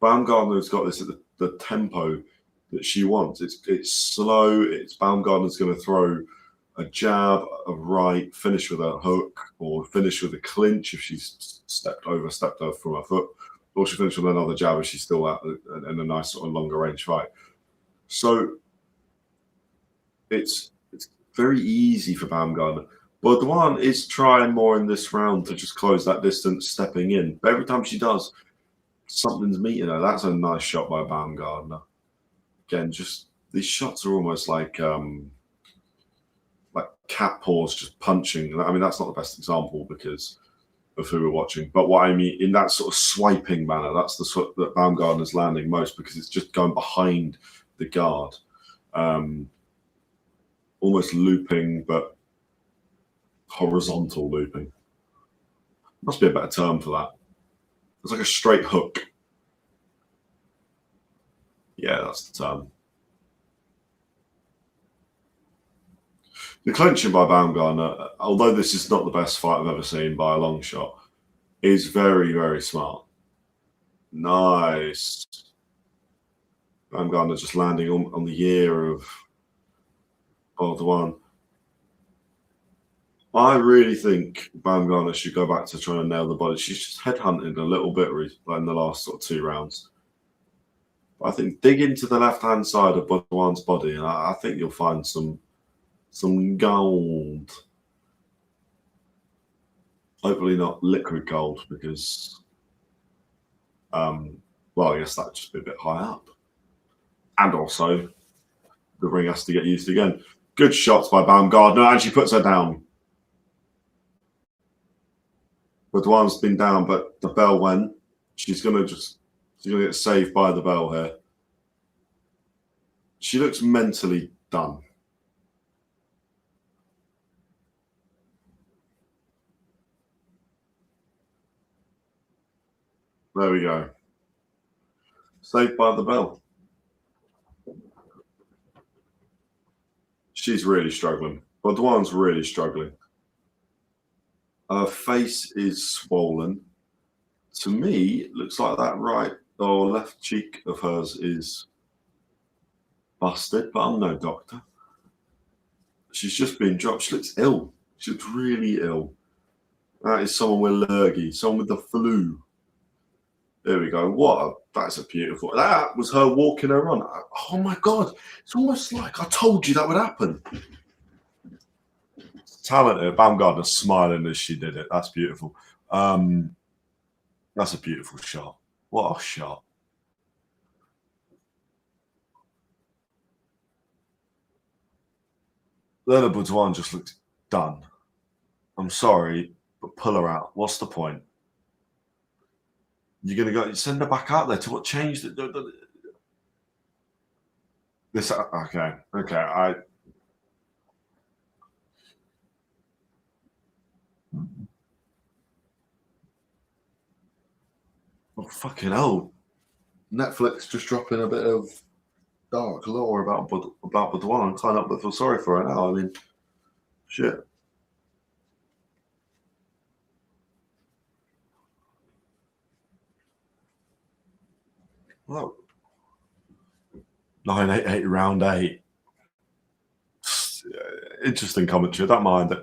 Baumgardner's got this at the tempo that she wants. It's slow. It's Baumgardner's going to throw a jab, a right, finish with a hook, or finish with a clinch if she's stepped over from her foot, or she finishes with another jab if she's still in a nice sort of longer range fight. So it's very easy for Baumgardner. Beaudoin is trying more in this round to just close that distance, stepping in. But every time she does, something's meeting her. That's a nice shot by Baumgardner. Again, just these shots are almost like cat paws just punching. I mean, that's not the best example because of who we're watching. But what I mean, in that sort of swiping manner, that's the sort that Baumgardner's landing most because it's just going behind the guard. Almost looping, but horizontal looping. Must be a better term for that. It's like a straight hook. Yeah, that's the term. The clinching by Baumgardner, although this is not the best fight I've ever seen by a long shot, is very, very smart. Nice. Baumgardner just landing on the ear of Beaudoin. I really think Baumgardner should go back to trying to nail the body. She's just headhunted a little bit in the last sort of 2 rounds. But I think dig into the left-hand side of Beaudoin's body, and I think you'll find some gold. Hopefully not liquid gold because, well, I guess that'd just be a bit high up. And also, the ring has to get used again. Good shots by Baumgardner, and she puts her down. Beaudoin's been down, but the bell went. She's gonna get saved by the bell here. She looks mentally done. There we go. Saved by the bell. She's really struggling. Beaudoin's really struggling. Her face is swollen. To me, it looks like that right or left cheek of hers is busted, but I'm no doctor. She's just been dropped. She looks ill. She looks really ill. That is someone with lurgy, someone with the flu. There we go. That's a beautiful. That was her walking her on. Oh my God. It's almost like I told you that would happen. Talented. Baumgardner smiling as she did it. That's beautiful. That's a beautiful shot. What a shot. Leila Beaudoin just looks done. I'm sorry, but pull her out. What's the point? You're going to go send her back out there to what changed it? This okay. Oh, fucking hell. Netflix just dropping a bit of dark lore about Beaudoin. I can't help but feel sorry for her now. I mean, shit. Well, 9-8-8 round 8. Interesting commentary. I don't mind it.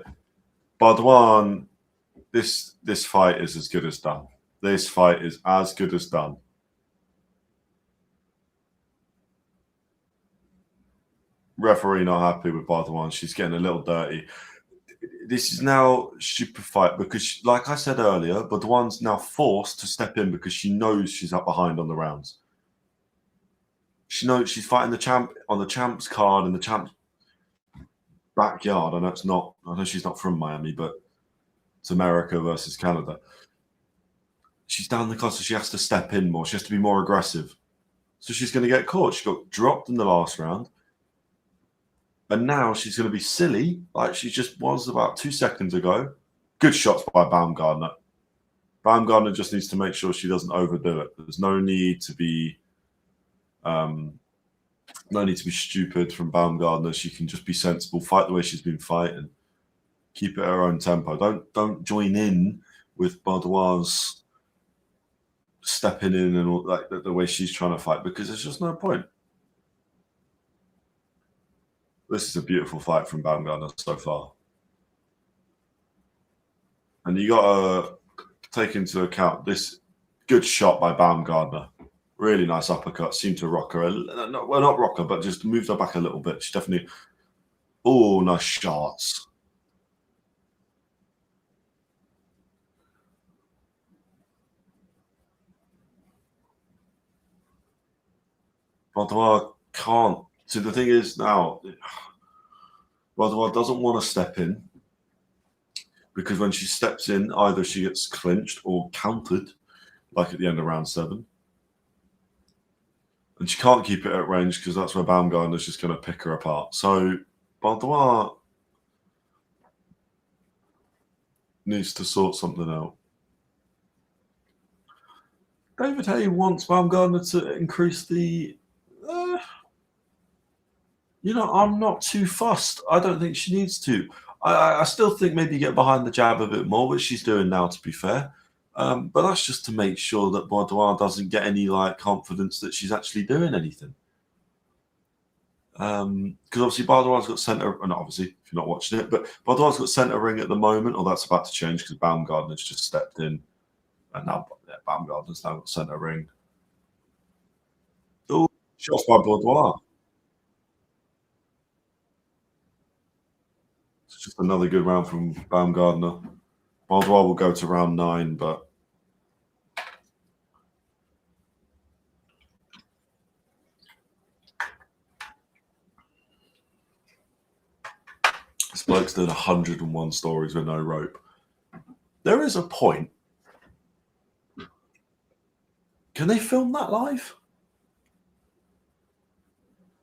Beaudoin, this fight is as good as done. This fight is as good as done. Referee not happy with Beaudoin. She's getting a little dirty. This is now a stupid fight because, like I said earlier, Beaudoin's now forced to step in because she knows she's up behind on the rounds. She knows she's fighting the champ on the champ's card in the champ's backyard. I know she's not from Miami, but it's America versus Canada. She's down the card, so she has to step in more. She has to be more aggressive. So she's going to get caught. She got dropped in the last round. And now she's going to be silly, like she just was about 2 seconds ago. Good shots by Baumgardner. Baumgardner just needs to make sure she doesn't overdo it. There's no need to be stupid from Baumgardner. She can just be sensible, fight the way she's been fighting, keep it at her own tempo. Don't join in with Beaudoin's stepping in and all like the way she's trying to fight because there's just no point. This is a beautiful fight from Baumgardner so far. And you got to take into account this good shot by Baumgardner. Really nice uppercut. Seemed to rock her. Well, not rock her, but just moved her back a little bit. She definitely... Oh, nice shots. Beaudoin can't. So the thing is now, Beaudoin doesn't want to step in because when she steps in, either she gets clinched or countered, like at the end of round 7. And she can't keep it at range because that's where Baumgardner's just going to pick her apart. So Beaudoin needs to sort something out. David Hay wants Baumgardner to increase the... I'm not too fussed. I don't think she needs to. I still think maybe get behind the jab a bit more, which she's doing now, to be fair. But that's just to make sure that Beaudoin doesn't get any confidence that she's actually doing anything. Because obviously Beaudoin's got centre, and obviously if you're not watching it, but Beaudoin's got centre ring at the moment, or that's about to change because Baumgardner's just stepped in, and now Baumgardner's now got centre ring. Oh, shots by Beaudoin. It's just another good round from Baumgardner. Beaudoin will go to round 9, but bloke's doing 101 stories with no rope. There is a point. Can they film that live?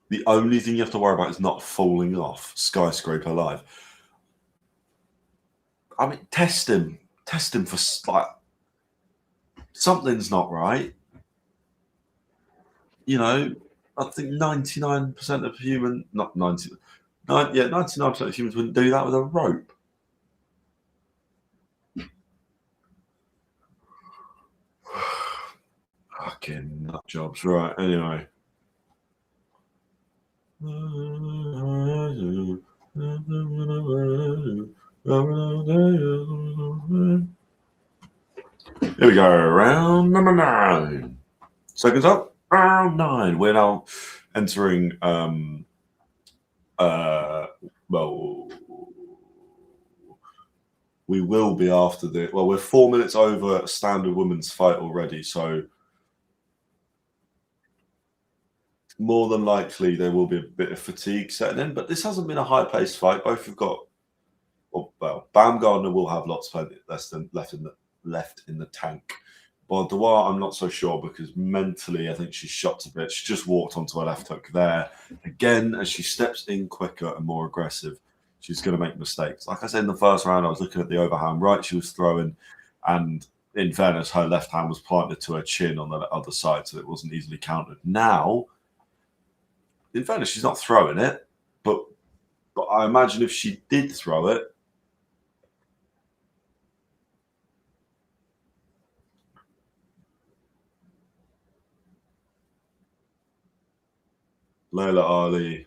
The only thing you have to worry about is not falling off skyscraper live. I mean, test him for like something's not right. You know, I think 99% of human, not 90, 99% of humans wouldn't do that with a rope. Fucking nut jobs, right? Anyway. Here we go, round number 9. Seconds up, round 9. We're now entering, well, we will be after the, well, we're 4 minutes over standard women's fight already, so more than likely there will be a bit of fatigue setting in, but this hasn't been a high-paced fight. Both have got, well, Baumgardner will have lots left in the tank. But Dubois, I'm not so sure because mentally I think she's shot a bit. She just walked onto her left hook there. Again, as she steps in quicker and more aggressive, she's going to make mistakes. Like I said in the first round, I was looking at the overhand right she was throwing, and in fairness, her left hand was planted to her chin on the other side, so it wasn't easily countered. Now, in fairness, she's not throwing it, but I imagine if she did throw it, Leila Ali.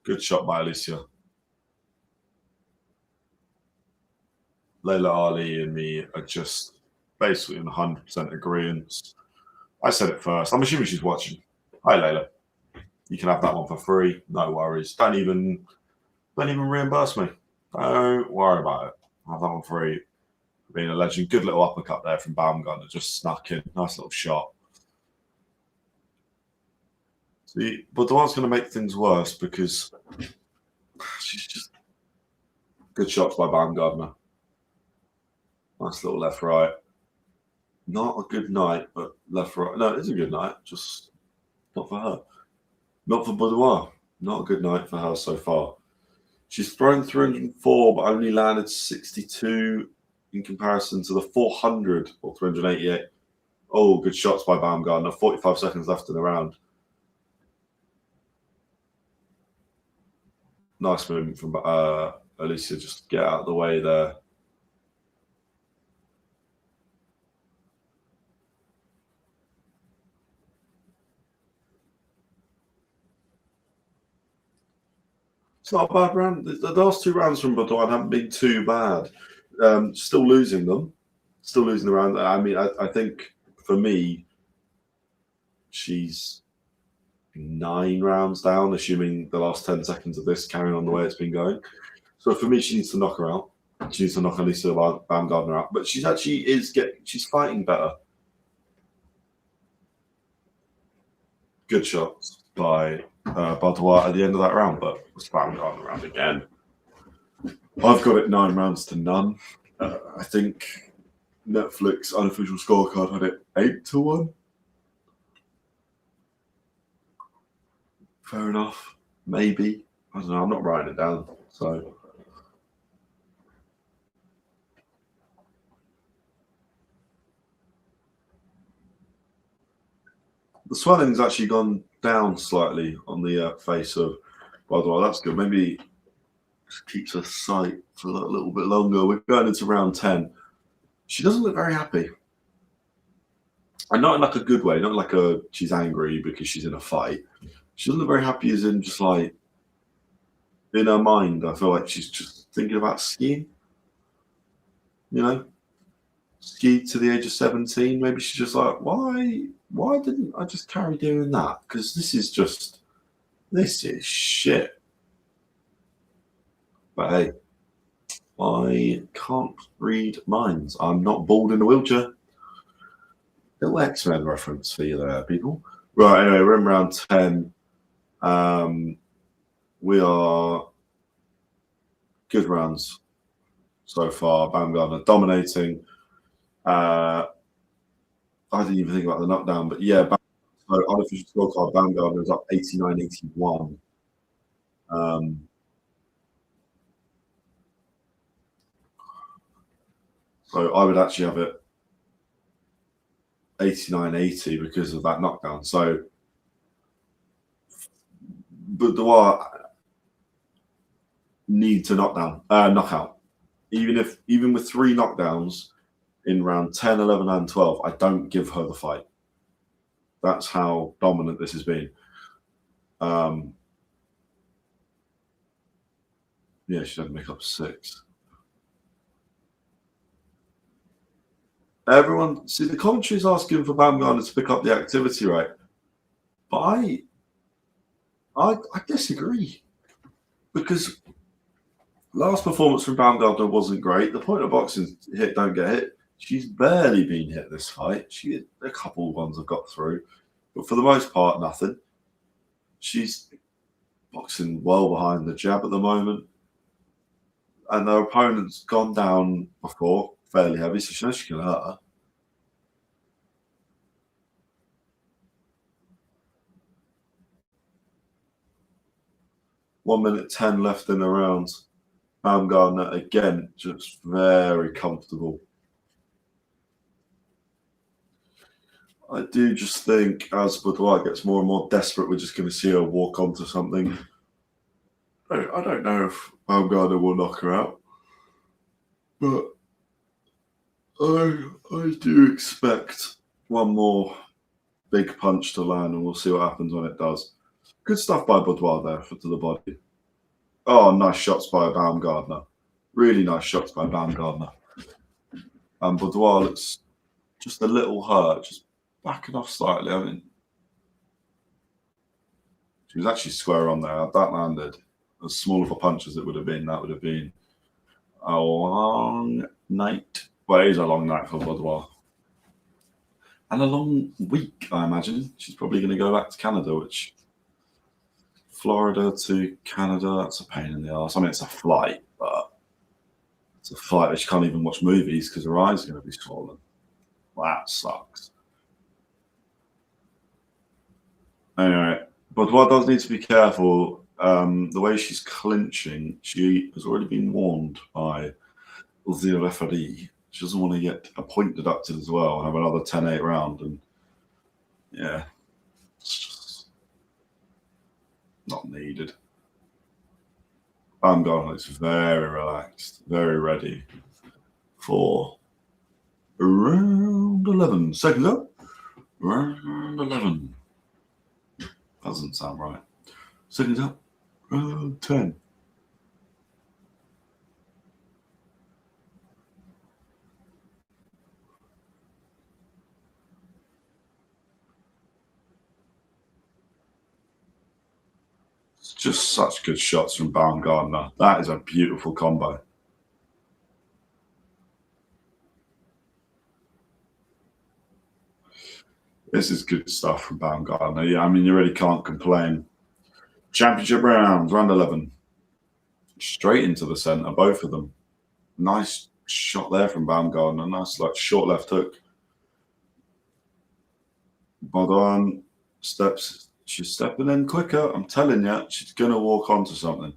Good shot by Alycia. Leila Ali and me are just basically in 100% agreement. I said it first. I'm assuming she's watching. Hi, Leila. You can have that one for free. No worries. Don't even reimburse me. Don't worry about it. I'll have that one free. Being a legend. Good little uppercut there from Baumgardner. Just snuck in. Nice little shot. See, but the one's going to make things worse because she's just good shots by Baumgardner. Nice little left right. Not a good night, but left right. No, it is a good night. Just not for her. Not for Beaudoin. Not a good night for her so far. She's thrown 304, but only landed 62 in comparison to the 400 or 388. Oh, good shots by Baumgardner. 45 seconds left in the round. Nice movement from Alycia. Just get out of the way there. It's not a bad round. The last 2 rounds from Beaudoin haven't been too bad. Still losing them. Still losing the round. I mean, I think for me, she's 9 rounds down, assuming the last 10 seconds of this carrying on the way it's been going. So for me, she needs to knock her out. She needs to knock Alycia Baumgardner out. But she's fighting better. Good shots by Beaudoin at the end of that round, but it's Baumgardner round again. I've got it 9 rounds to none. I think Netflix unofficial scorecard had it 8-1. Fair enough. Maybe. I don't know. I'm not writing it down. So. The swelling's actually gone down slightly on the face of Beaudoin. That's good. Maybe just keeps her sight for a little bit longer. We're going into round 10. She doesn't look very happy. And not in like a good way, not like she's angry because she's in a fight. She doesn't look very happy as in just like in her mind. I feel like she's just thinking about skiing. You know? Skied to the age of 17. Maybe she's just like, why didn't I just carry doing that? Because this is shit. But hey, I can't read minds. I'm not bald in a wheelchair. Little X-Men reference for you there, people. Right, anyway, we're in round 10. We are good rounds so far. Baumgardner dominating. I didn't even think about the knockdown, but yeah, so unofficial scorecard, Baumgardner is up 89-81. So I would actually have it 89-80 because of that knockdown. So, but Dubois need to knockout. Even with 3 knockdowns in round 10, 11, and 12, I don't give her the fight. That's how dominant this has been. Yeah, she doesn't make up 6. Everyone, see, the commentary is asking for Baumgardner to pick up the activity rate, but I disagree, because last performance from Baumgardner wasn't great. The point of boxing, hit, don't get hit. She's barely been hit this fight. A couple of ones have got through, but for the most part, nothing. She's boxing well behind the jab at the moment, and her opponent's gone down before, fairly heavy, so she knows she can hurt her. One minute 10 left in the round. Baumgardner again, just very comfortable. I do just think as Beaudoin gets more and more desperate, we're just going to see her walk onto something. I don't know if Baumgardner will knock her out, but I do expect one more big punch to land, and we'll see what happens when it does. Good stuff by Beaudoin there to the body. Oh, nice shots by Baumgardner. Really nice shots by Baumgardner. And Beaudoin looks just a little hurt, just backing off slightly. I mean, she was actually square on there. That landed. As small of a punch as it would have been, that would have been a long night. Well, it is a long night for Beaudoin. And a long week, I imagine. She's probably going to go back to Canada, which... Florida to Canada, that's a pain in the arse. I mean, it's a flight, but it's a flight that she can't even watch movies because her eyes are going to be swollen. Well, that sucks. Anyway, but what does need to be careful, the way she's clinching, she has already been warned by the referee. She doesn't want to get a point deducted as well and have another 10-8 round. And yeah, it's just not needed. Baumgardner looks very relaxed, very ready for round 11. Seconds up. Round 11. Doesn't sound right. Seconds up. Round 10. Just such good shots from Baumgardner. That is a beautiful combo. This is good stuff from Baumgardner. Yeah, I mean, you really can't complain. Championship rounds, round 11. Straight into the centre, both of them. Nice shot there from Baumgardner. Nice, like, short left hook. Bodin steps. She's stepping in quicker. I'm telling you, she's going to walk onto something.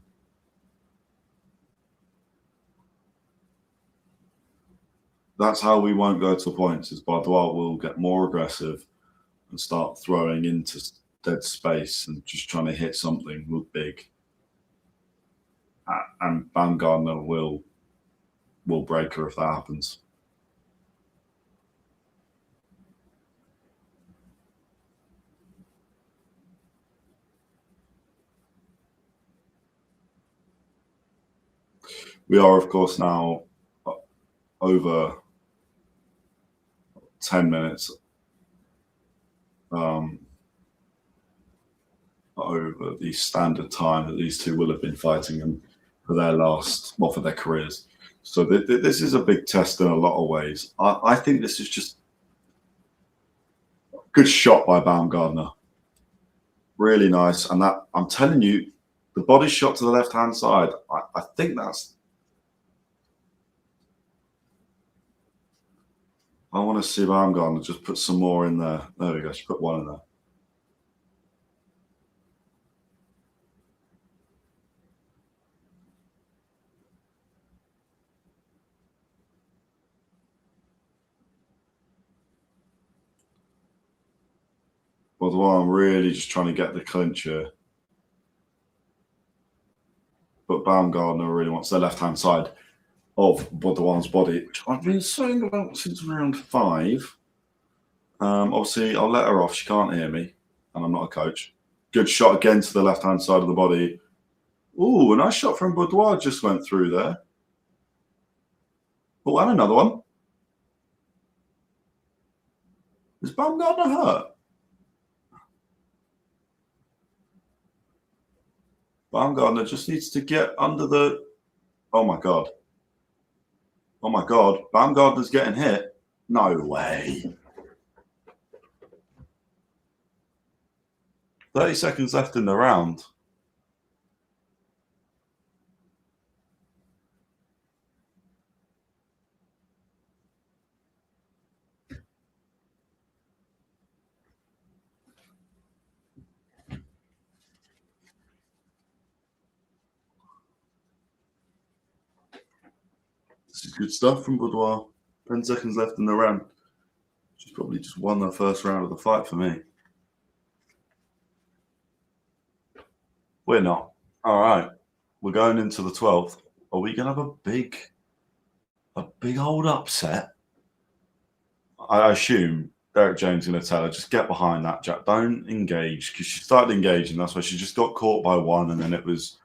That's how we won't go to points, is Beaudoin will get more aggressive and start throwing into dead space and just trying to hit something big. And Baumgardner will break her if that happens. We are, of course, now over 10 minutes over the standard time that these two will have been fighting and for their careers. So this is a big test in a lot of ways. I think this is just Good shot by Baumgardner. Really nice. And that, I'm telling you, the body shot to the left-hand side, I think that's... I want to see Baumgardner just put some more in there. There we go. She put one in there. Beaudoin, I'm really just trying to get the clinch here. But Baumgardner really wants the left-hand side of Beaudoin's body, which I've been saying about since round 5. Obviously, I'll let her off. She can't hear me, and I'm not a coach. Good shot again to the left-hand side of the body. Ooh, a nice shot from Beaudoin just went through there. Oh, and another one. Is Baumgardner hurt? Baumgardner just needs to get under the... Oh, my God. Oh, my God. Baumgardner's getting hit. No way. 30 seconds left in the round. This is good stuff from Beaudoin. 10 seconds left in the round. She's probably just won the first round of the fight for me. We're not. All right. We're going into the 12th. Are we going to have a big old upset? I assume Derek Jones is going to tell her, just get behind that, Jack. Don't engage. Because she started engaging. That's why she just got caught by one. And then it was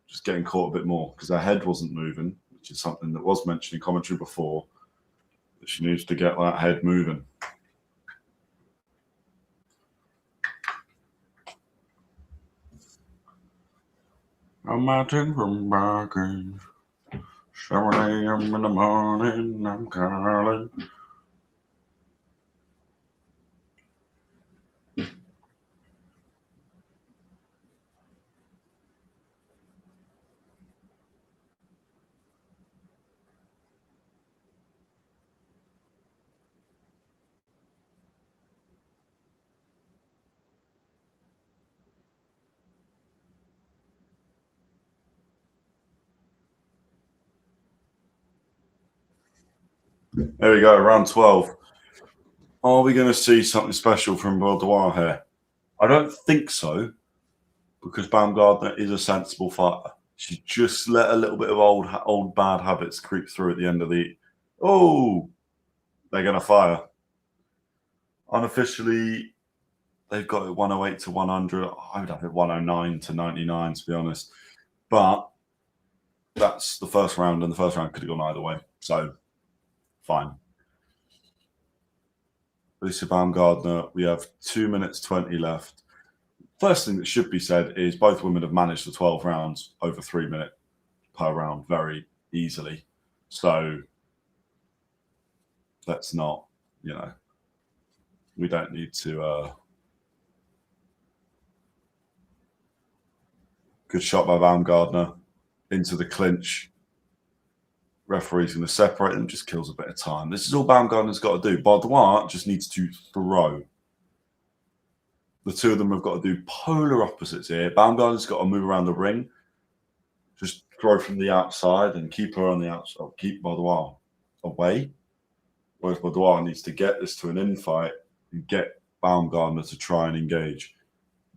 just getting caught a bit more because her head wasn't moving, which is something that was mentioned in commentary before. That she needs to get that head moving. I'm mountain from barking. 7 a.m. in the morning, I'm calling. There we go, round 12. Are we going to see something special from Beaudoin here? I don't think so, because Baumgardner is a sensible fighter. She just let a little bit of old bad habits creep through at the end of the... Oh, they're going to fire. Unofficially, they've got it 108 to 100. I would have it 109 to 99, to be honest. But that's the first round, and the first round could have gone either way. So, fine. Alycia Baumgardner, we have 2 minutes 20 left. First thing that should be said is both women have managed the 12 rounds over 3 minutes per round very easily. So let's not, we don't need to... Good shot by Baumgardner into the clinch. Referee's going to separate them, just kills a bit of time. This is all Baumgardner's got to do. Beaudoin just needs to throw. The two of them have got to do polar opposites here. Baumgardner's got to move around the ring, just throw from the outside and keep her on the outside, keep Beaudoin away. Whereas Beaudoin needs to get this to an infight and get Baumgardner to try and engage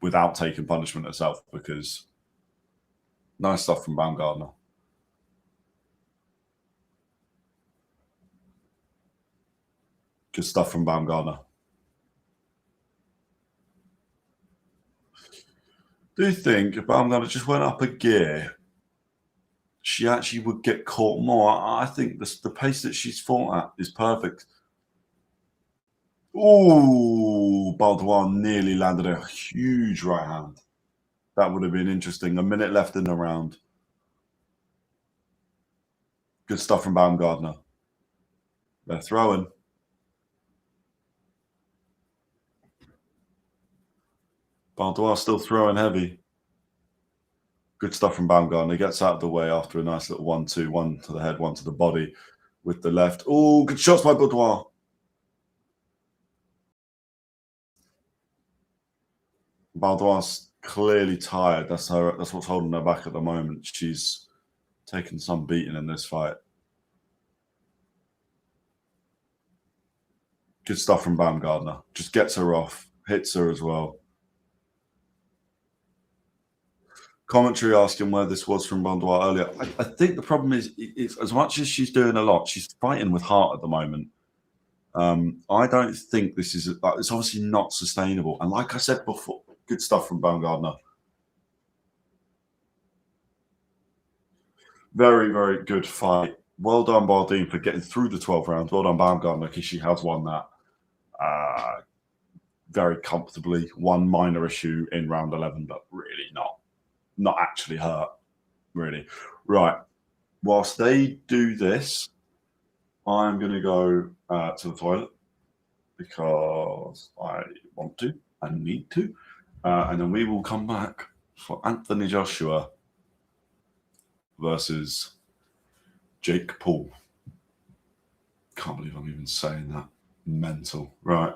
without taking punishment herself, because nice stuff from Baumgardner. Good stuff from Baumgardner. Do you think if Baumgardner just went up a gear, she actually would get caught more? I think the pace that she's fought at is perfect. Ooh, Beaudoin nearly landed a huge right hand. That would have been interesting. A minute left in the round. Good stuff from Baumgardner. They're throwing. Beaudoin still throwing heavy. Good stuff from Baumgardner. He gets out of the way after a nice little 1-2, one to the head, one to the body with the left. Oh, good shots by Beaudoin. Beaudoin's clearly tired. That's what's holding her back at the moment. She's taken some beating in this fight. Good stuff from Baumgardner. Just gets her off, hits her as well. Commentary asking where this was from Beaudoin earlier. I think the problem is as much as she's doing a lot, she's fighting with heart at the moment. I don't think this is. It's obviously not sustainable. And like I said before, good stuff from Bumgardner. Very, very good fight. Well done, Bodin, for getting through the 12 rounds. Well done, Baumgardner, because she has won that very comfortably. One minor issue in round 11, but really not actually hurt, really. Right. Whilst they do this, I'm going to go to the toilet because I want to and need to. And then we will come back for Anthony Joshua versus Jake Paul. Can't believe I'm even saying that. Mental. Right.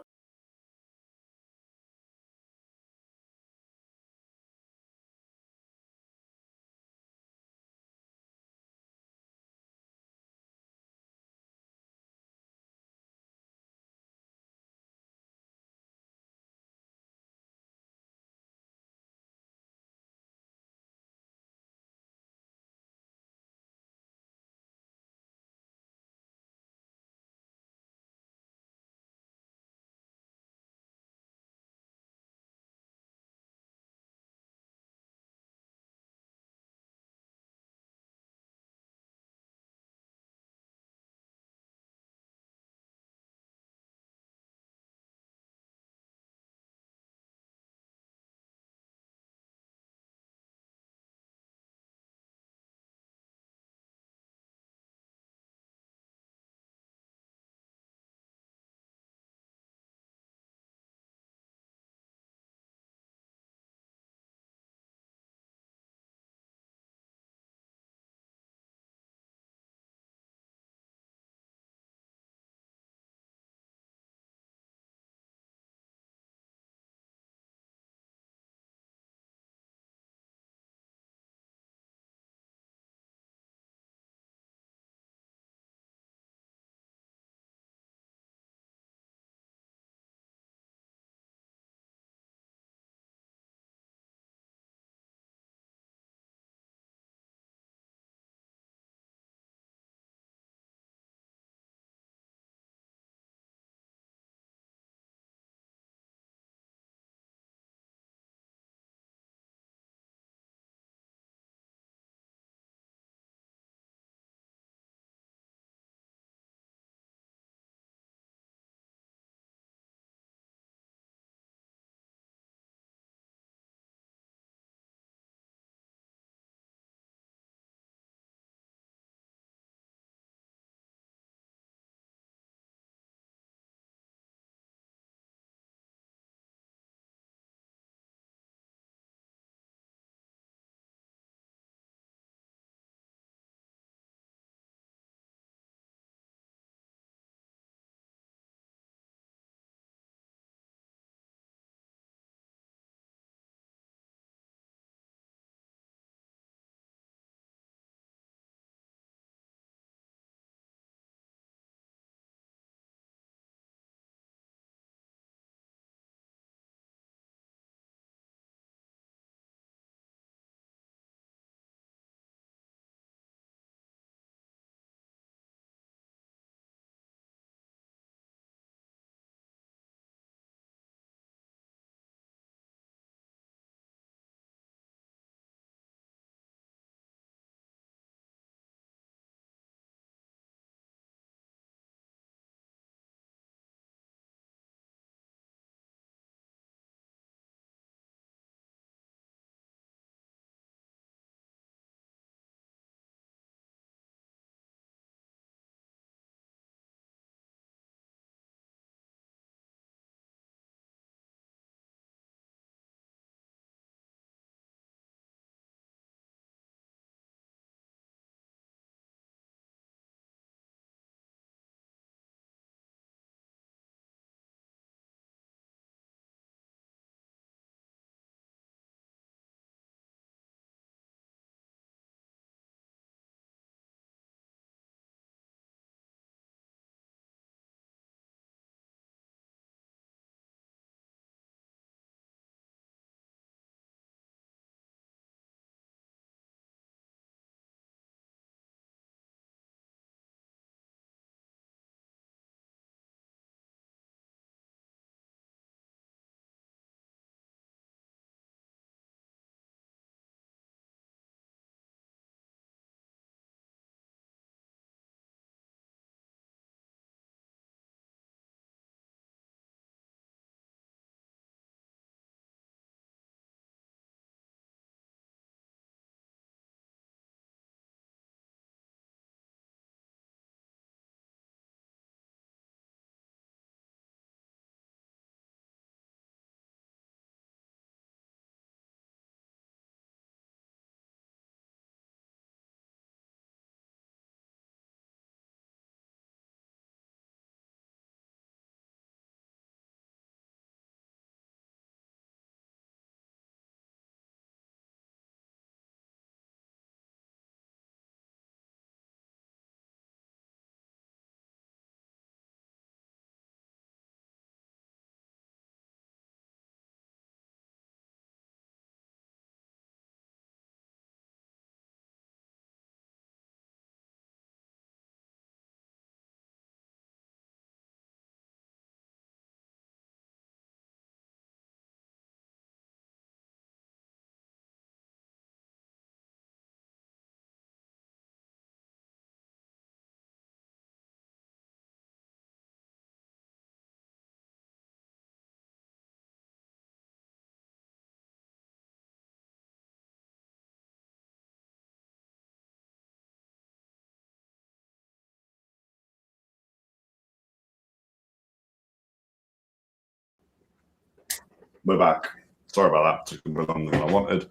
We're back. Sorry about that. Took a bit longer than I wanted.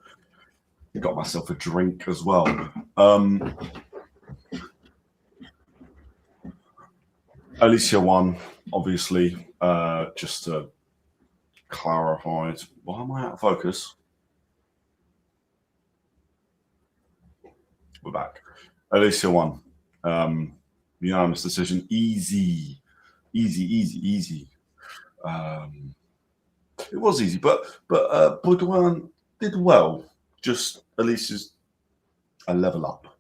Got myself a drink as well. Alycia won, obviously. Just to clarify, why am I out of focus? We're back. Alycia won. Unanimous decision. Easy. It was easy, but Beaudoin did well. Just Alicia's a level up.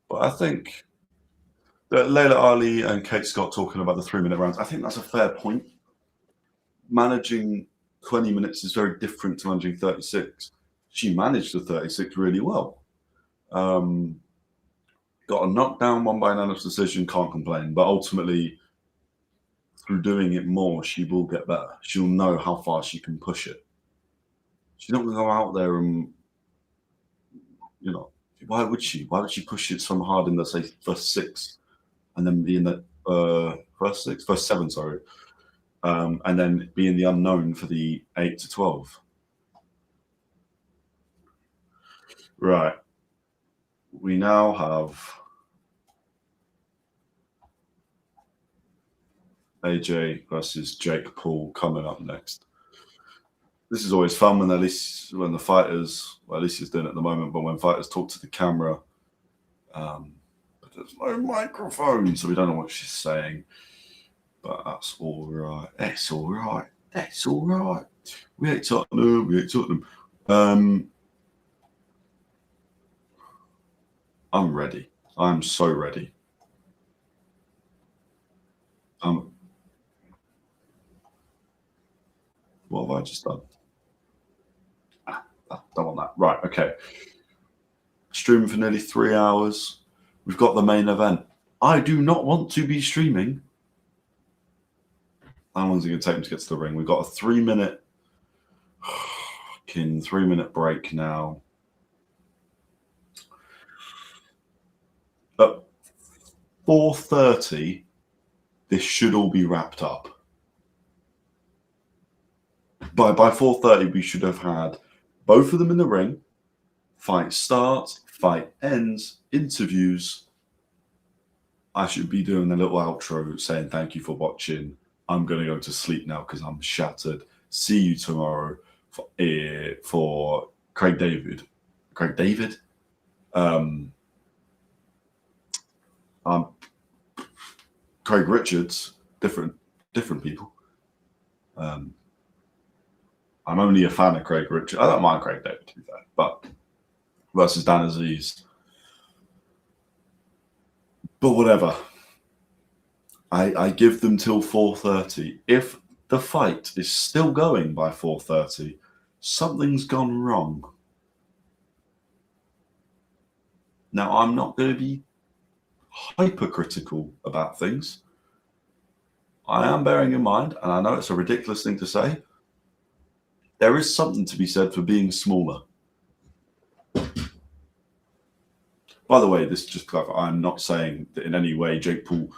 But I think that Leila Ali and Kate Scott talking about the 3-minute rounds, I think that's a fair point. Managing 20 minutes is very different to managing 36. She managed the 36 really well. Got a knockdown, won by unanimous decision, can't complain. But ultimately, through doing it more, she will get better. She'll know how far she can push it. She's not going to go out there and, you know, why would she? Why would she push it so hard in the, say, first 6 and then be in the first 7, sorry, and then be in the unknown for the 8 to 12? Right. We now have AJ versus Jake Paul coming up next. This is always fun when the fighters, well, Alicia's doing it at the moment, but when fighters talk to the camera, but there's no microphone, so we don't know what she's saying. But that's all right. That's all right. That's all right. We hate Tottenham. We hate Tottenham. I'm ready. I'm so ready. What have I just done? Don't want that. Right, okay. Streaming for nearly 3 hours. We've got the main event. I do not want to be streaming. How long is it going to take me to get to the ring? We've got a 3-minute 3-minute break now. At 4:30, this should all be wrapped up. By 4:30, we should have had both of them in the ring. Fight starts, fight ends, interviews. I should be doing a little outro saying thank you for watching. I'm going to go to sleep now because I'm shattered. See you tomorrow for Craig David. Craig David? Craig Richards. Different people. I'm only a fan of Craig Richards. I don't mind Craig David, to be fair, but versus Dan Aziz. But whatever. I give them till 4:30. If the fight is still going by 4:30, something's gone wrong. Now, I'm not going to be hypercritical about things. I am bearing in mind, and I know it's a ridiculous thing to say, there is something to be said for being smaller. By the way, this just clarify, I'm not saying that in any way Jake Paul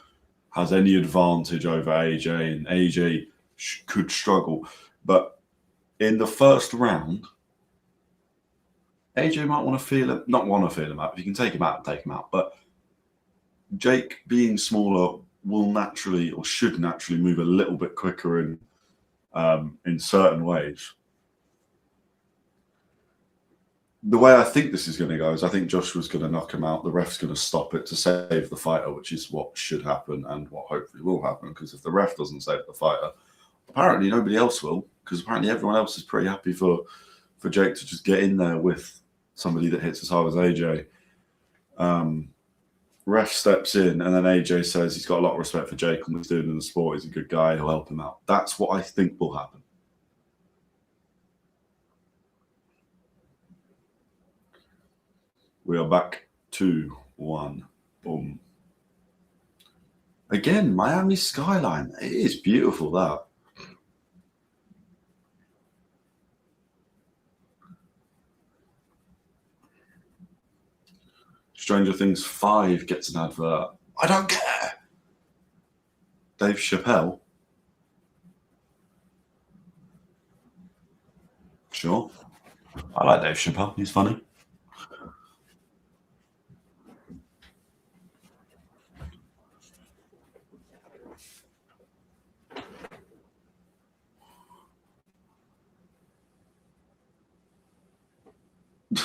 has any advantage over AJ, and AJ could struggle. But in the first round, AJ might want to feel it, not want to feel him out. If you can take him out, take him out. But Jake, being smaller, will naturally or should naturally move a little bit quicker in certain ways. The way I think this is going to go is I think Joshua's going to knock him out. The ref's going to stop it to save the fighter, which is what should happen and what hopefully will happen. Because if the ref doesn't save the fighter, apparently nobody else will. Because apparently everyone else is pretty happy for Jake to just get in there with somebody that hits as hard as AJ. Ref steps in, and then AJ says he's got a lot of respect for Jake and what he's doing in the sport. He's a good guy. He'll help him out. That's what I think will happen. We are back 2-1. Boom. Again, Miami skyline. It is beautiful, that. Stranger Things 5 gets an advert. I don't care. Dave Chappelle. Sure. I like Dave Chappelle. He's funny.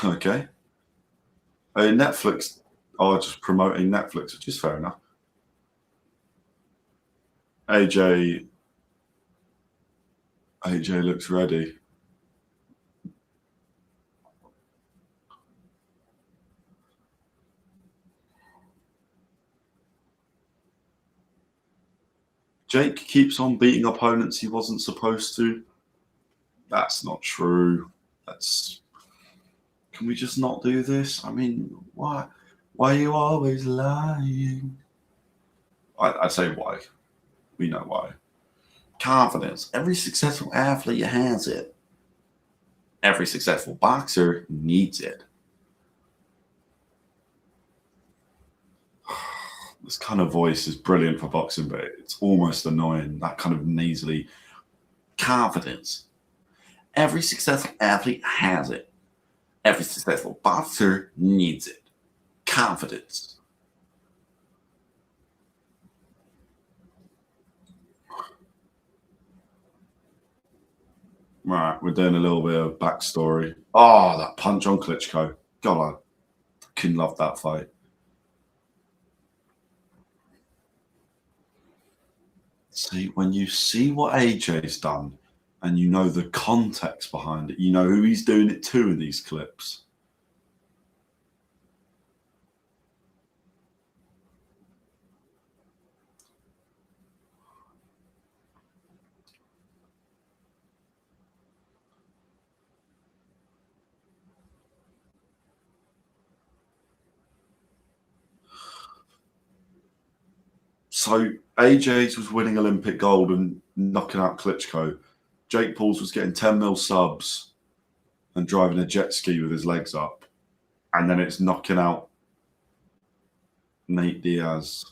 Okay. Netflix are just promoting Netflix, which is fair enough. AJ looks ready. Jake keeps on beating opponents he wasn't supposed to. That's not true. Can we just not do this? I mean, why? Why are you always lying? I'd say why. We know why. Confidence. Every successful athlete has it. Every successful boxer needs it. This kind of voice is brilliant for boxing, but it's almost annoying. That kind of nasally confidence. Every successful athlete has it. Every successful boxer needs it. Confidence. Right, we're doing a little bit of backstory. Oh, that punch on Klitschko. God, I fucking love that fight. See, when you see what AJ's done and you know the context behind it, you know who he's doing it to in these clips. So AJ's was winning Olympic gold and knocking out Klitschko. Jake Paul's was getting 10 mil subs and driving a jet ski with his legs up. And then it's knocking out Nate Diaz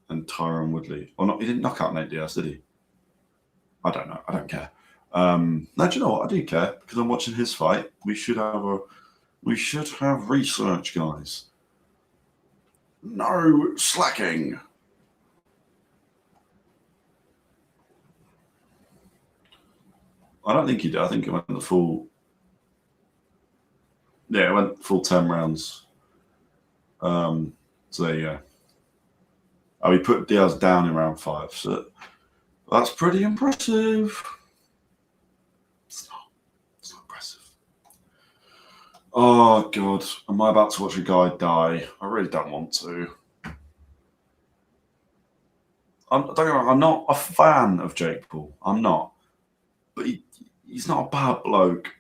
and Tyron Woodley. Or not, he didn't knock out Nate Diaz, did he? I don't know. I don't care. No, do you know what? I do care because I'm watching his fight. We should have research, guys. No slacking. I don't think he did. I think it went the full. Yeah, it went full 10 rounds. So there you go. Oh, he put Diaz down in round 5. So that's pretty impressive. It's not impressive. Oh, God. Am I about to watch a guy die? I really don't want to. I'm not a fan of Jake Paul. I'm not. But he's not a bad bloke.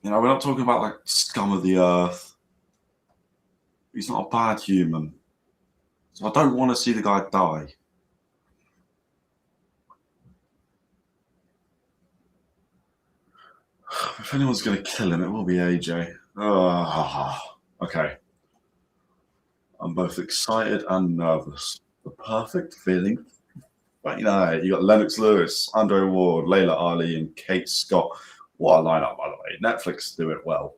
You know, we're not talking about like scum of the earth. He's not a bad human. So I don't want to see the guy die. If anyone's going to kill him, it will be AJ. Okay. I'm both excited and nervous. The perfect feeling. But you know, you got Lennox Lewis, Andre Ward, Leila Ali, and Kate Scott. What a lineup, by the way. Netflix do it well.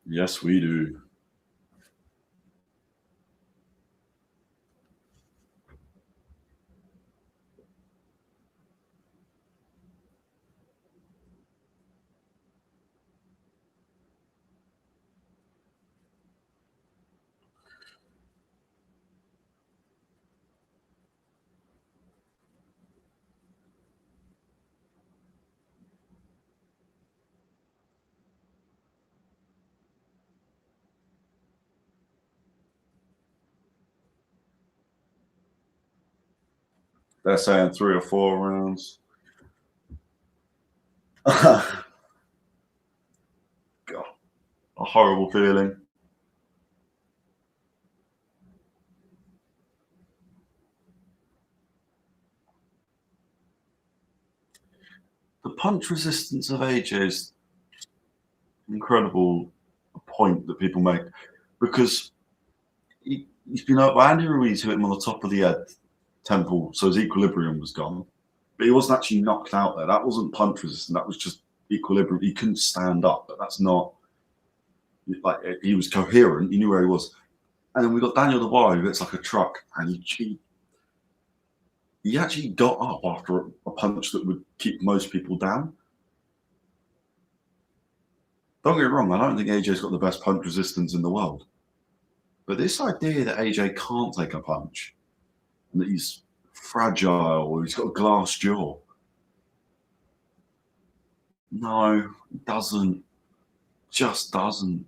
Yes, we do. They're saying 3 or 4 rounds. God, a horrible feeling. The punch resistance of AJ is incredible point that people make, because he's been up by Andy Ruiz, who hit him on the top of the head, temple, so his equilibrium was gone. But he wasn't actually knocked out there. That wasn't punch resistant. That was just equilibrium. He couldn't stand up, but that's not like, he was coherent. He knew where he was. And then we got Daniel Dubois, who hits like a truck, and he actually got up after a punch that would keep most people down. Don't get me wrong, I don't think AJ's got the best punch resistance in the world. But this idea that AJ can't take a punch, and that he's fragile, or he's got a glass jaw. No, it doesn't. Just doesn't.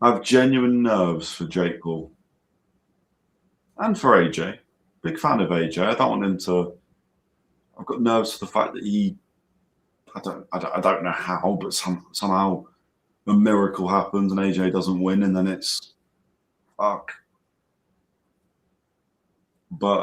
I have genuine nerves for Jake Paul. And for AJ. Big fan of AJ. I don't want him to. I've got nerves for the fact that I don't know how, but somehow a miracle happens and AJ doesn't win, and then it's fuck. But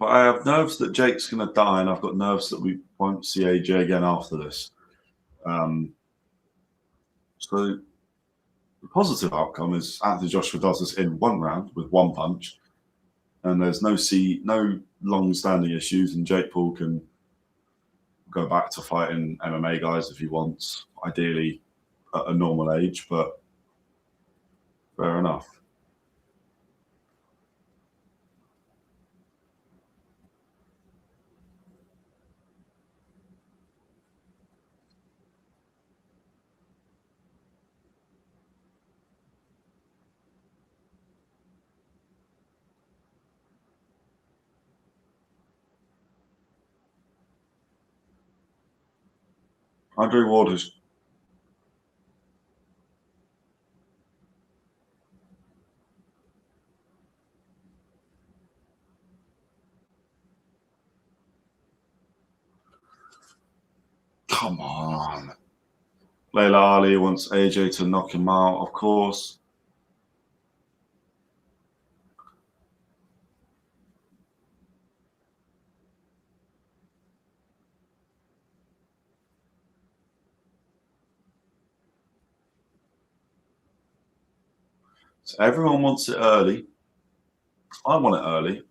I have nerves that Jake's going to die, and I've got nerves that we won't see AJ again after this. So the positive outcome is Anthony Joshua does this in one round with one punch, and there's no long-standing issues, and Jake Paul can go back to fighting MMA guys if he wants, ideally at a normal age, but fair enough. Andre Ward has come on. Leila Ali wants AJ to knock him out, of course. So everyone wants it early. I want it early.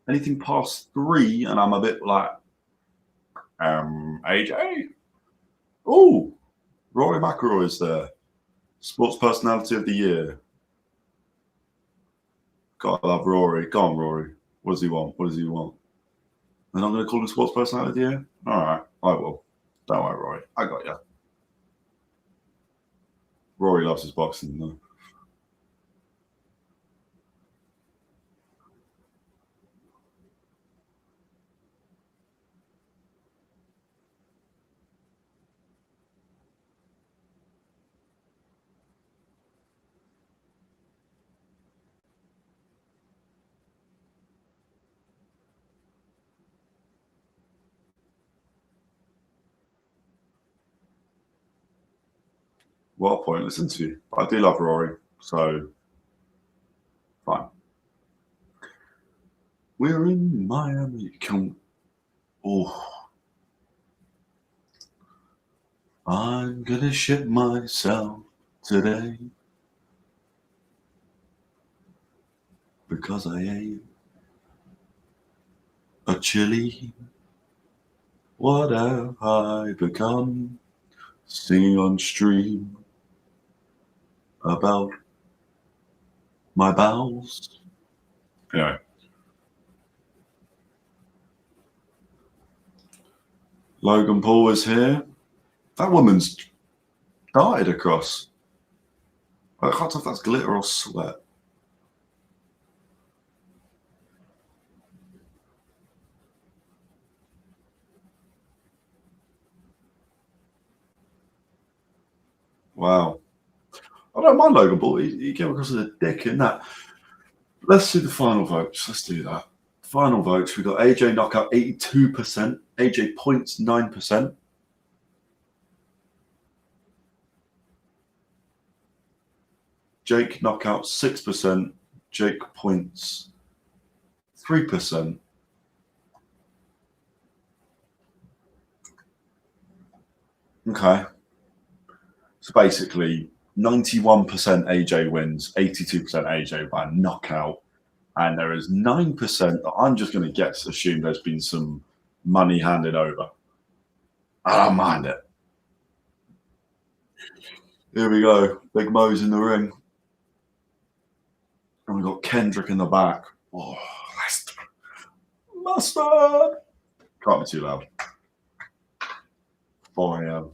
Anything past 3, and I'm a bit like, AJ? Oh, Rory McIlroy is there. Sports Personality of the Year. God, I love Rory. Go on, Rory. What does he want? What does he want? They're not going to call him Sports Personality of the Year? All right, I will. Don't worry, Rory. I got you. Rory loves his boxing, though. What a pointless interview. But I do love Rory, so fine. We're in Miami. I'm gonna shit myself today because I ate a chili What have I become? Singing on stream about my bowels. Anyway. Logan Paul is here. That woman's darted across. I can't tell if that's glitter or sweat. Wow. I don't mind Logan Paul. He came across as a dick in that. Let's do the final votes. Let's do that. Final votes. We got AJ knockout 82%. AJ points 9%. Jake knockout 6%. Jake points 3%. Okay. So basically 91% AJ wins, 82% AJ by knockout. And there is 9% that I'm just going to assume there's been some money handed over. I don't mind it. Here we go. Big Mo's in the ring. And we've got Kendrick in the back. Oh, mustard. Can't be too loud. 4 a.m.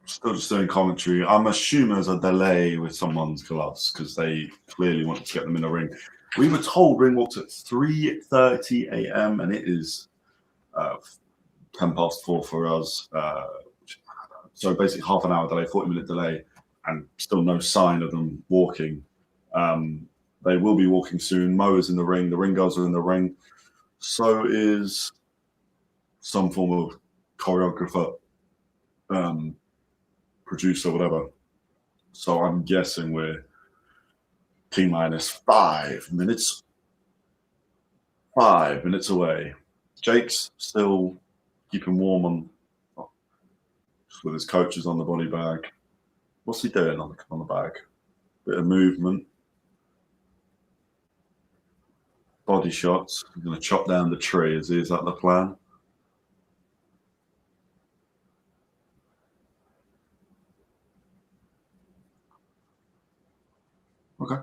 Still just doing commentary. I'm assuming there's a delay with someone's gloves because they clearly want to get them in the ring. We were told ring walks at 3:30 a.m. and it is 10 past 4 for us. So basically half an hour delay, 40-minute delay, and still no sign of them walking. They will be walking soon. Mo is in the ring. The ring girls are in the ring. So is some form of choreographer, producer, whatever. So I'm guessing we're T-minus 5 minutes. 5 minutes away. Jake's still keeping warm on with his coaches on the body bag. What's he doing on the bag? Bit of movement. Body shots. He's going to chop down the tree. Is that the plan? Okay.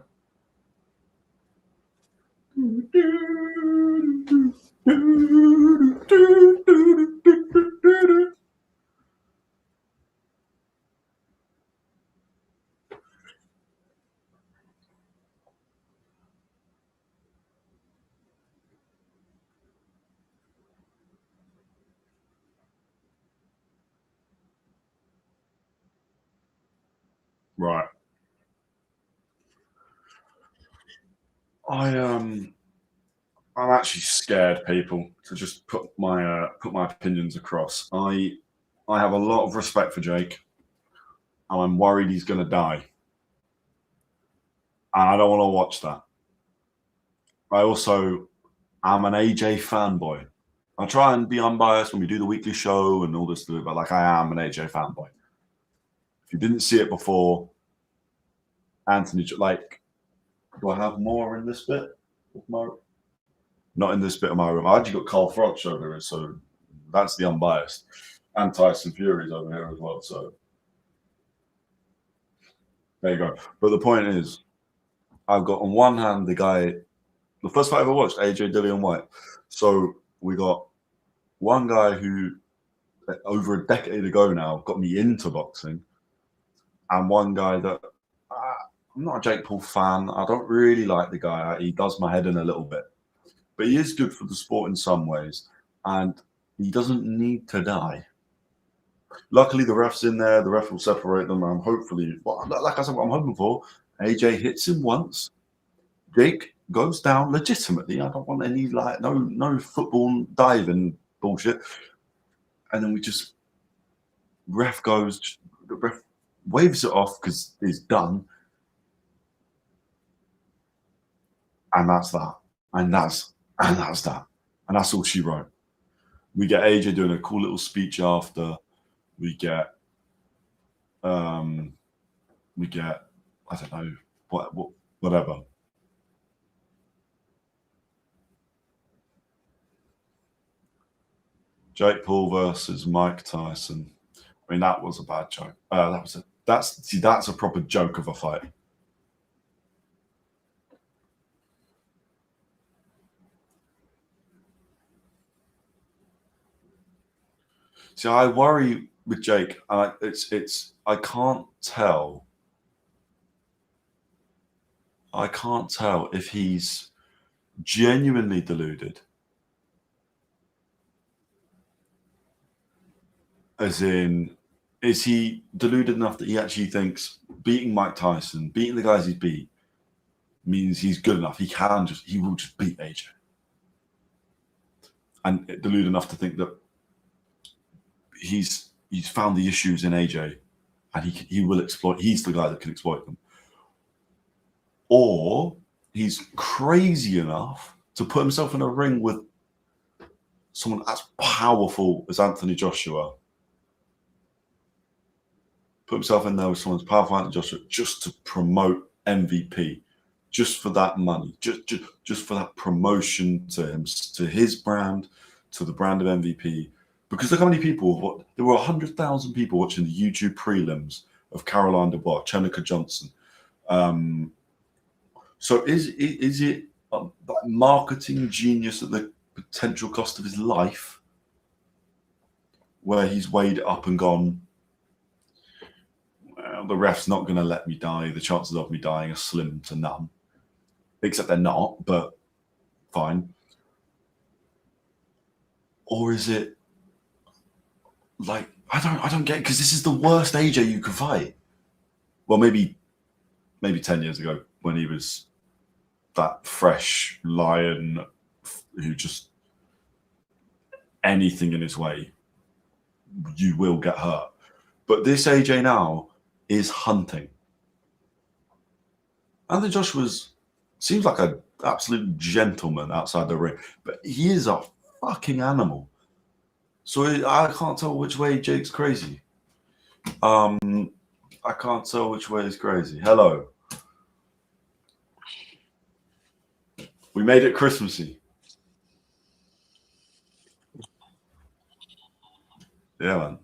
Right. I'm actually scared, people, to just put my opinions across. I have a lot of respect for Jake, and I'm worried he's going to die, and I don't want to watch that. I also am an AJ fanboy. I try and be unbiased when we do the weekly show and all this, but like I am an AJ fanboy. If you didn't see it before, Anthony, like, do I have more in this bit? Not in this bit of my room. I actually got Carl Froch over here, so that's the unbiased. And Tyson Fury's over here as well. So there you go. But the point is, I've got on one hand the guy, the first fight I ever watched, AJ Dillian White. So we got one guy who, over a decade ago now, got me into boxing, and one guy that I'm not a Jake Paul fan. I don't really like the guy. He does my head in a little bit. But he is good for the sport in some ways, and he doesn't need to die. Luckily, the ref's in there. The ref will separate them. I'm hopefully, like I said, what I'm hoping for, AJ hits him once. Jake goes down legitimately. I don't want any no football diving bullshit. And then we just the ref waves it off because it's done. And that's that. And that's that. And that's all she wrote. We get AJ doing a cool little speech after. We get I don't know, whatever. Jake Paul versus Mike Tyson. I mean, that was a bad joke. That's a proper joke of a fight. See, I worry with Jake. I can't tell. I can't tell if he's genuinely deluded, as in, is he deluded enough that he actually thinks beating Mike Tyson, beating the guys he's beat, means he's good enough. He will just beat AJ, and deluded enough to think that he's found the issues in AJ, and he will exploit. He's the guy that can exploit them. Or he's crazy enough to put himself in a ring with someone as powerful as Anthony Joshua. Put himself in there with someone as powerful as Anthony Joshua just to promote MVP, just for that money, just for that promotion to his brand, to the brand of MVP. Because look how many people, there were 100,000 people watching the YouTube prelims of Caroline Dubois, Cherneka Johnson. So is it a marketing genius at the potential cost of his life, where he's weighed it up and gone, well, the ref's not going to let me die. The chances of me dying are slim to none. Except they're not, but fine. Or is it like, I don't get it, because this is the worst AJ you could fight. Well, maybe 10 years ago when he was that fresh lion who just anything in his way, you will get hurt. But this AJ now is hunting. Anthony Joshua seems like an absolute gentleman outside the ring, but he is a fucking animal. So I can't tell which way Jake's crazy. I can't tell which way he's crazy. Hello. We made it Christmassy. Yeah,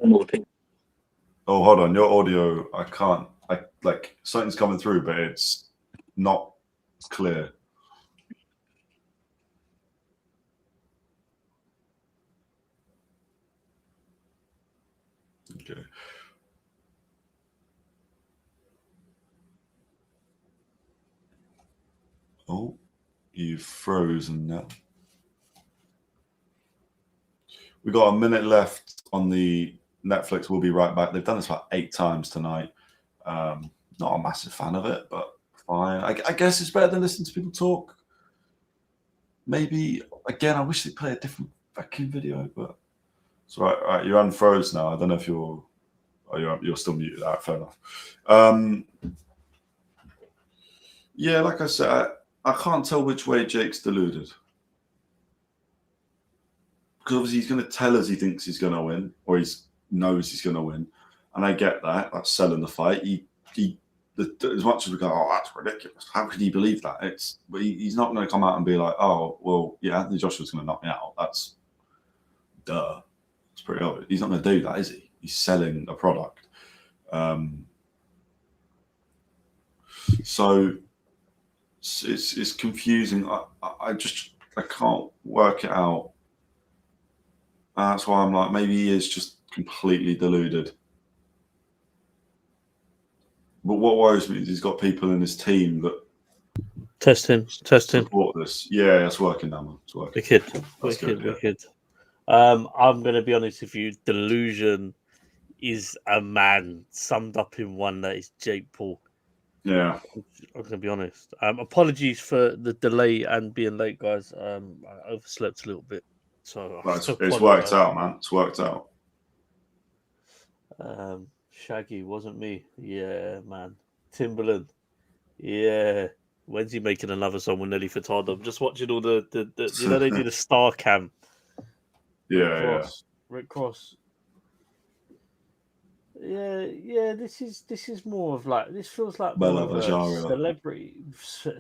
man. Oh, hold on. Your audio, I can't. Something's coming through, but it's not clear. Okay. Oh, you've frozen now. We got a minute left on the Netflix. We'll be right back. They've done this about 8 times tonight. Not a massive fan of it, but fine. I guess it's better than listening to people talk. Maybe, again, I wish they'd play a different fucking video, but it's all right. All right, you're unfroze now. I don't know if you're still muted. All right, fair enough. Yeah, like I said, I can't tell which way Jake's deluded. Because obviously he's going to tell us he thinks he's going to win, or he knows he's going to win. And I get that. That's selling the fight. As much as we go, oh, that's ridiculous. How could he believe that? But he's not going to come out and be like, oh, well, yeah, Anthony Joshua's going to knock me out. That's duh. It's pretty obvious. He's not going to do that, is he? He's selling a product. So it's confusing. I can't work it out. That's why I'm like, maybe he is just completely deluded. But what worries me is he's got people in his team that test him. Support this. Yeah, it's working now, man. It's working. Wicked. I'm going to be honest with you. Delusion is a man summed up in one that is Jake Paul. Yeah. I'm going to be honest. Apologies for the delay and being late, guys. I overslept a little bit. So It's worked out, man. It's worked out. Shaggy wasn't me. Yeah, man. Timberland. Yeah. When's he making another song with Nelly Furtado? I'm just watching all the you know, they did a star cam. Rick Cross. Yeah. This is more of like, this feels like more of a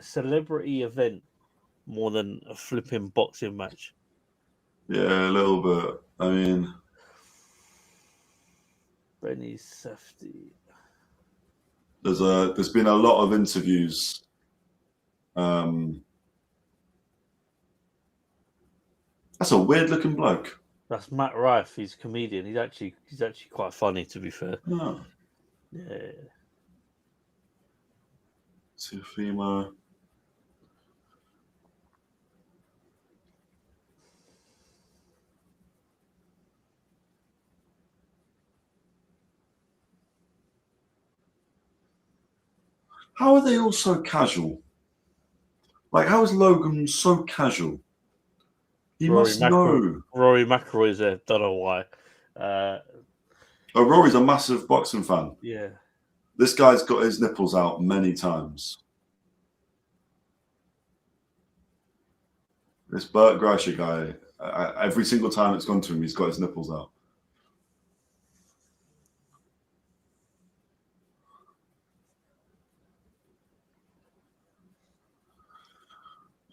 celebrity event more than a flipping boxing match. Yeah, a little bit. I mean, Benny Safety. There's been a lot of interviews. That's a weird looking bloke. That's Matt Rife. He's a comedian. He's actually quite funny, to be fair. Oh. Yeah. Tufimo. How are they all so casual? Like, how is Logan so casual? He must know. Rory McIlroy's there. Don't know why. Rory's a massive boxing fan. Yeah. This guy's got his nipples out many times. This Bert Kreischer guy, every single time it's gone to him, he's got his nipples out.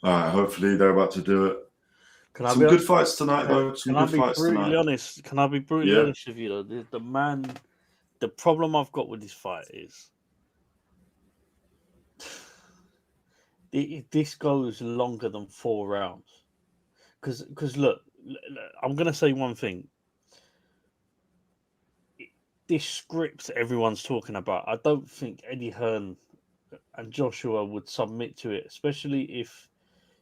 All right, hopefully they're about to do it. Some good fights tonight, though. Can I be brutally honest with you, though? The problem I've got with this fight is this goes longer than 4 rounds. Because look, I'm going to say one thing. This script everyone's talking about, I don't think Eddie Hearn and Joshua would submit to it, especially if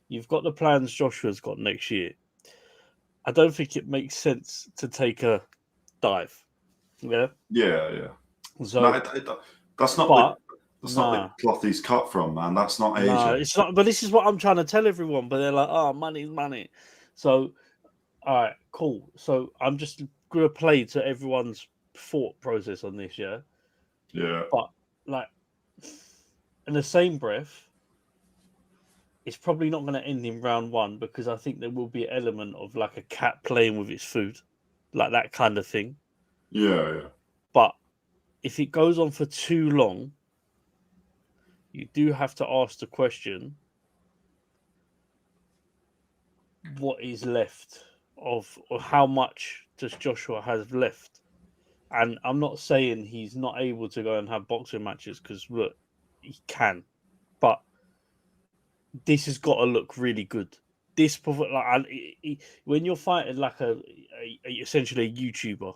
you've got the plans Joshua's got next year. I don't think it makes sense to take a dive. Yeah? Yeah. So, that's not the cloth he's cut from, man. That's not Asia. No, it's not. But this is what I'm trying to tell everyone. But they're like, oh, money's money. So, all right, cool. So I'm just going to play to everyone's thought process on this, yeah? Yeah. But, like, in the same breath, it's probably not going to end in round 1 because I think there will be an element of like a cat playing with its food, like that kind of thing. Yeah. But if it goes on for too long, you do have to ask the question, what is left of, or how much does Joshua have left? And I'm not saying he's not able to go and have boxing matches, because look, he can, but this has got to look really good. This, like, when you're fighting like essentially a YouTuber,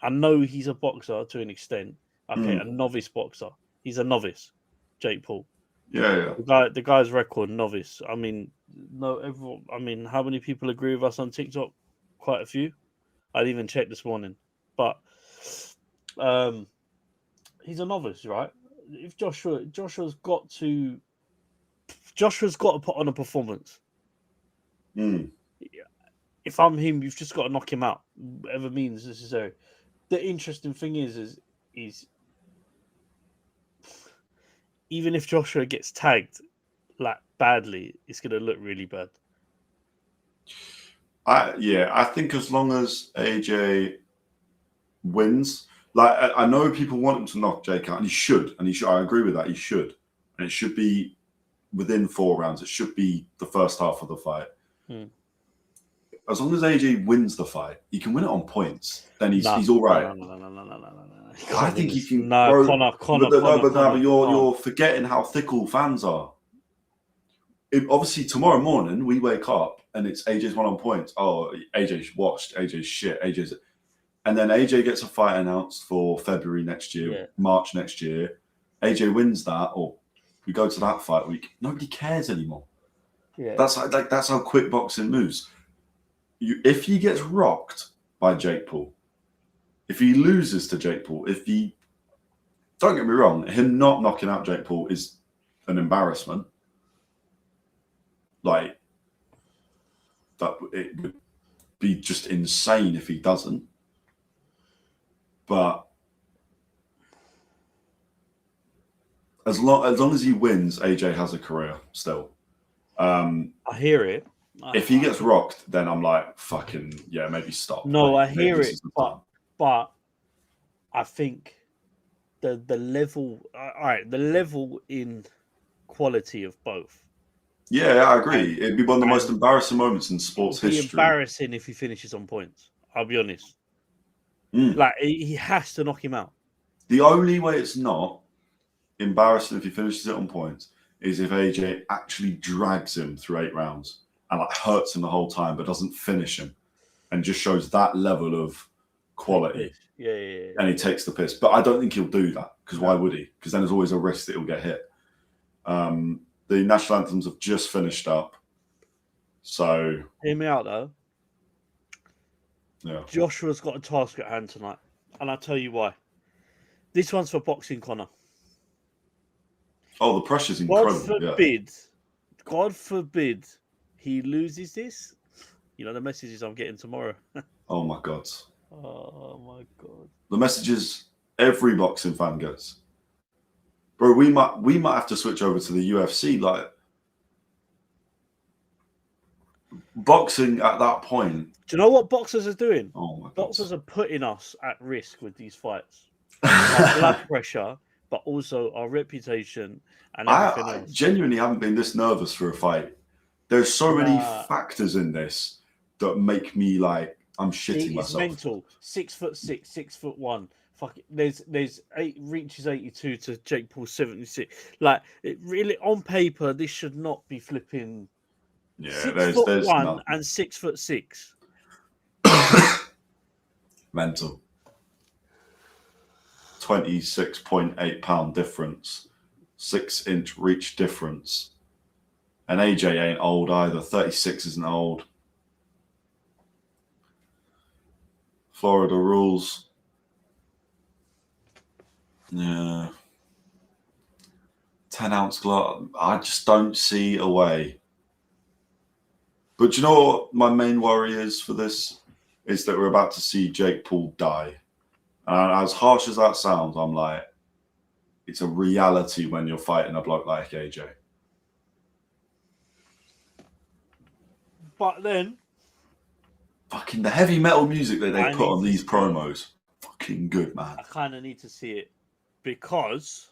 I know he's a boxer to an extent. Okay, a novice boxer. He's a novice, Jake Paul. Yeah. The guy's record, novice. I mean, no, everyone. I mean, how many people agree with us on TikTok? Quite a few. I didn't even check this morning, but he's a novice, right? If Joshua's got to put on a performance. If I'm him, you've just got to knock him out, whatever means necessary. The interesting thing is even if Joshua gets tagged like badly, it's going to look really bad. I think as long as AJ wins, like I know people want him to knock Jake out, and he should. I agree with that. He should, and it should be within 4 rounds. It should be the first half of the fight. As long as AJ wins the fight, he can win it on points. Then he's all right. No. I think he can. No, Connor. But you're forgetting how fickle fans are. Obviously, tomorrow morning we wake up and it's AJ's won on points. Oh, AJ's watched. AJ's shit. And then AJ gets a fight announced for February next year, March next year. AJ wins that, or we go to that fight week. Nobody cares anymore. Yeah, that's how quick boxing moves. if he gets rocked by Jake Paul, if he loses to Jake Paul, don't get me wrong, him not knocking out Jake Paul is an embarrassment. Like, that it would be just insane if he doesn't. But as long as he wins, AJ has a career still. I hear it. If he gets rocked, then I'm like, fucking yeah, maybe stop. No, like, I hear it, but I think the level, all right, the level in quality of both. Yeah, I agree. It'd be one of the most embarrassing moments in sports history. It'd be embarrassing if he finishes on points. I'll be honest. Mm. Like, he has to knock him out. The only way it's not embarrassing if he finishes it on points is if AJ actually drags him through 8 rounds and like hurts him the whole time but doesn't finish him and just shows that level of quality. Yeah. And he takes the piss. But I don't think he'll do that, because why would he? Because then there's always a risk that he'll get hit. The national anthems have just finished up. So hear me out though. Yeah. Joshua's got a task at hand tonight. And I'll tell you why. This one's for boxing, Connor. Oh, the pressure's incredible. God forbid he loses this. You know the messages I'm getting tomorrow. Oh my God. Oh my God. The messages every boxing fan gets. Bro, we might have to switch over to the UFC. Like, boxing at that point. Do you know what boxers are doing? Oh my God. Boxers are putting us at risk with these fights. Our blood pressure, but also our reputation and everything else. I genuinely haven't been this nervous for a fight. There's so many factors in this that make me like I'm shitting myself. It's mental. 6'6", 6'1". Fuck it. There's 8 reaches 82 to Jake Paul 76. Like, it really, on paper, this should not be flipping. Yeah, 6'1" none. and 6'6". Mental. 26.8 pound difference, 6-inch reach difference. And AJ ain't old either. 36 isn't old. Florida rules. Yeah. 10-ounce glove. I just don't see a way. But you know what my main worry is for this? Is that we're about to see Jake Paul die. And as harsh as that sounds, I'm like, it's a reality when you're fighting a bloke like AJ. But then, fucking the heavy metal music that they put on these promos, fucking good, man. I kind of need to see it, because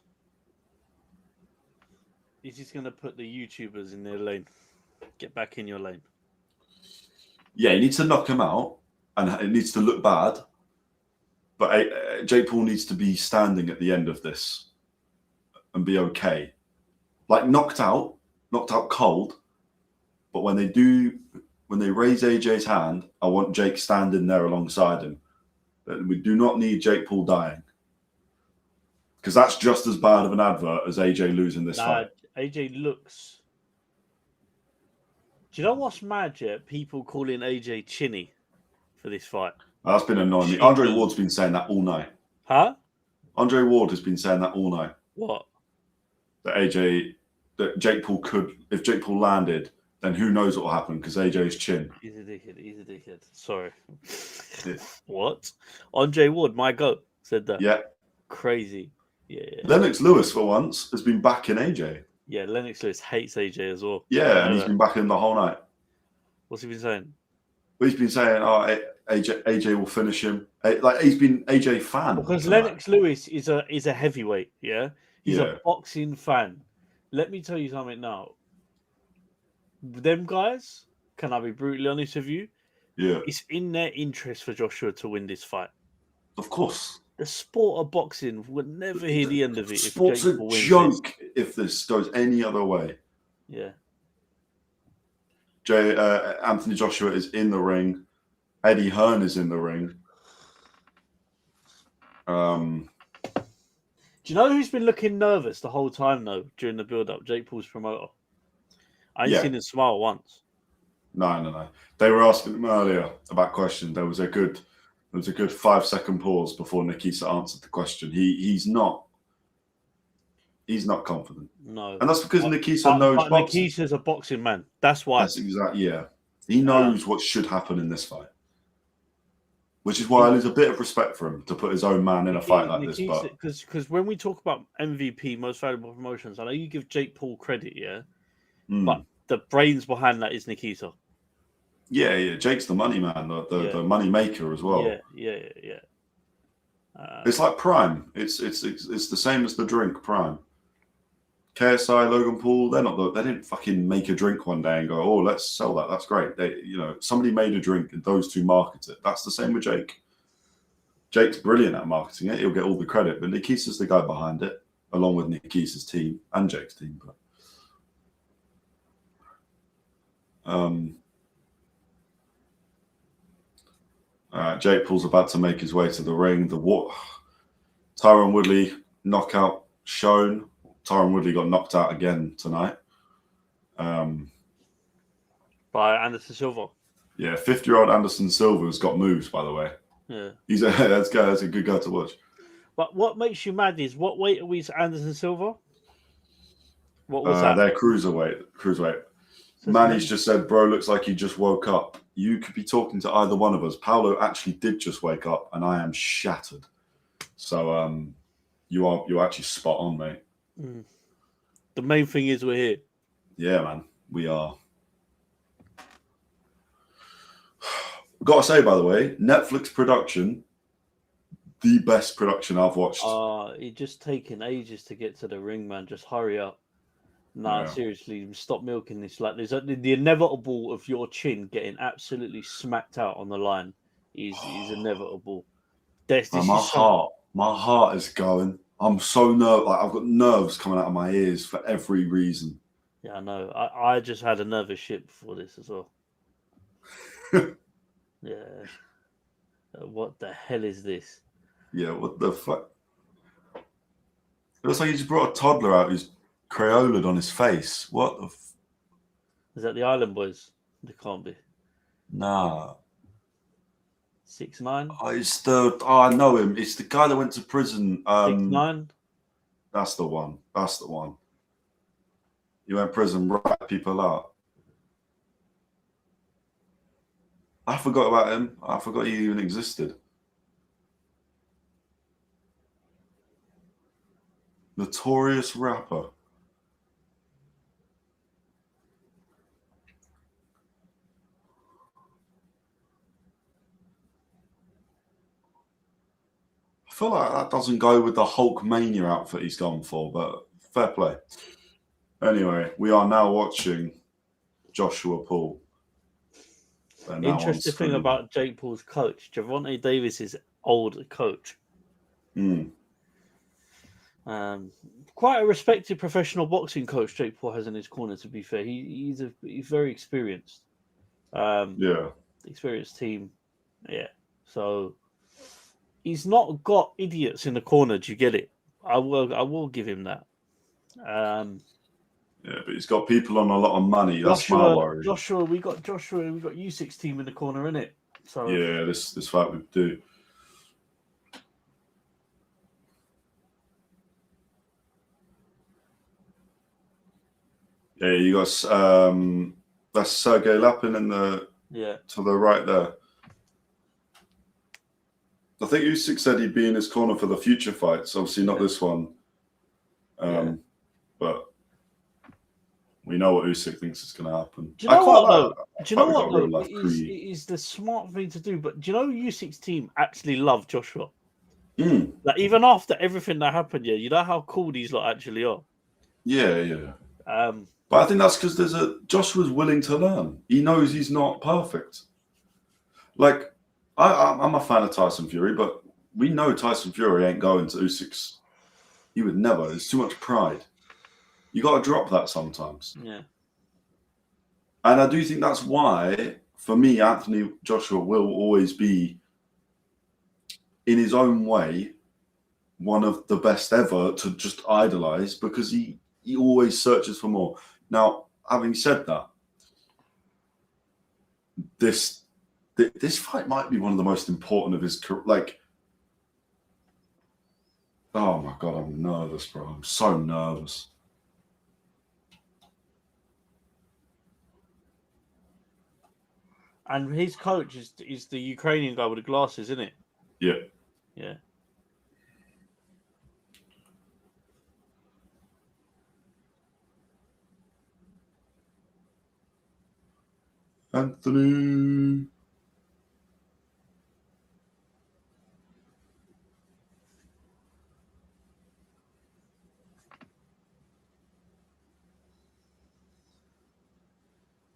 he's just going to put the YouTubers in their lane. Get back in your lane. Yeah, he needs to knock him out, and it needs to look bad. But Jake Paul needs to be standing at the end of this and be okay. Like, knocked out cold. But when they raise AJ's hand, I want Jake standing there alongside him. We do not need Jake Paul dying. Because that's just as bad of an advert as AJ losing this fight. AJ looks... Do you know what's mad yet? People calling AJ chinny for this fight. That's been annoying me. Andre Ward's been saying that all night. Huh? Andre Ward has been saying that all night. What? That Jake Paul could, if Jake Paul landed, then who knows what will happen, because AJ's chin. He's a dickhead. Sorry. Yeah. What? Andre Ward, my goat, said that. Yeah. Crazy. Yeah. Lennox Lewis, for once, has been backing AJ. Yeah, Lennox Lewis hates AJ as well. Yeah, and he's been backing him the whole night. What's he been saying? Well, he's been saying, "Oh, AJ will finish him." Like, he's been AJ fan. Because Lennox Lewis is a heavyweight. Yeah, he's a boxing fan. Let me tell you something now. Them guys, can I be brutally honest with you? Yeah, it's in their interest for Joshua to win this fight. Of course. The sport of boxing would never hear the end of it. Sport's a joke if this goes any other way. Yeah. Anthony Joshua is in the ring. Eddie Hearn is in the ring. Do you know who's been looking nervous the whole time, though, during the build-up? Jake Paul's promoter. I ain't seen him smile once. No. They were asking him earlier about questions. There was a good 5-second pause before Nikisa answered the question. He's not confident. No. And that's because Nikisa knows but boxing. Nikisa's a boxing man. That's why. That's exactly, yeah. He knows what should happen in this fight. Which is why there's a bit of respect for him to put his own man in a fight like this. Because when we talk about MVP, most valuable promotions, I know you give Jake Paul credit, yeah? But the brains behind that is Nikisa. Yeah. Jake's the money man, the money maker as well. Yeah. It's like Prime. It's the same as the drink Prime. KSI, Logan Paul, they didn't fucking make a drink one day and go, oh, let's sell that. That's great. Somebody made a drink and those two market it. That's the same with Jake. Jake's brilliant at marketing it. He'll get all the credit, but Nikisa's the guy behind it, along with Nikisa's team and Jake's team. Jake Paul's about to make his way to the ring. Tyron Woodley knockout shown. Tyron Woodley got knocked out again tonight. By Anderson Silva. Yeah, 50-year-old Anderson Silva's got moves, by the way. Yeah. That's a good guy to watch. But what makes you mad is, what weight are we to Anderson Silva? What was that? They're cruiserweight. So Manny's just said, bro, looks like he just woke up. You could be talking to either one of us. Paolo actually did just wake up, and I am shattered. So you're actually spot on, mate. The main thing is we're here. Yeah, man, we are. Gotta say, by the way, Netflix production, the best production I've watched. It's just taking ages to get to the ring, man. Just hurry up. Seriously, stop milking this. Like, there's the inevitable of your chin getting absolutely smacked out on the line is inevitable. My heart is going. I'm so nervous. Like, I've got nerves coming out of my ears for every reason. Yeah, I know. I just had a nervous shit before this as well. Yeah. What the hell is this? Yeah, what the fuck? It looks like he just brought a toddler out who's Crayola on his face. What the Is that the Island Boys? They can't be. Nah. 6'9"? I know him. It's the guy that went to prison. 6'9"? That's the one. He went to prison, rat people out. I forgot about him. I forgot he even existed. Notorious rapper. I feel like that doesn't go with the Hulk Mania outfit he's gone for, but fair play. Anyway, we are now watching Joshua Paul. Interesting thing about Jake Paul's coach, Gervonta Davis's old coach. Quite a respected professional boxing coach Jake Paul has in his corner, to be fair. He's very experienced. Experienced team. Yeah. So he's not got idiots in the corner. Do you get it? I will give him that. Yeah, but he's got people on a lot of money. That's my worry. We got U6 team in the corner, innit? So yeah, this fight we do. Yeah, you got that's Sergey Lapin in the to the right there. I think Usyk said he'd be in his corner for the future fights. Obviously, not this one. But we know what Usyk thinks is going to happen. Do you know what? Is the smart thing to do? But do you know Usyk's team actually love Joshua? Like, even after everything that happened, you know how cool these lot actually are. Yeah. But I think that's because Joshua's willing to learn. He knows he's not perfect. Like, I'm a fan of Tyson Fury, but we know Tyson Fury ain't going to Usyk's. He would never. There's too much pride. You got to drop that sometimes. Yeah. And I do think that's why, for me, Anthony Joshua will always be, in his own way, one of the best ever to just idolize, because he always searches for more. Now, having said that, this fight might be one of the most important of his career. Like, oh my God, I'm nervous, bro. I'm so nervous. And his coach is the Ukrainian guy with the glasses, isn't it? Yeah. Yeah. Anthony.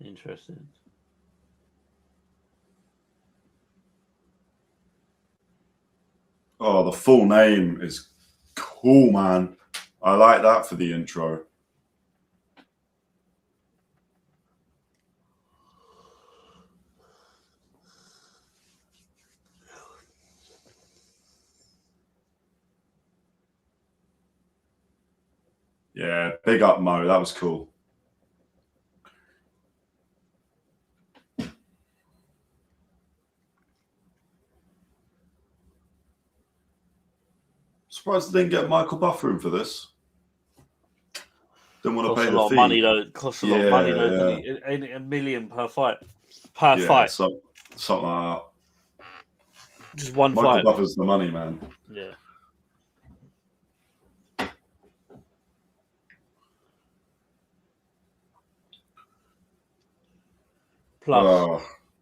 Interesting. Oh, the full name is cool, man. I like that for the intro. Yeah, big up Mo. That was cool. Surprised they didn't get Michael Buffer for this. Didn't want to Costs pay a the lot fee. of money though. It costs a lot of money though. Yeah. Doesn't it? Ain't it $1 million per fight? Per fight. Something like that. Just one Michael fight. Buffer's the money, man. Yeah.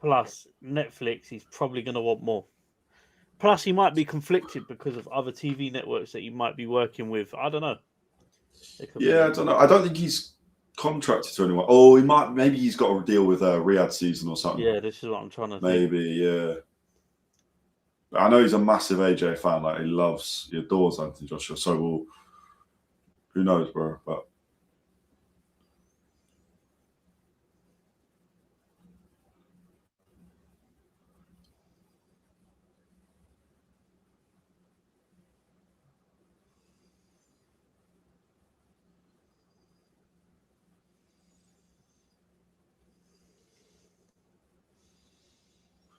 Plus Netflix, he's probably going to want more. Plus, he might be conflicted because of other TV networks that he might be working with. I don't know. Yeah, I don't know. I don't think he's contracted to anyone. Oh, he might. Maybe he's got a deal with Riyadh season or something. Yeah, this is what I'm trying to maybe, yeah. I know he's a massive AJ fan. Like, he adores Anthony Joshua. So who knows, bro? But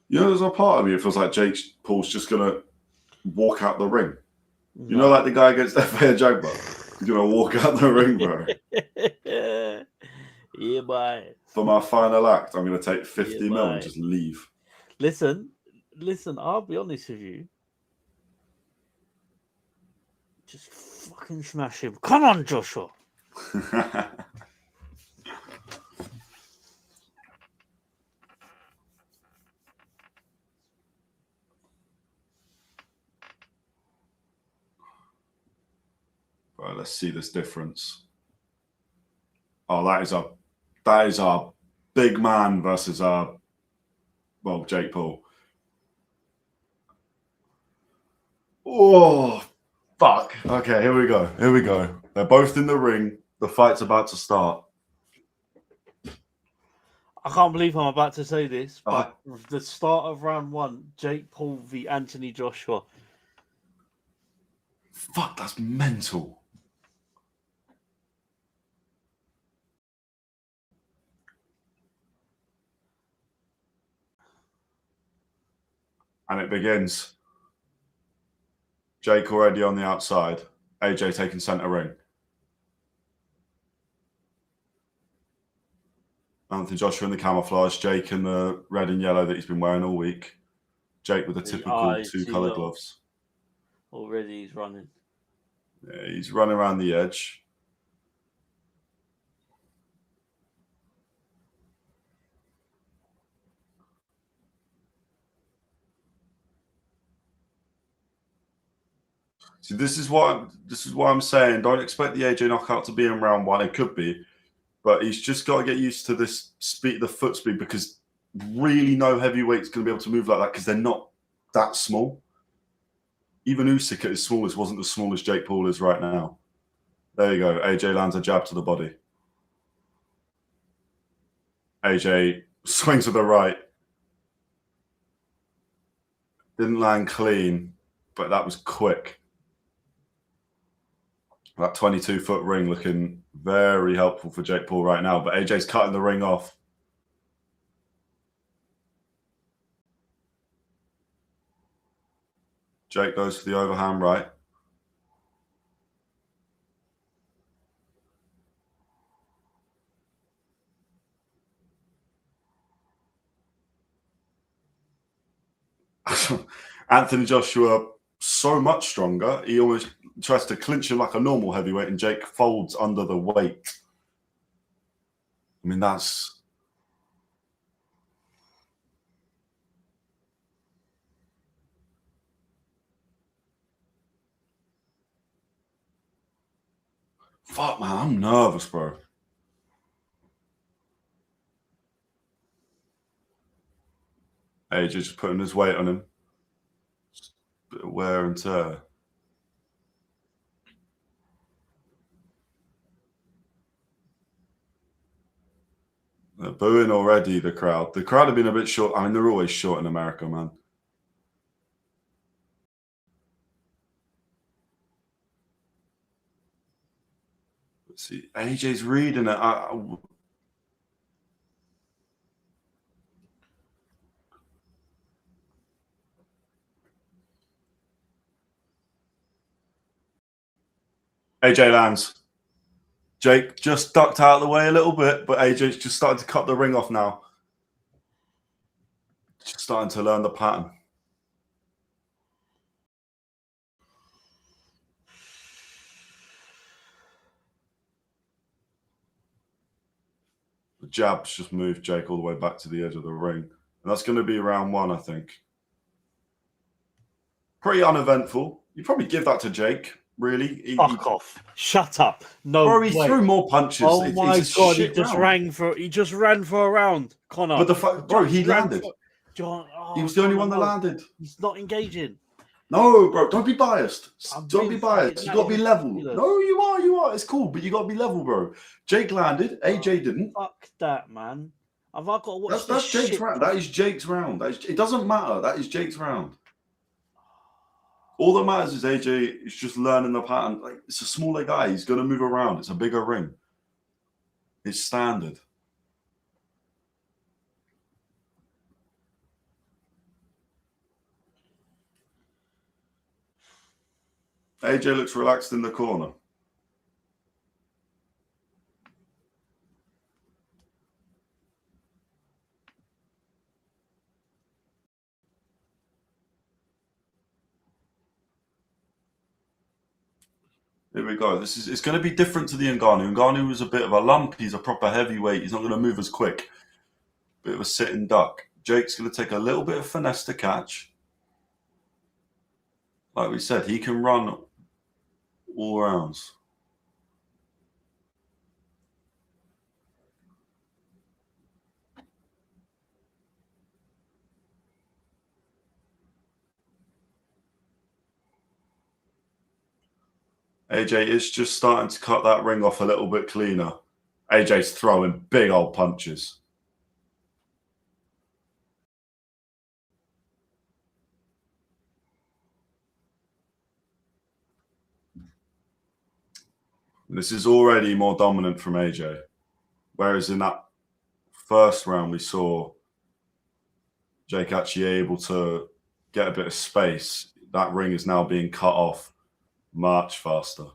you know, there's a part of me that feels like Jake Paul's just gonna walk out the ring. You know, like the guy against FA Jagba. He's gonna walk out the ring, bro. Yeah, boy. For my final act, I'm gonna take 50 mil and just leave. Listen, I'll be honest with you. Just fucking smash him. Come on, Joshua. Right, let's see this difference. Oh, that is our big man versus Jake Paul. Oh, fuck. Okay, here we go. They're both in the ring. The fight's about to start. I can't believe I'm about to say this, but the start of round 1, Jake Paul v Anthony Joshua. Fuck, that's mental. And it begins. Jake already on the outside. AJ taking center ring. Anthony Joshua in the camouflage. Jake in the red and yellow that he's been wearing all week. Jake with the typical 2-color gloves. Already he's running. Yeah, he's running around the edge. See, this is why I'm saying don't expect the AJ knockout to be in round 1. It could be, but he's just got to get used to this speed, the foot speed, because really no heavyweight's going to be able to move like that because they're not that small. Even Usyk at his smallest wasn't as small as Jake Paul is right now. There you go. AJ lands a jab to the body. AJ swings with the right. Didn't land clean, but that was quick. That 22-foot ring looking very helpful for Jake Paul right now, but AJ's cutting the ring off. Jake goes for the overhand right. Anthony Joshua, so much stronger. He almost tries to clinch him like a normal heavyweight, and Jake folds under the weight. I mean, that's... Fuck, man, I'm nervous, bro. AJ just putting his weight on him. Just a bit of wear and tear. They're booing already, the crowd. The crowd have been a bit short. I mean, they're always short in America, man. Let's see, AJ's reading it. AJ lands. Jake just ducked out of the way a little bit, but AJ's just starting to cut the ring off now. Just starting to learn the pattern. The jabs just moved Jake all the way back to the edge of the ring. And that's going to be round one, I think. Pretty uneventful. You probably give that to Jake, really. Fuck off. Shut up. No, bro, he threw more punches. Oh my God, he just ran for a round, Connor. But bro, he landed. He was the only one that landed. He's not engaging. No, bro, don't be biased. Don't be biased. You got to be level. No, you are. It's cool, but you got to be level, bro. Jake landed. AJ didn't. Fuck that, man. Have I got to watch that's Jake's round. That is Jake's round. It doesn't matter. That is Jake's round. All that matters is AJ is just learning the pattern. Like, it's a smaller guy. He's going to move around. It's a bigger ring. It's standard. AJ looks relaxed in the corner. Here we go. It's going to be different to the Ngannou. Ngannou was a bit of a lump. He's a proper heavyweight. He's not going to move as quick. Bit of a sitting duck. Jake's going to take a little bit of finesse to catch. Like we said, he can run all rounds. AJ is just starting to cut that ring off a little bit cleaner. AJ's throwing big old punches. This is already more dominant from AJ. Whereas in that first round, we saw Jake actually able to get a bit of space. That ring is now being cut off much faster.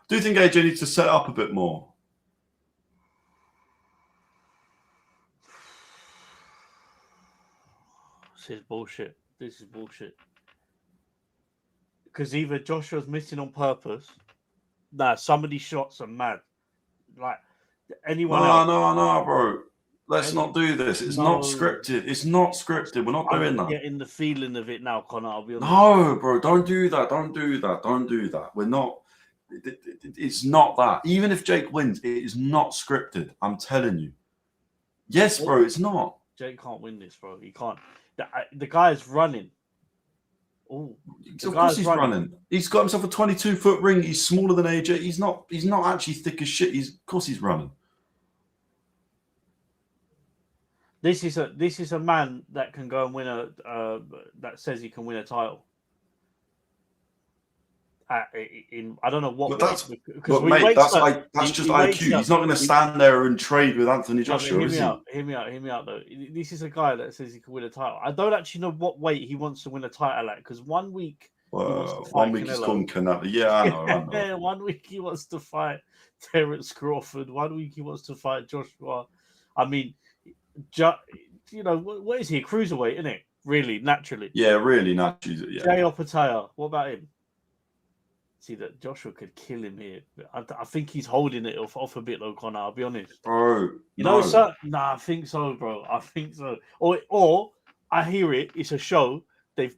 Do you think AJ needs to set up a bit more? This is bullshit. Because either Joshua's missing on purpose. Nah, some of these shots are mad. Like anyone else. No, bro. Let's not do this. It's not scripted. It's not scripted. We're not doing that. I'm getting the feeling of it now, Connor. I'll be honest. No, bro. Don't do that. Don't do that. We're not. It's not that. Even if Jake wins, it is not scripted. I'm telling you. Yes, bro. It's not. Jake can't win this, bro. He can't. The guy's running. Oh, of course he's running. He's got himself a 22-foot ring. He's smaller than AJ. He's not actually thick as shit. Of course he's running. This is a man that can go and win that says he can win a title. I don't know what. That's just IQ. He's not going to stand there and trade with Anthony Joshua. Hear me out. Though this is a guy that says he can win a title. I don't actually know what weight he wants to win a title at, because 1 week wants to fight 1 week he's Canelo. called Canelo. Yeah, I know. Yeah, 1 week he wants to fight Terence Crawford. 1 week he wants to fight Joshua. I mean, you know, what is he? A cruiserweight, isn't it? Really, naturally. Yeah, really naturally. Yeah. Jay Opataya, what about him? See that Joshua could kill him here. I think he's holding it off a bit, though, Connor. I'll be honest, bro. You know, so nah, I think so, bro. I think so. Or I hear it. It's a show. The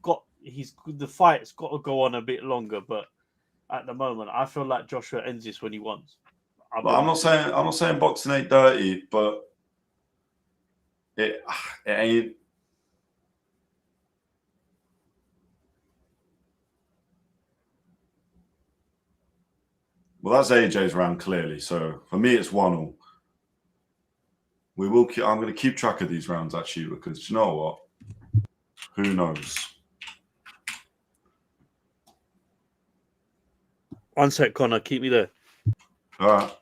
fight's got to go on a bit longer, but at the moment, I feel like Joshua ends this when he wants. I'm not saying boxing ain't dirty, but it ain't. Well, that's AJ's round clearly. So for me, it's 1-1. We will. I'm going to keep track of these rounds actually, because you know what? Who knows? 1 sec, Connor. Keep me there. All right.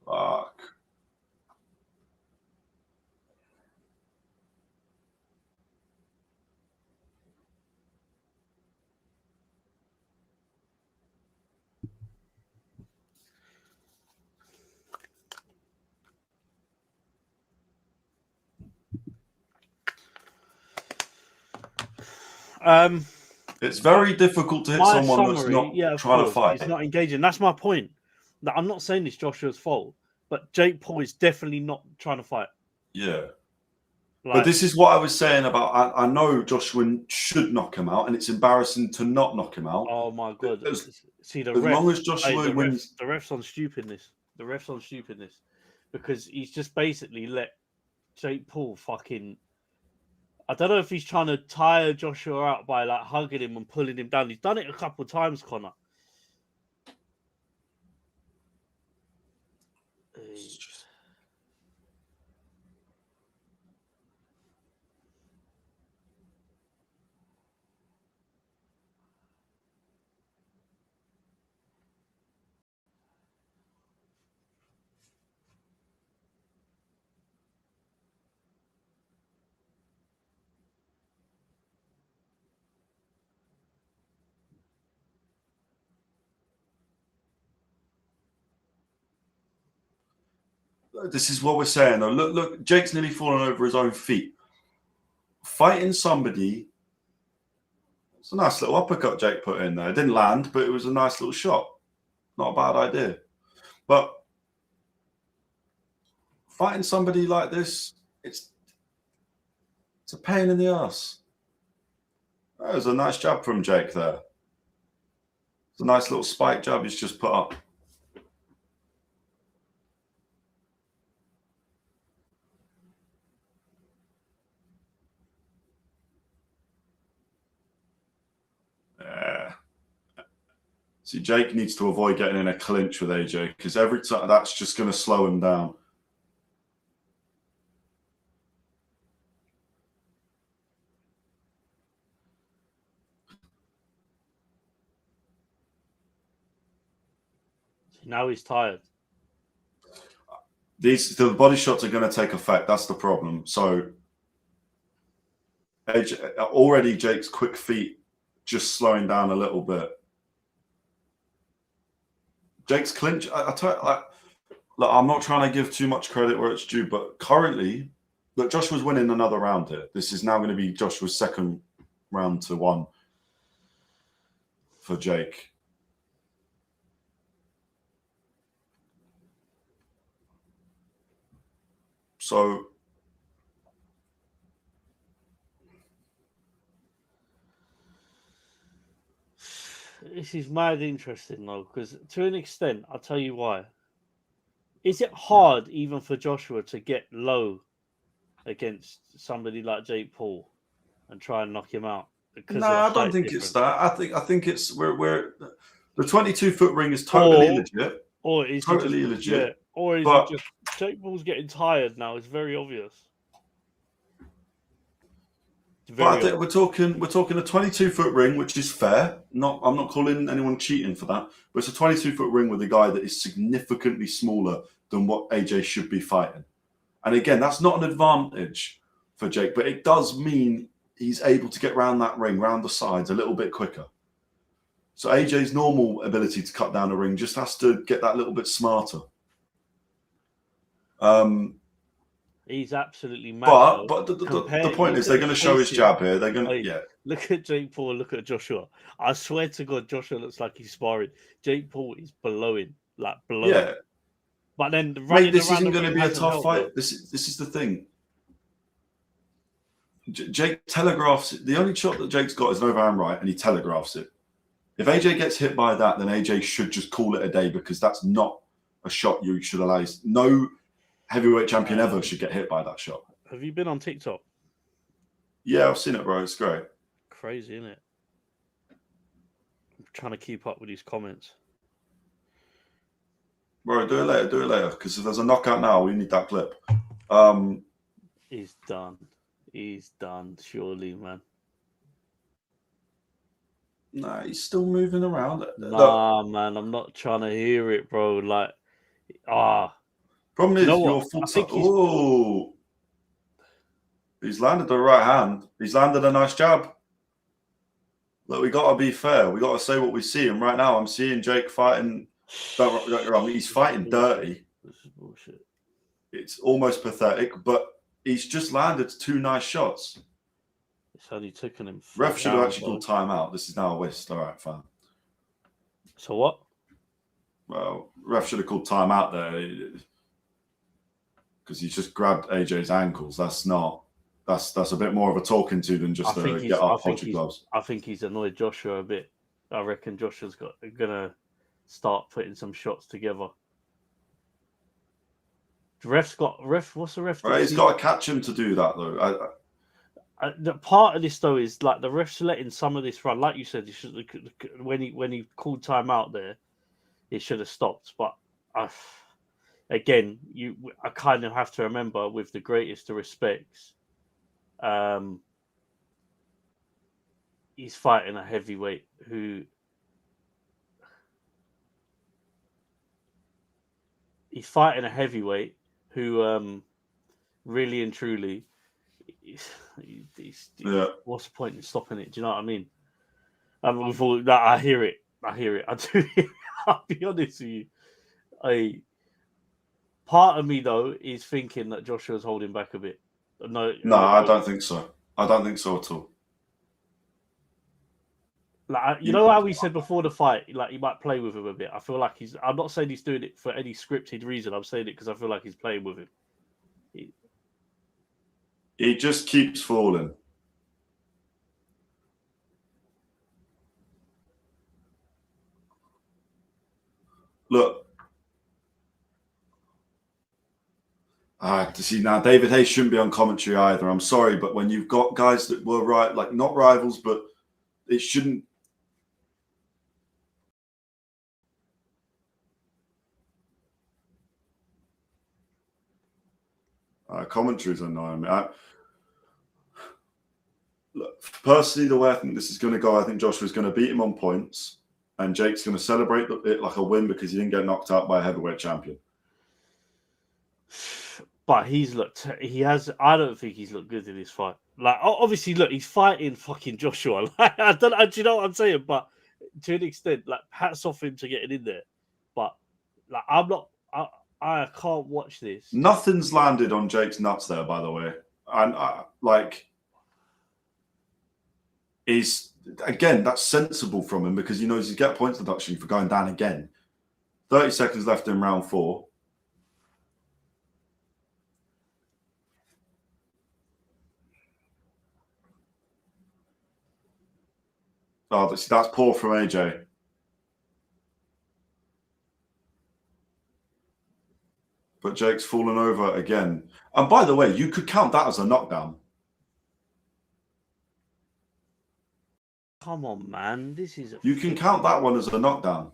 Fuck. It's very difficult to hit someone that's not trying to fight. He's not engaging. That's my point. I'm not saying it's Joshua's fault, but Jake Paul is definitely not trying to fight. Yeah. But this is what I was saying about. I know Joshua should knock him out, and it's embarrassing to not knock him out. Oh my god! See, as long as Joshua wins, the ref's on stupidness. The ref's on stupidness because he's just basically let Jake Paul fucking. I don't know if he's trying to tire Joshua out by like hugging him and pulling him down. He's done it a couple of times, Connor. this is what we're saying. Though. Look, Jake's nearly fallen over his own feet. Fighting somebody. It's a nice little uppercut Jake put in there. It didn't land, but it was a nice little shot. Not a bad idea. But fighting somebody like this, it's a pain in the ass. That was a nice jab from Jake there. It's a nice little spike jab he's just put up. See, Jake needs to avoid getting in a clinch with AJ because every time that's just going to slow him down. Now he's tired. The body shots are going to take effect. That's the problem. So AJ, already Jake's quick feet just slowing down a little bit. Jake's clinch. Look, I'm not trying to give too much credit where it's due, but currently, look, Joshua's winning another round here. This is now going to be Joshua's second round to 1 for Jake. So this is mad interesting though, because to an extent, I'll tell you why. Is it hard even for Joshua to get low against somebody like Jake Paul and try and knock him out? No, I don't think it's that. I think it's where the 22-foot ring is totally legit. Or is totally legit. Yeah, or is it just Jake Paul's getting tired now? It's very obvious. But I think we're talking a 22-foot ring, which is fair. I'm not calling anyone cheating for that, but it's a 22-foot ring with a guy that is significantly smaller than what AJ should be fighting. And again, that's not an advantage for Jake, but it does mean he's able to get around that ring, round the sides a little bit quicker. So AJ's normal ability to cut down a ring just has to get that little bit smarter. He's absolutely mad. But the point is, they're going to show his jab here. They're going to, Look at Jake Paul. Look at Joshua. I swear to God, Joshua looks like he's sparring. Jake Paul is below him, like below. Yeah. Him. But then, this isn't going to be a tough fight. This is the thing. Jake telegraphs it. The only shot that Jake's got is an overhand right, and he telegraphs it. If AJ gets hit by that, then AJ should just call it a day, because that's not a shot you should allow. No heavyweight champion ever should get hit by that shot. Have you been on TikTok? Yeah, I've seen it, bro. It's great. Crazy, isn't it? I'm trying to keep up with these comments. Bro, do it later. Because if there's a knockout now, we need that clip. He's done. He's done, surely, man. Nah, he's still moving around. Nah, man, I'm not trying to hear it, bro. Like, Problem is, your full. Oh, he's landed the right hand. He's landed a nice jab. Look, we got to be fair. We got to say what we see. And right now, I'm seeing Jake fighting. Don't get me wrong. He's fighting dirty. This is bullshit. It's almost pathetic, but he's just landed 2 nice shots. It's only taken him. Ref should have actually called timeout. This is now a whist. All right, fine. So what? Well, ref should have called timeout there because he's just grabbed AJ's ankles. That's a bit more of a talking to than just get up, hold your gloves. I think he's annoyed Joshua a bit. I reckon Joshua's gonna start putting some shots together. The what's the ref? Right, he's got to catch him to do that though. The part of this though is like the ref's letting some of this run. Like you said, when he called timeout there, it should have stopped. But again, I kind of have to remember, with the greatest of respects, he's fighting a heavyweight who really and truly. What's the point in stopping it? Do you know what I mean? With all that, I hear it. I do hear it. I'll be honest with you. Part of me though is thinking that Joshua's holding back a bit. No, I don't think so. I don't think so at all. Like, you know how we said before the fight, like he might play with him a bit. I feel like I'm not saying he's doing it for any scripted reason. I'm saying it because I feel like he's playing with him. He just keeps falling. Look. To see now, David Hayes shouldn't be on commentary either. I'm sorry, but when you've got guys that were not rivals, but it shouldn't. Commentary's annoying me. Look, personally, the way I think this is going to go, I think Joshua's going to beat him on points, and Jake's going to celebrate it like a win because he didn't get knocked out by a heavyweight champion. But I don't think he's looked good in this fight. Like, obviously, look, he's fighting fucking Joshua. Like, do you know what I'm saying? But to an extent, like, hats off him to getting in there. But like, I can't watch this. Nothing's landed on Jake's nuts there, by the way. And that's sensible from him because he knows he's get points deduction for going down again. 30 seconds left in round 4. Oh, that's poor from AJ. But Jake's fallen over again. And by the way, you could count that as a knockdown. Come on, man. You can count that one as a knockdown.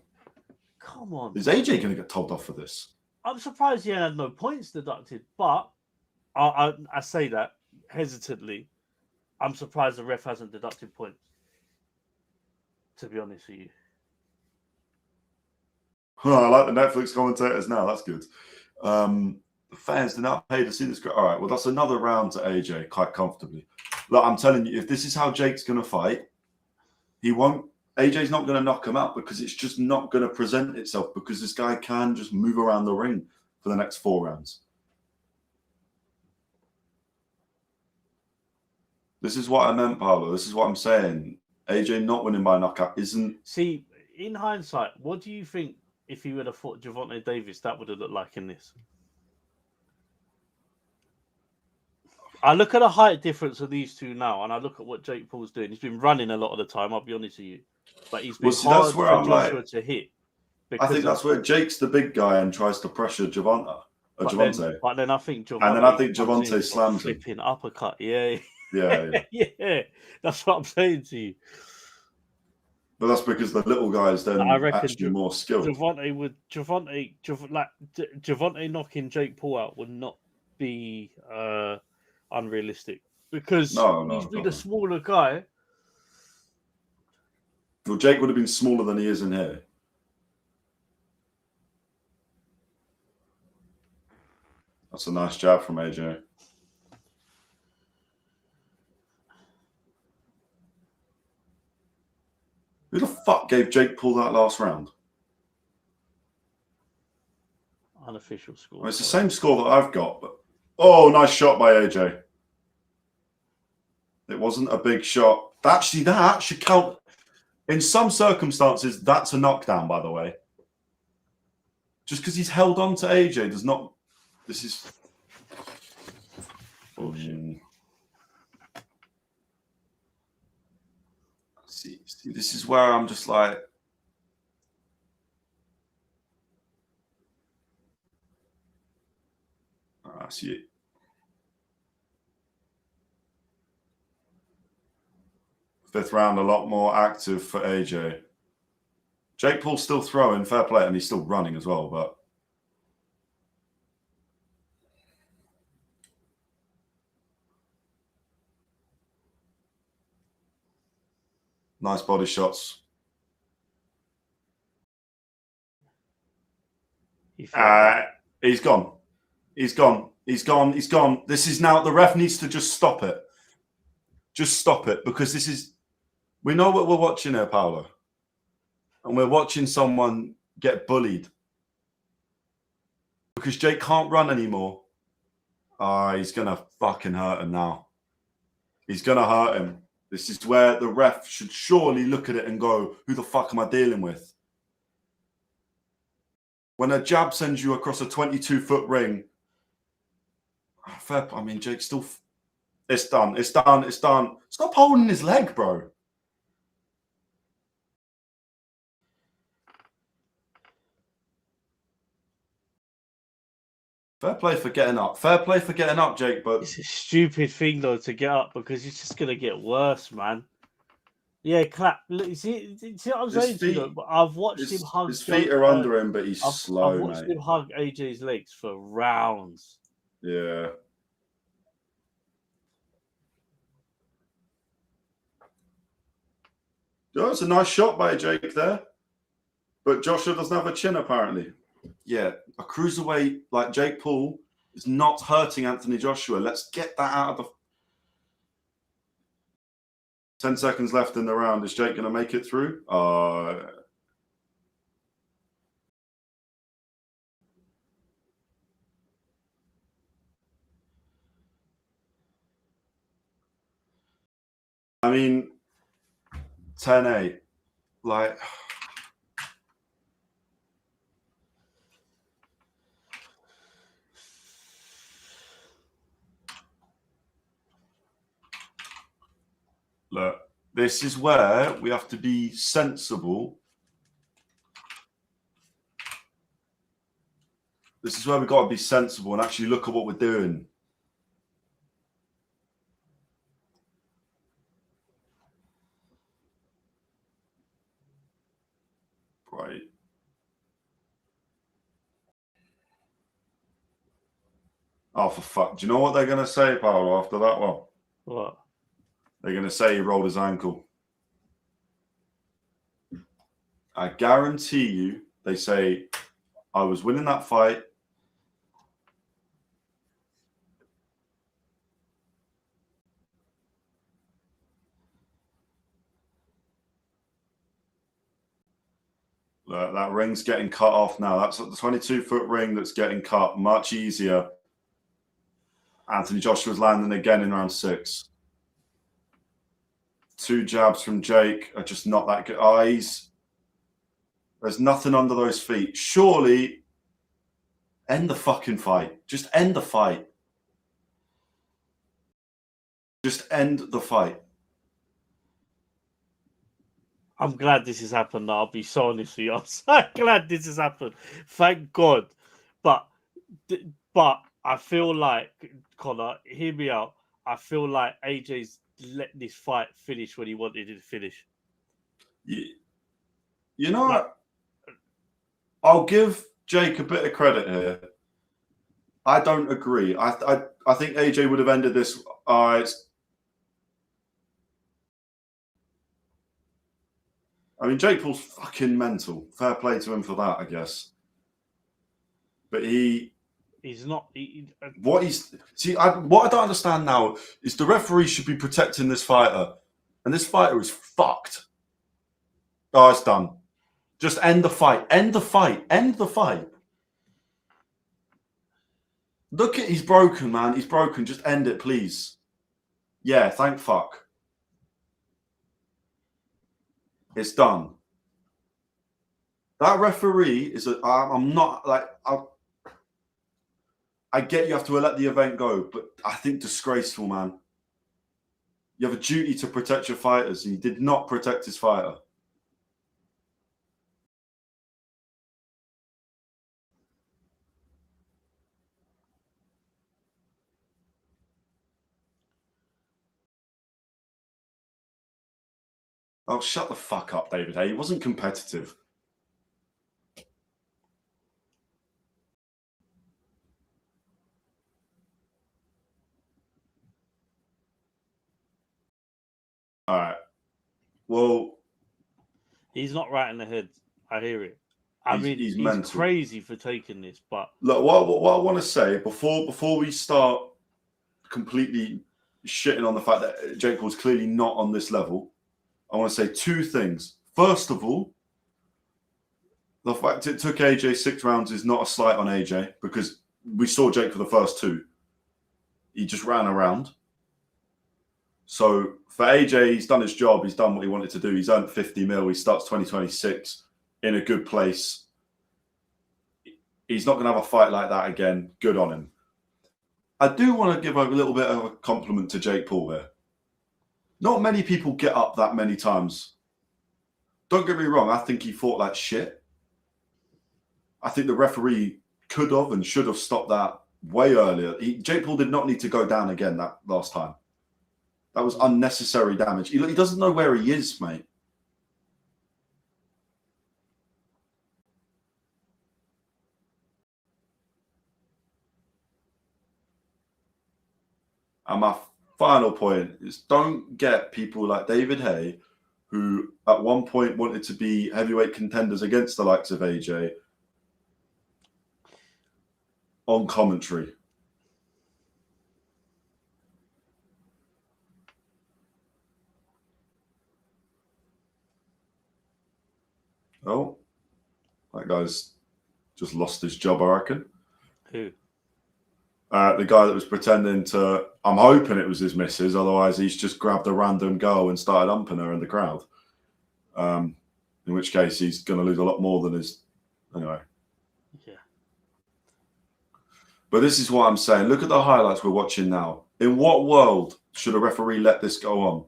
Come on. Is AJ going to get told off for this? I'm surprised he had no points deducted, but I say that hesitantly. I'm surprised the ref hasn't deducted points. To be honest with you. Oh, I like the Netflix commentators now. That's good. The fans did not pay to see this. All right, well, that's another round to AJ quite comfortably. Look, I'm telling you, if this is how Jake's going to fight, he won't. AJ's not going to knock him out because it's just not going to present itself because this guy can just move around the ring for the next 4 rounds. This is what I meant, Paolo. This is what I'm saying. AJ not winning by knockout isn't... See, in hindsight, what do you think if he would have fought Gervonta Davis, that would have looked like in this? I look at the height difference of these two now, and I look at what Jake Paul's doing. He's been running a lot of the time, I'll be honest with you. But he's been hard for Joshua to hit. I think that's where Jake's the big guy and tries to pressure Gervonta. But then I think Gervonta slams him. Flipping uppercut, yeah. Yeah. Yeah, that's what I'm saying to you. But that's because the little guys then actually more skilled. Gervonta knocking Jake Paul out would not be unrealistic because he's been a smaller guy. Well, Jake would have been smaller than he is in here. That's a nice jab from AJ. Who the fuck gave Jake Paul that last round? Unofficial score. Well, it's the same score that I've got, but nice shot by AJ. It wasn't a big shot. Actually, that should count. In some circumstances, that's a knockdown, by the way. Just because he's held on to AJ does not... This is... See, this is where I'm just like... I see it. Fifth round, a lot more active for AJ. Jake Paul's still throwing, fair play, and he's still running as well, but... Nice body shots. He's gone. He's gone. He's gone. He's gone. This is now, the ref needs to just stop it. Just stop it, because this is... We know what we're watching here, Paolo. And we're watching someone get bullied. Because Jake can't run anymore. He's going to fucking hurt him now. He's going to hurt him. This is where the ref should surely look at it and go, who the fuck am I dealing with? When a jab sends you across a 22-foot ring, I mean, Jake still... It's done. It's done. It's done. Stop holding his leg, bro. Fair play for getting up. Fair play for getting up, Jake, but... It's a stupid thing, though, to get up because it's just going to get worse, man. Yeah, clap. Look, see what I'm saying to you? I've watched him hug... His feet are under him, but he's slow, I've watched him hug AJ's legs for rounds. Yeah. Oh, it's a nice shot by Jake there. But Joshua doesn't have a chin, apparently. Yeah, a cruiserweight like Jake Paul is not hurting Anthony Joshua. Let's get that out of the... 10 seconds left in the round. Is Jake going to make it through? I mean, 10-8. Like... Look, this is where we have to be sensible. This is where we've got to be sensible and actually look at what we're doing. Right. Oh, for fuck. Do you know what they're going to say, Paolo, after that one? What? They're going to say he rolled his ankle. I guarantee you, they say, I was winning that fight. That ring's getting cut off now. That's the 22-foot ring that's getting cut. Much easier. Anthony Joshua's landing again in round 6. 2 jabs from Jake are just not that good. There's nothing under those feet. Surely, end the fucking fight. Just end the fight. Just end the fight. I'm glad this has happened. I'll be so honest with you. I'm so glad this has happened. Thank God. But I feel like, Connor, hear me out. I feel like AJ's let this fight finish when he wanted it to finish. You know what? I'll give Jake a bit of credit here. I don't agree. I think AJ would have ended this. I mean, Jake Paul's fucking mental. Fair play to him for that, I guess. But he's not. What I don't understand now is the referee should be protecting this fighter, and this fighter is fucked. Oh, it's done. Just end the fight. End the fight. End the fight. Look at, he's broken, man. He's broken. Just end it, please. Yeah, thank fuck. It's done. That referee is I'm not like, I get you have to let the event go, but I think disgraceful, man. You have a duty to protect your fighters, and he did not protect his fighter. Oh, shut the fuck up, David. Hey, he wasn't competitive. All right. Well, he's not right in the head. I hear it. I mean, he's crazy for taking this. But look, what I want to say before we start completely shitting on the fact that Jake was clearly not on this level, I want to say 2 things. First of all, the fact it took AJ 6 rounds is not a slight on AJ, because we saw Jake for the first 2. He just ran around. So for AJ, he's done his job. He's done what he wanted to do. He's earned 50 mil. He starts 2026 in a good place. He's not going to have a fight like that again. Good on him. I do want to give a little bit of a compliment to Jake Paul here. Not many people get up that many times. Don't get me wrong. I think he fought like shit. I think the referee could have and should have stopped that way earlier. Jake Paul did not need to go down again that last time. That was unnecessary damage. He doesn't know where he is, mate. And my final point is, don't get people like David Haye, who at one point wanted to be heavyweight contenders against the likes of AJ, on commentary. Oh, that guy's just lost his job, I reckon. Who? The guy that was pretending to, I'm hoping it was his missus, otherwise he's just grabbed a random girl and started humping her in the crowd. In which case he's going to lose a lot more than his, anyway. Yeah. But this is what I'm saying. Look at the highlights we're watching now. In what world should a referee let this go on?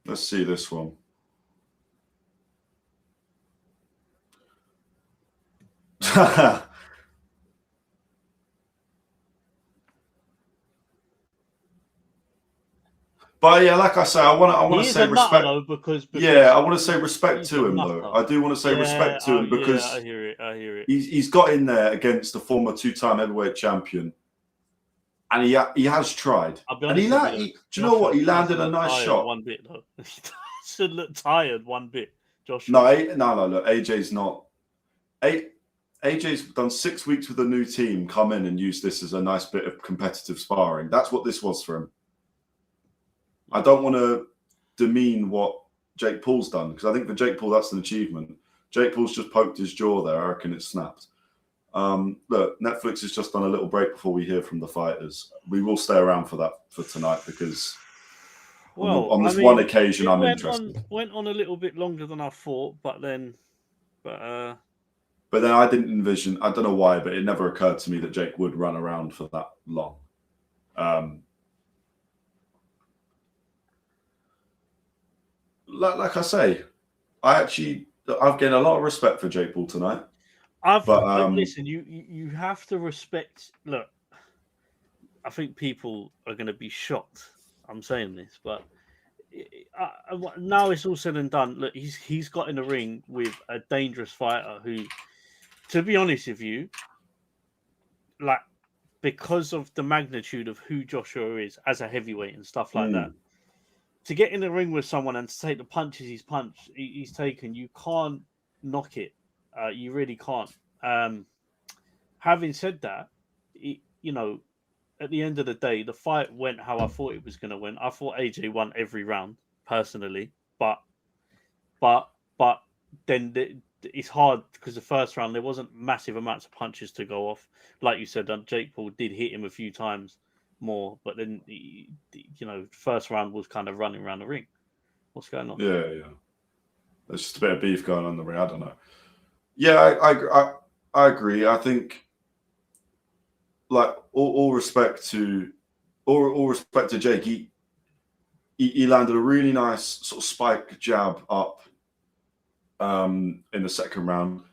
Let's see this one. But yeah, like I say, I want He to is say a nutter respect. though, because Yeah, I want to say respect he's to a him nutter. though. I do want to say respect to him because I hear it. I hear it. he's got in there against the former 2-time heavyweight champion, and he has tried. I'll be And honest with you. do you know what? He landed doesn't a look nice tired shot. one bit though. He doesn't look tired one bit. Joshua. No. Look, AJ's not. AJ's done 6 weeks with a new team, come in and use this as a nice bit of competitive sparring. That's what this was for him. I don't want to demean what Jake Paul's done, because I think for Jake Paul, that's an achievement. Jake Paul's just poked his jaw there. I reckon it snapped. Look, Netflix has just done a little break before we hear from the fighters. We will stay around for that for tonight because on this one occasion, I'm interested. Went on a little bit longer than I thought, but then I didn't envision. I don't know why, but it never occurred to me that Jake would run around for that long. Like I say, I've gained a lot of respect for Jake Paul tonight. Listen, you have to respect. Look, I think people are going to be shocked. I'm saying this, but now it's all said and done. Look, he's got in the ring with a dangerous fighter who, to be honest with you, like, because of the magnitude of who Joshua is as a heavyweight and stuff like that, to get in the ring with someone and to take the punches he's taken, you can't knock it. You really can't. Having said that, at the end of the day, the fight went how I thought it was going to win. I thought AJ won every round, personally, but then it's hard because the first round there wasn't massive amounts of punches to go off. Like you said, Jake Paul did hit him a few times more, but then first round was kind of running around the ring. What's going on? Yeah. There's just a bit of beef going on in the ring. I don't know. Yeah, I agree. I think, like, all respect to Jake. He landed a really nice sort of spike jab up in the second round.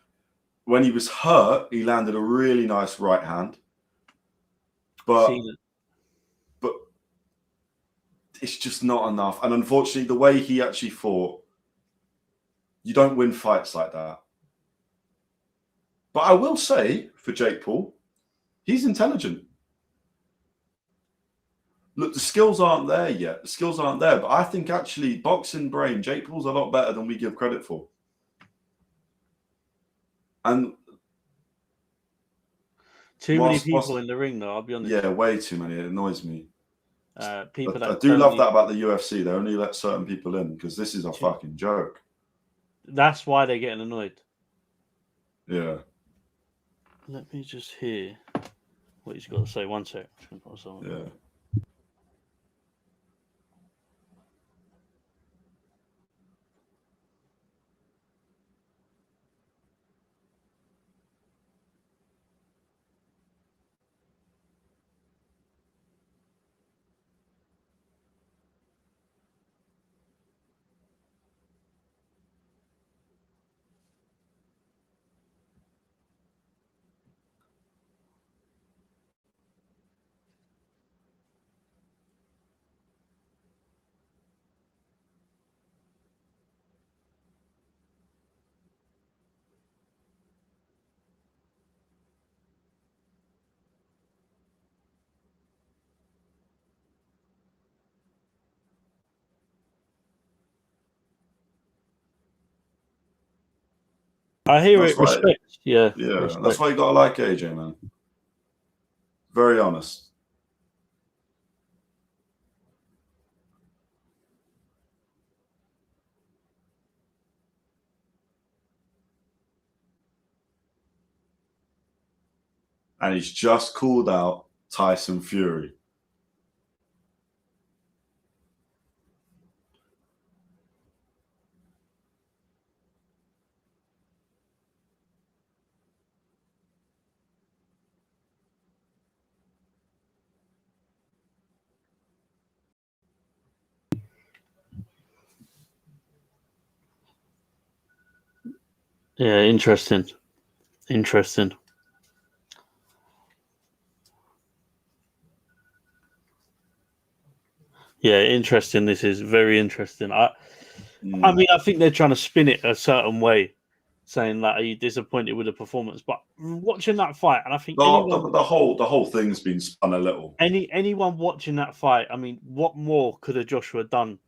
When he was hurt, he landed a really nice right hand. But it's just not enough. And unfortunately, the way he actually fought, you don't win fights like that. But I will say, for Jake Paul, he's intelligent. Look, the skills aren't there yet. The skills aren't there. But I think actually, boxing brain, Jake Paul's a lot better than we give credit for. And too many people in the ring, though, I'll be honest. Yeah, way too many. It annoys me. I do love that about the UFC. They only let certain people in because this is a fucking joke. That's why they're getting annoyed. Yeah. Let me just hear what he's got to say. One sec. Yeah. I hear it. Respect. Yeah. Respect. That's why you gotta like AJ, man. Very honest. And he's just called out Tyson Fury. Yeah, interesting. Yeah, interesting. This is very interesting. I mean, I think they're trying to spin it a certain way, saying that, are you disappointed with the performance? But watching that fight, and I think the whole thing's been spun a little. Anyone watching that fight, I mean, what more could a Joshua done?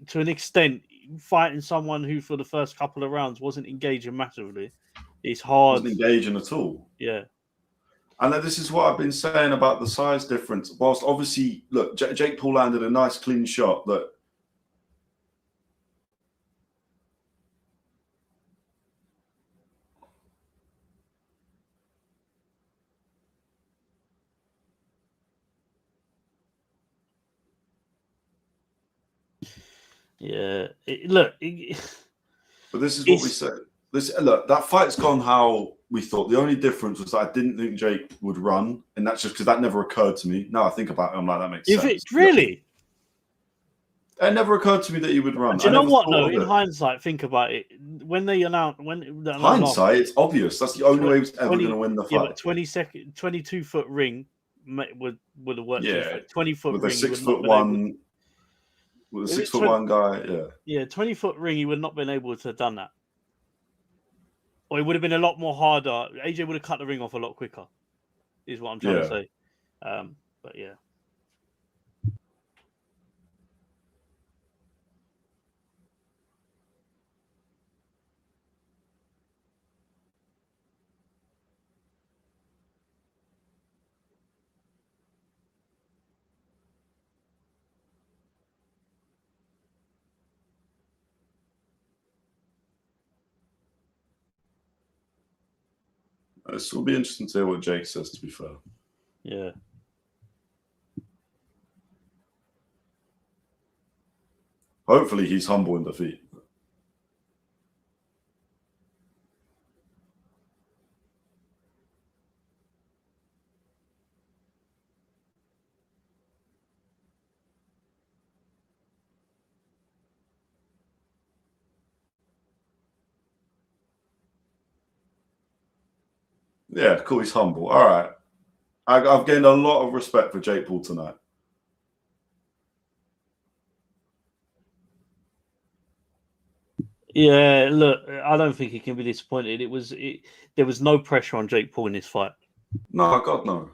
To an extent, fighting someone who for the first couple of rounds wasn't engaging massively, it's hard. Wasn't engaging at all. Yeah. And this is what I've been saying about the size difference. Whilst obviously, look, Jake Paul landed a nice clean shot that. Yeah. But this is what we said. Look, that fight's gone how we thought. The only difference was that I didn't think Jake would run, and that's just because that never occurred to me. Now I think about it, I'm like, that makes sense. It really? It never occurred to me that he would run. Do you know what, though? In hindsight, think about it. When they announced... Hindsight, it's obvious. That's the only way he was ever going to win the fight. Yeah, but 22-foot ring would have worked. Yeah. 20-foot ring. With a 6'1", with a 6'1" guy, yeah. Yeah, 20-foot ring, he would not have been able to have done that. Or it would have been a lot more harder. AJ would have cut the ring off a lot quicker, is what I'm trying to say. But yeah. This will be interesting to hear what Jake says, to be fair. Yeah. Hopefully he's humble in defeat. Yeah, cool. He's humble. All right. I've gained a lot of respect for Jake Paul tonight. Yeah, look, I don't think he can be disappointed. There was no pressure on Jake Paul in this fight. No, God, no.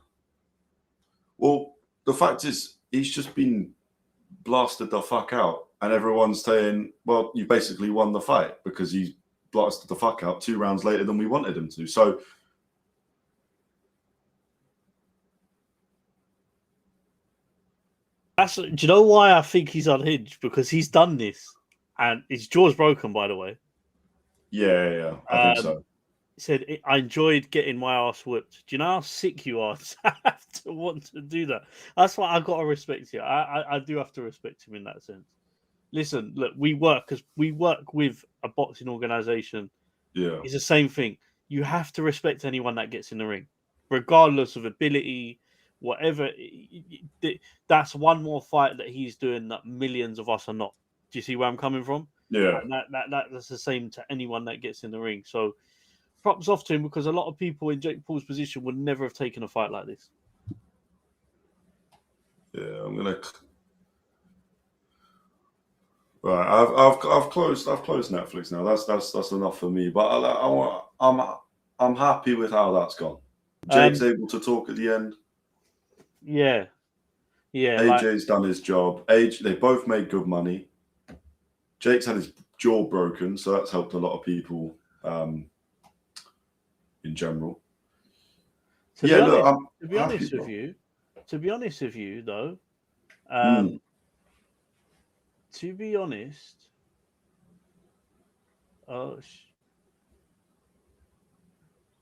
Well, the fact is, he's just been blasted the fuck out. And everyone's saying, well, you basically won the fight because he blasted the fuck out 2 rounds later than we wanted him to. So, do you know why I think he's unhinged? Because he's done this. And his jaw's broken, by the way. Yeah, I think so. He said, I enjoyed getting my ass whipped. Do you know how sick you are to have to want to do that? That's why I got to respect you. I do have to respect him in that sense. Listen, look, we work with a boxing organization. Yeah. It's the same thing. You have to respect anyone that gets in the ring, regardless of ability, whatever. That's one more fight that he's doing that millions of us are not. Do you see where I'm coming from? Yeah. And that's the same to anyone that gets in the ring. So props off to him because a lot of people in Jake Paul's position would never have taken a fight like this. Yeah, I'm gonna. Right, I've closed Netflix now. That's enough for me. But I'm happy with how that's gone. Jake's able to talk at the end. Yeah. AJ's done his job. They both made good money. Jake's had his jaw broken, so that's helped a lot of people in general. To be honest with you, though, to be honest,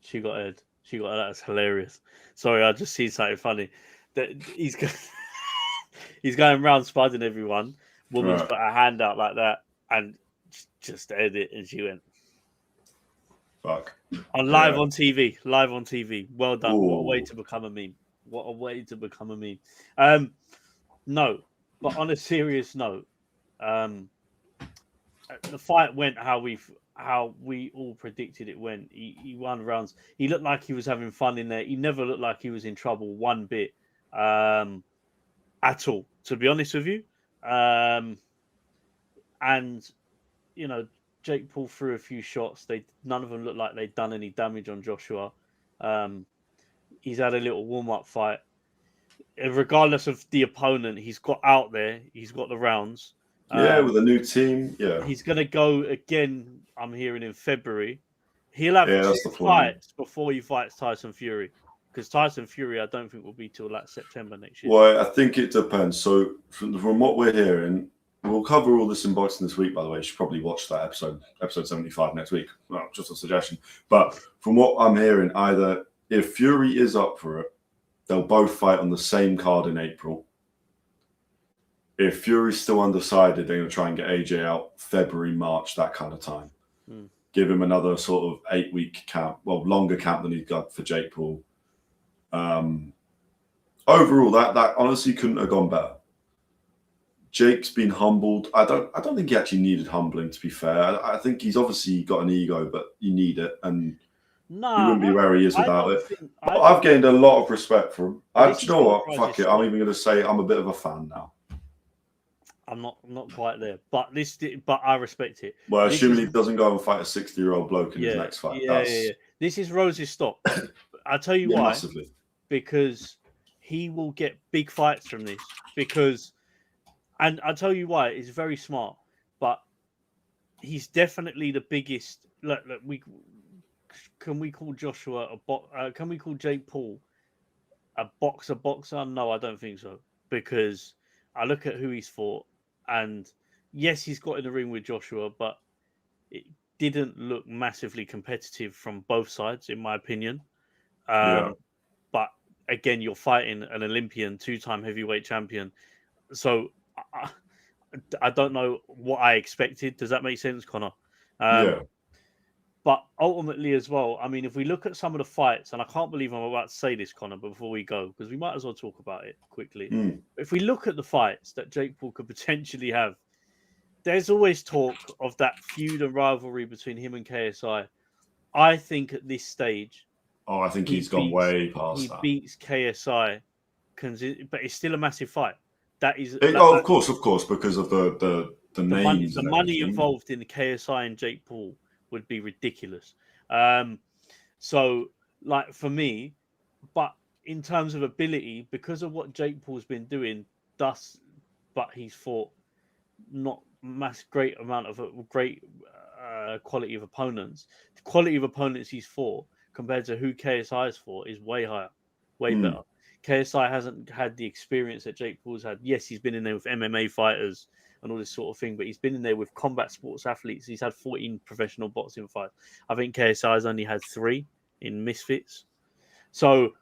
she got Ed. That's hilarious. Sorry, I just seen something funny. That he's going around spudding everyone. Woman's put her hand out like that and just aired it, and she went, "Fuck!" Live on TV. Well done. Ooh. What a way to become a meme. No, but on a serious note, the fight went how we all predicted it went. He won rounds. He looked like he was having fun in there. He never looked like he was in trouble one bit at all. To be honest with you. And you know, Jake Paul threw a few shots. None of them looked like they'd done any damage on Joshua. He's had a little warm-up fight. Regardless of the opponent, he's got out there. He's got the rounds. With a new team. Yeah. He's going to go again, I'm hearing, in February. He'll have that's two the plan. fights before he fights Tyson Fury. Because Tyson Fury, I don't think will be till like September next year. Well, I think it depends. So from what we're hearing, we'll cover all this in boxing this week, by the way. You should probably watch that episode 75 next week. Well, just a suggestion. But from what I'm hearing, either if Fury is up for it, they'll both fight on the same card in April. If Fury's still undecided, they're going to try and get AJ out February, March, that kind of time. Give him another sort of 8-week camp, well, longer camp than he's got for Jake Paul. Overall, that honestly couldn't have gone better. Jake's been humbled. I don't think he actually needed humbling, to be fair. I think he's obviously got an ego, but you need it, and he wouldn't be where he is without it. I've gained a lot of respect for him. Do you know what? Fuck it. I'm even going to say I'm a bit of a fan now. I'm not quite there, but I respect it. Well, assuming he doesn't go and fight a 60-year-old bloke in his next fight. Yeah. This is Rose's stop. I'll tell you why. Massively. Because he will get big fights from this. And I'll tell you why. It's very smart, but he's definitely the biggest. Look, can we call Joshua can we call Jake Paul a boxer? No, I don't think so. Because I look at who he's fought, and yes, he's got in the ring with Joshua, but it didn't look massively competitive from both sides, in my opinion. But again, you're fighting an Olympian, 2-time heavyweight champion. So I don't know what I expected. Does that make sense, Connor? But ultimately as well, I mean, if we look at some of the fights, and I can't believe I'm about to say this, Connor, but before we go, because we might as well talk about it quickly. If we look at the fights that Jake Paul could potentially have, there's always talk of that feud and rivalry between him and KSI. I think at this stage... Oh, I think he's gone way past that. He beats KSI, but it's still a massive fight. That is... of course, because of the names. The money involved in the KSI and Jake Paul would be ridiculous. So, like, for me, but in terms of ability, because of what Jake Paul's been doing, but he's fought not great amount of great quality of opponents. The quality of opponents he's fought compared to who KSI's fought is way higher, way better. KSI hasn't had the experience that Jake Paul's had. Yes, he's been in there with MMA fighters and all this sort of thing, but he's been in there with combat sports athletes. He's had 14 professional boxing fights. I think KSI's only had 3 in Misfits. So,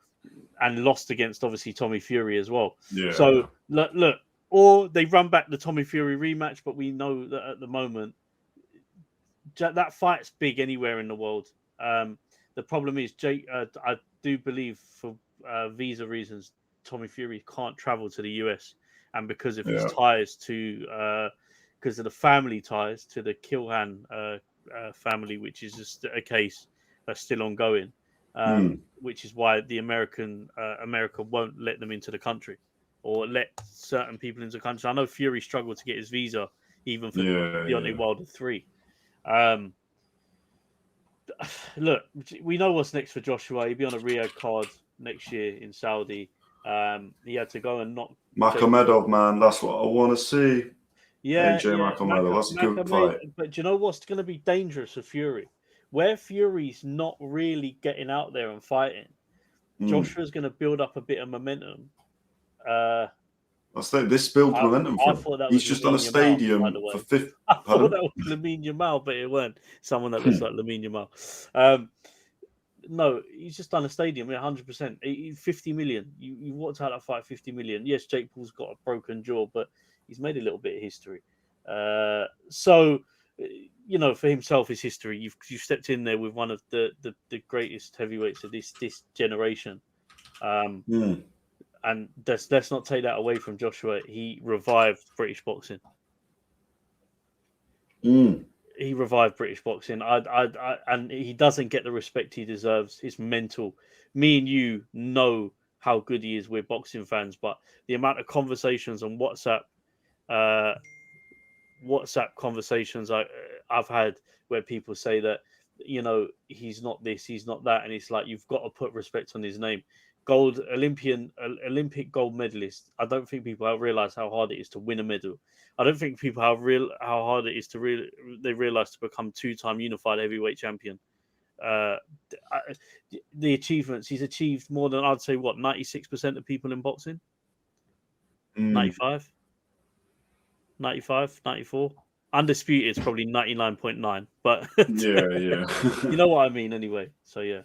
and lost against obviously Tommy Fury as well. Yeah. So look, or they run back the Tommy Fury rematch, but we know that at the moment that fight's big anywhere in the world. The problem is Jake. I do believe for visa reasons, Tommy Fury can't travel to the US, and because of his ties to, because of the family ties to the Kilhan family, which is just a case that's still ongoing. Which is why the America won't let them into the country, or let certain people into the country. I know Fury struggled to get his visa, even for Deontay Wilder 3. Look, we know what's next for Joshua. He'll be on a Riyadh card next year in Saudi. He had to go and knock Makhmedov, man. That's what I want to see. AJ Makhmedov. That's a good fight. But do you know what's going to be dangerous for Fury? Where Fury's not really getting out there and fighting, Joshua's going to build up a bit of momentum. This builds momentum for him. He's just done a stadium for 50. I thought that was Lamine Yamal, but it weren't. Someone that looks like Lamine Yamal. No, he's just done a stadium, 100%. 50 million. You walked out that fight 50 million. Yes, Jake Paul's got a broken jaw, but he's made a little bit of history. So, you know, for himself, his history. You've stepped in there with one of the greatest heavyweights of this generation. And let's not take that away from Joshua. He revived British boxing. He revived British boxing. And he doesn't get the respect he deserves. His mental. Me and you know how good he is. We're boxing fans, but the amount of conversations on WhatsApp WhatsApp conversations I've had where people say that, he's not this, he's not that, and it's like you've got to put respect on his name. Olympic gold medalist. I don't think people realize how hard it is to win a medal. I don't think people how hard it is to realize to become 2-time unified heavyweight champion. The achievements he's achieved more than, I'd say, 96% of people in boxing. 95, 94. Undisputed is probably 99.9, but yeah. You know what I mean anyway. So yeah.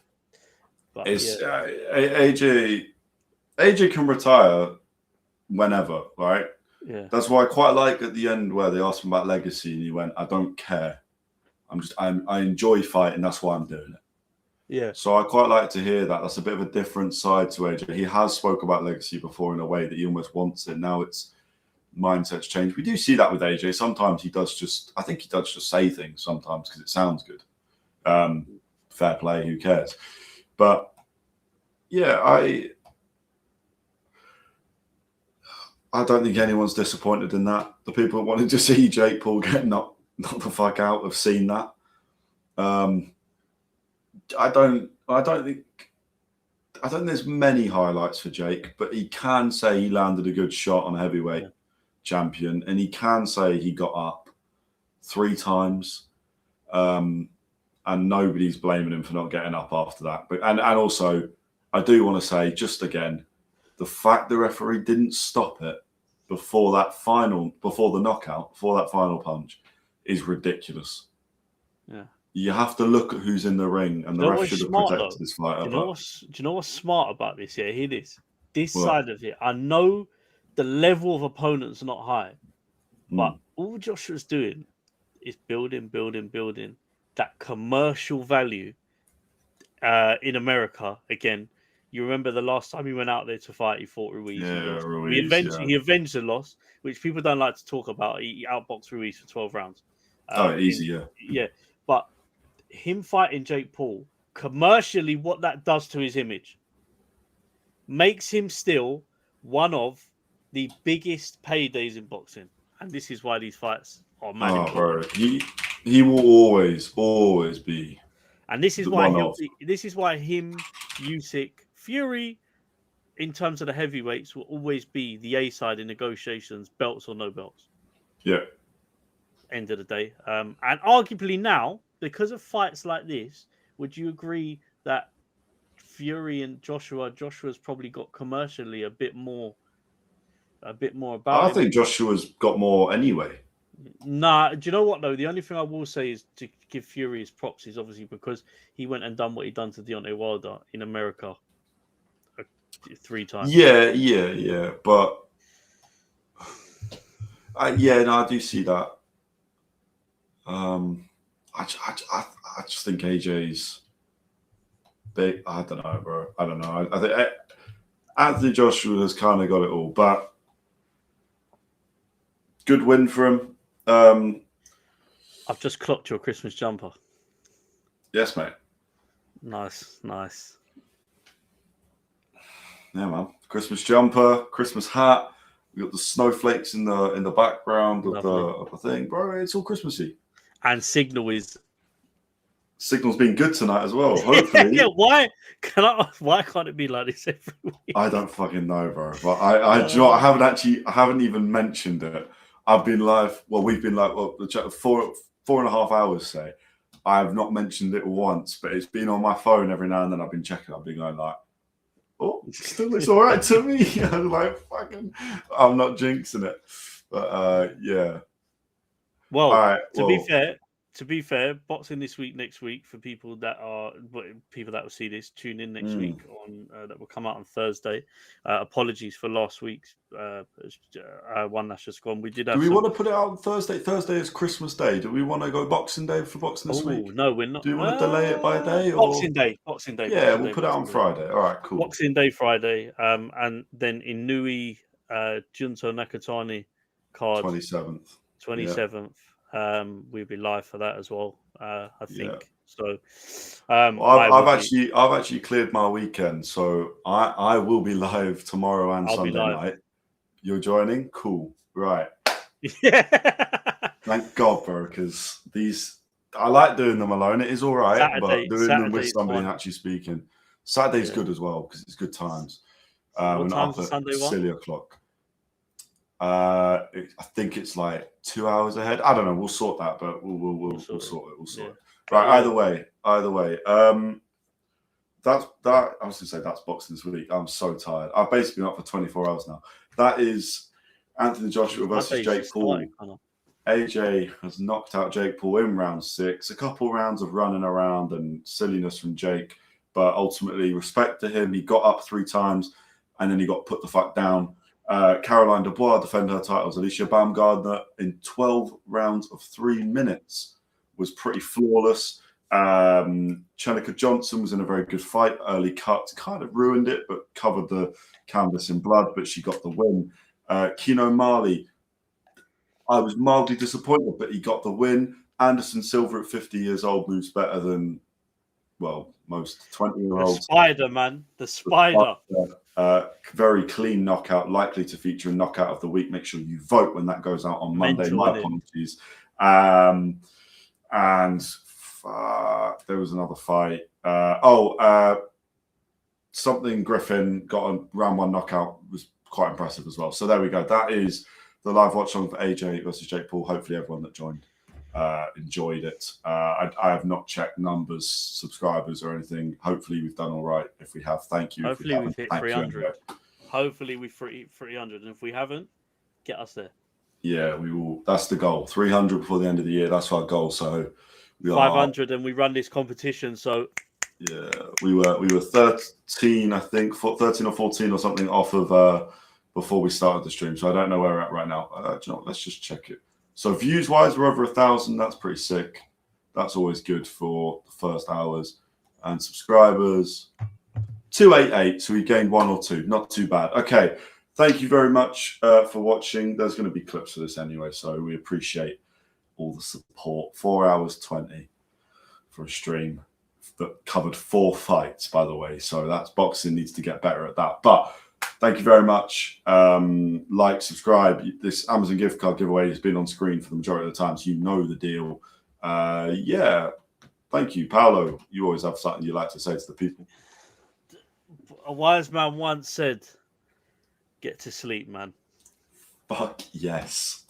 But it's AJ can retire whenever, right? Yeah. That's why I quite like at the end where they asked him about legacy and he went, I don't care. I enjoy fighting, that's why I'm doing it. Yeah. So I quite like to hear that. That's a bit of a different side to AJ. He has spoke about legacy before in a way that he almost wants it. Now it's mindset's changed. We do see that with AJ. Sometimes he does just say things sometimes because it sounds good. Fair play, who cares? But yeah, I don't think anyone's disappointed in that. The people that wanted to see Jake Paul get knocked the fuck out have seen that. I don't think there's many highlights for Jake, but he can say he landed a good shot on a heavyweight champion, and he can say he got up 3 times. And nobody's blaming him for not getting up after that. But and also, I do want to say, just again, the fact the referee didn't stop it before the knockout, before that final punch, is ridiculous. Yeah. You have to look at who's in the ring, and the ref should have protected this fighter. Do you know what's smart about this? Yeah, hear this. This side of it, I know the level of opponents are not high, but all Joshua's doing is building that commercial value in America. Again, you remember the last time he went out there to fight, he fought Ruiz. He avenged the loss, which people don't like to talk about. He outboxed Ruiz for 12 rounds. Yeah. But him fighting Jake Paul, commercially, what that does to his image makes him still one of the biggest paydays in boxing. And this is why these fights are mad. He will always be. And this is why him, Usyk, Fury, in terms of the heavyweights, will always be the A side in negotiations, belts or no belts. Yeah. End of the day. And arguably now, because of fights like this, would you agree that Fury and Joshua's probably got commercially a bit more about I him? think Joshua's got more anyway. Nah, do you know what though? The only thing I will say is to give Fury his props is obviously because he went and done what he done to Deontay Wilder in America 3 times. Yeah. But I do see that. I just think AJ's big. I don't know, bro. I don't know. I think Anthony Joshua has kind of got it all, but good win for him. I've just clocked your Christmas jumper. Yes, mate. Nice. Yeah, man. Christmas jumper, Christmas hat. We got the snowflakes in the background of the thing, bro. It's all Christmassy. And Signal's been good tonight as well. Hopefully. Why can't it be like this every week? I don't fucking know, bro. But I haven't even mentioned it. I've been live. Well, we've been live. Well, the chat 4.5 hours. Say, I have not mentioned it once, but it's been on my phone every now and then. I've been checking. I've been going like, oh, it still looks all right to me. I'm like, fucking, I'm not jinxing it. But yeah. Well, right, to be fair, boxing this week, next week for people that will see this, tune in next week on that will come out on Thursday. Apologies for last week's one that's just gone. Do we want to put it out on Thursday? Thursday is Christmas Day. Do we want to go Boxing Day for boxing this week? No, we're not. Do you want to delay it by a day? Or? Boxing Day. Yeah, we'll put it out on Friday. All right, cool. Boxing Day Friday. And then in Nui, Junto Nakatani card 27th. We'll be live for that as well. I think so. I've actually cleared my weekend, so I will be live tomorrow and Sunday night. You're joining? Cool. Right. Yeah. Thank God, bro, because I like doing them alone. It is all right, but doing them with somebody and actually speaking. Saturday's good as well because it's good times. What time's up the Sunday at one? silly o'clock. I think it's like 2 hours ahead. I don't know. We'll sort that, but we'll sort it. We'll sort it. Right. Yeah. Either way. That's that. I was going to say that's boxing this week. I'm so tired. I've basically been up for 24 hours now. That is Anthony Joshua versus Jake Paul. AJ has knocked out Jake Paul in round 6. A couple rounds of running around and silliness from Jake, but ultimately, respect to him. He got up 3 times and then he got put the fuck down. Caroline Dubois defended her titles. Alycia Baumgardner in 12 rounds of 3 minutes was pretty flawless. Cherneka Johnson was in a very good fight. Early cut kind of ruined it, but covered the canvas in blood, but she got the win. Kino Mali, I was mildly disappointed, but he got the win. Anderson Silva at 50 years old moves better than, well, most 20-year-olds. The Spider, man. The Spider. Very clean knockout, likely to feature a knockout of the week. Make sure you vote when that goes out on Monday. My apologies. And there was another fight. Something Griffin got a round 1 knockout was quite impressive as well. So there we go. That is the live watch along for AJ versus Jake Paul. Hopefully everyone that joined enjoyed it. I have not checked numbers, subscribers or anything. Hopefully we've done all right. If we have, thank you. Hopefully we've hit 300. Hopefully we've 300. And if we haven't, get us there. Yeah, we will. That's the goal. 300 before the end of the year. That's our goal. So we 500 and we run this competition. So yeah, we were 13, I think, 13 or 14 or something off of before we started the stream. So I don't know where we're at right now. You know, let's just check it. So views wise, we're over 1,000. That's pretty sick. That's always good for the first hours. And subscribers, 288. So we gained 1 or 2. Not too bad. Okay. Thank you very much for watching. There's going to be clips for this anyway, so we appreciate all the support. 4 hours 20 for a stream that covered 4 fights, by the way. So that's boxing needs to get better at that. But thank you very much. Like, subscribe. This Amazon gift card giveaway has been on screen for the majority of the time, so you know the deal. Yeah. Thank you, Paolo. You always have something you like to say to the people. A wise man once said, "Get to sleep, man." Fuck yes.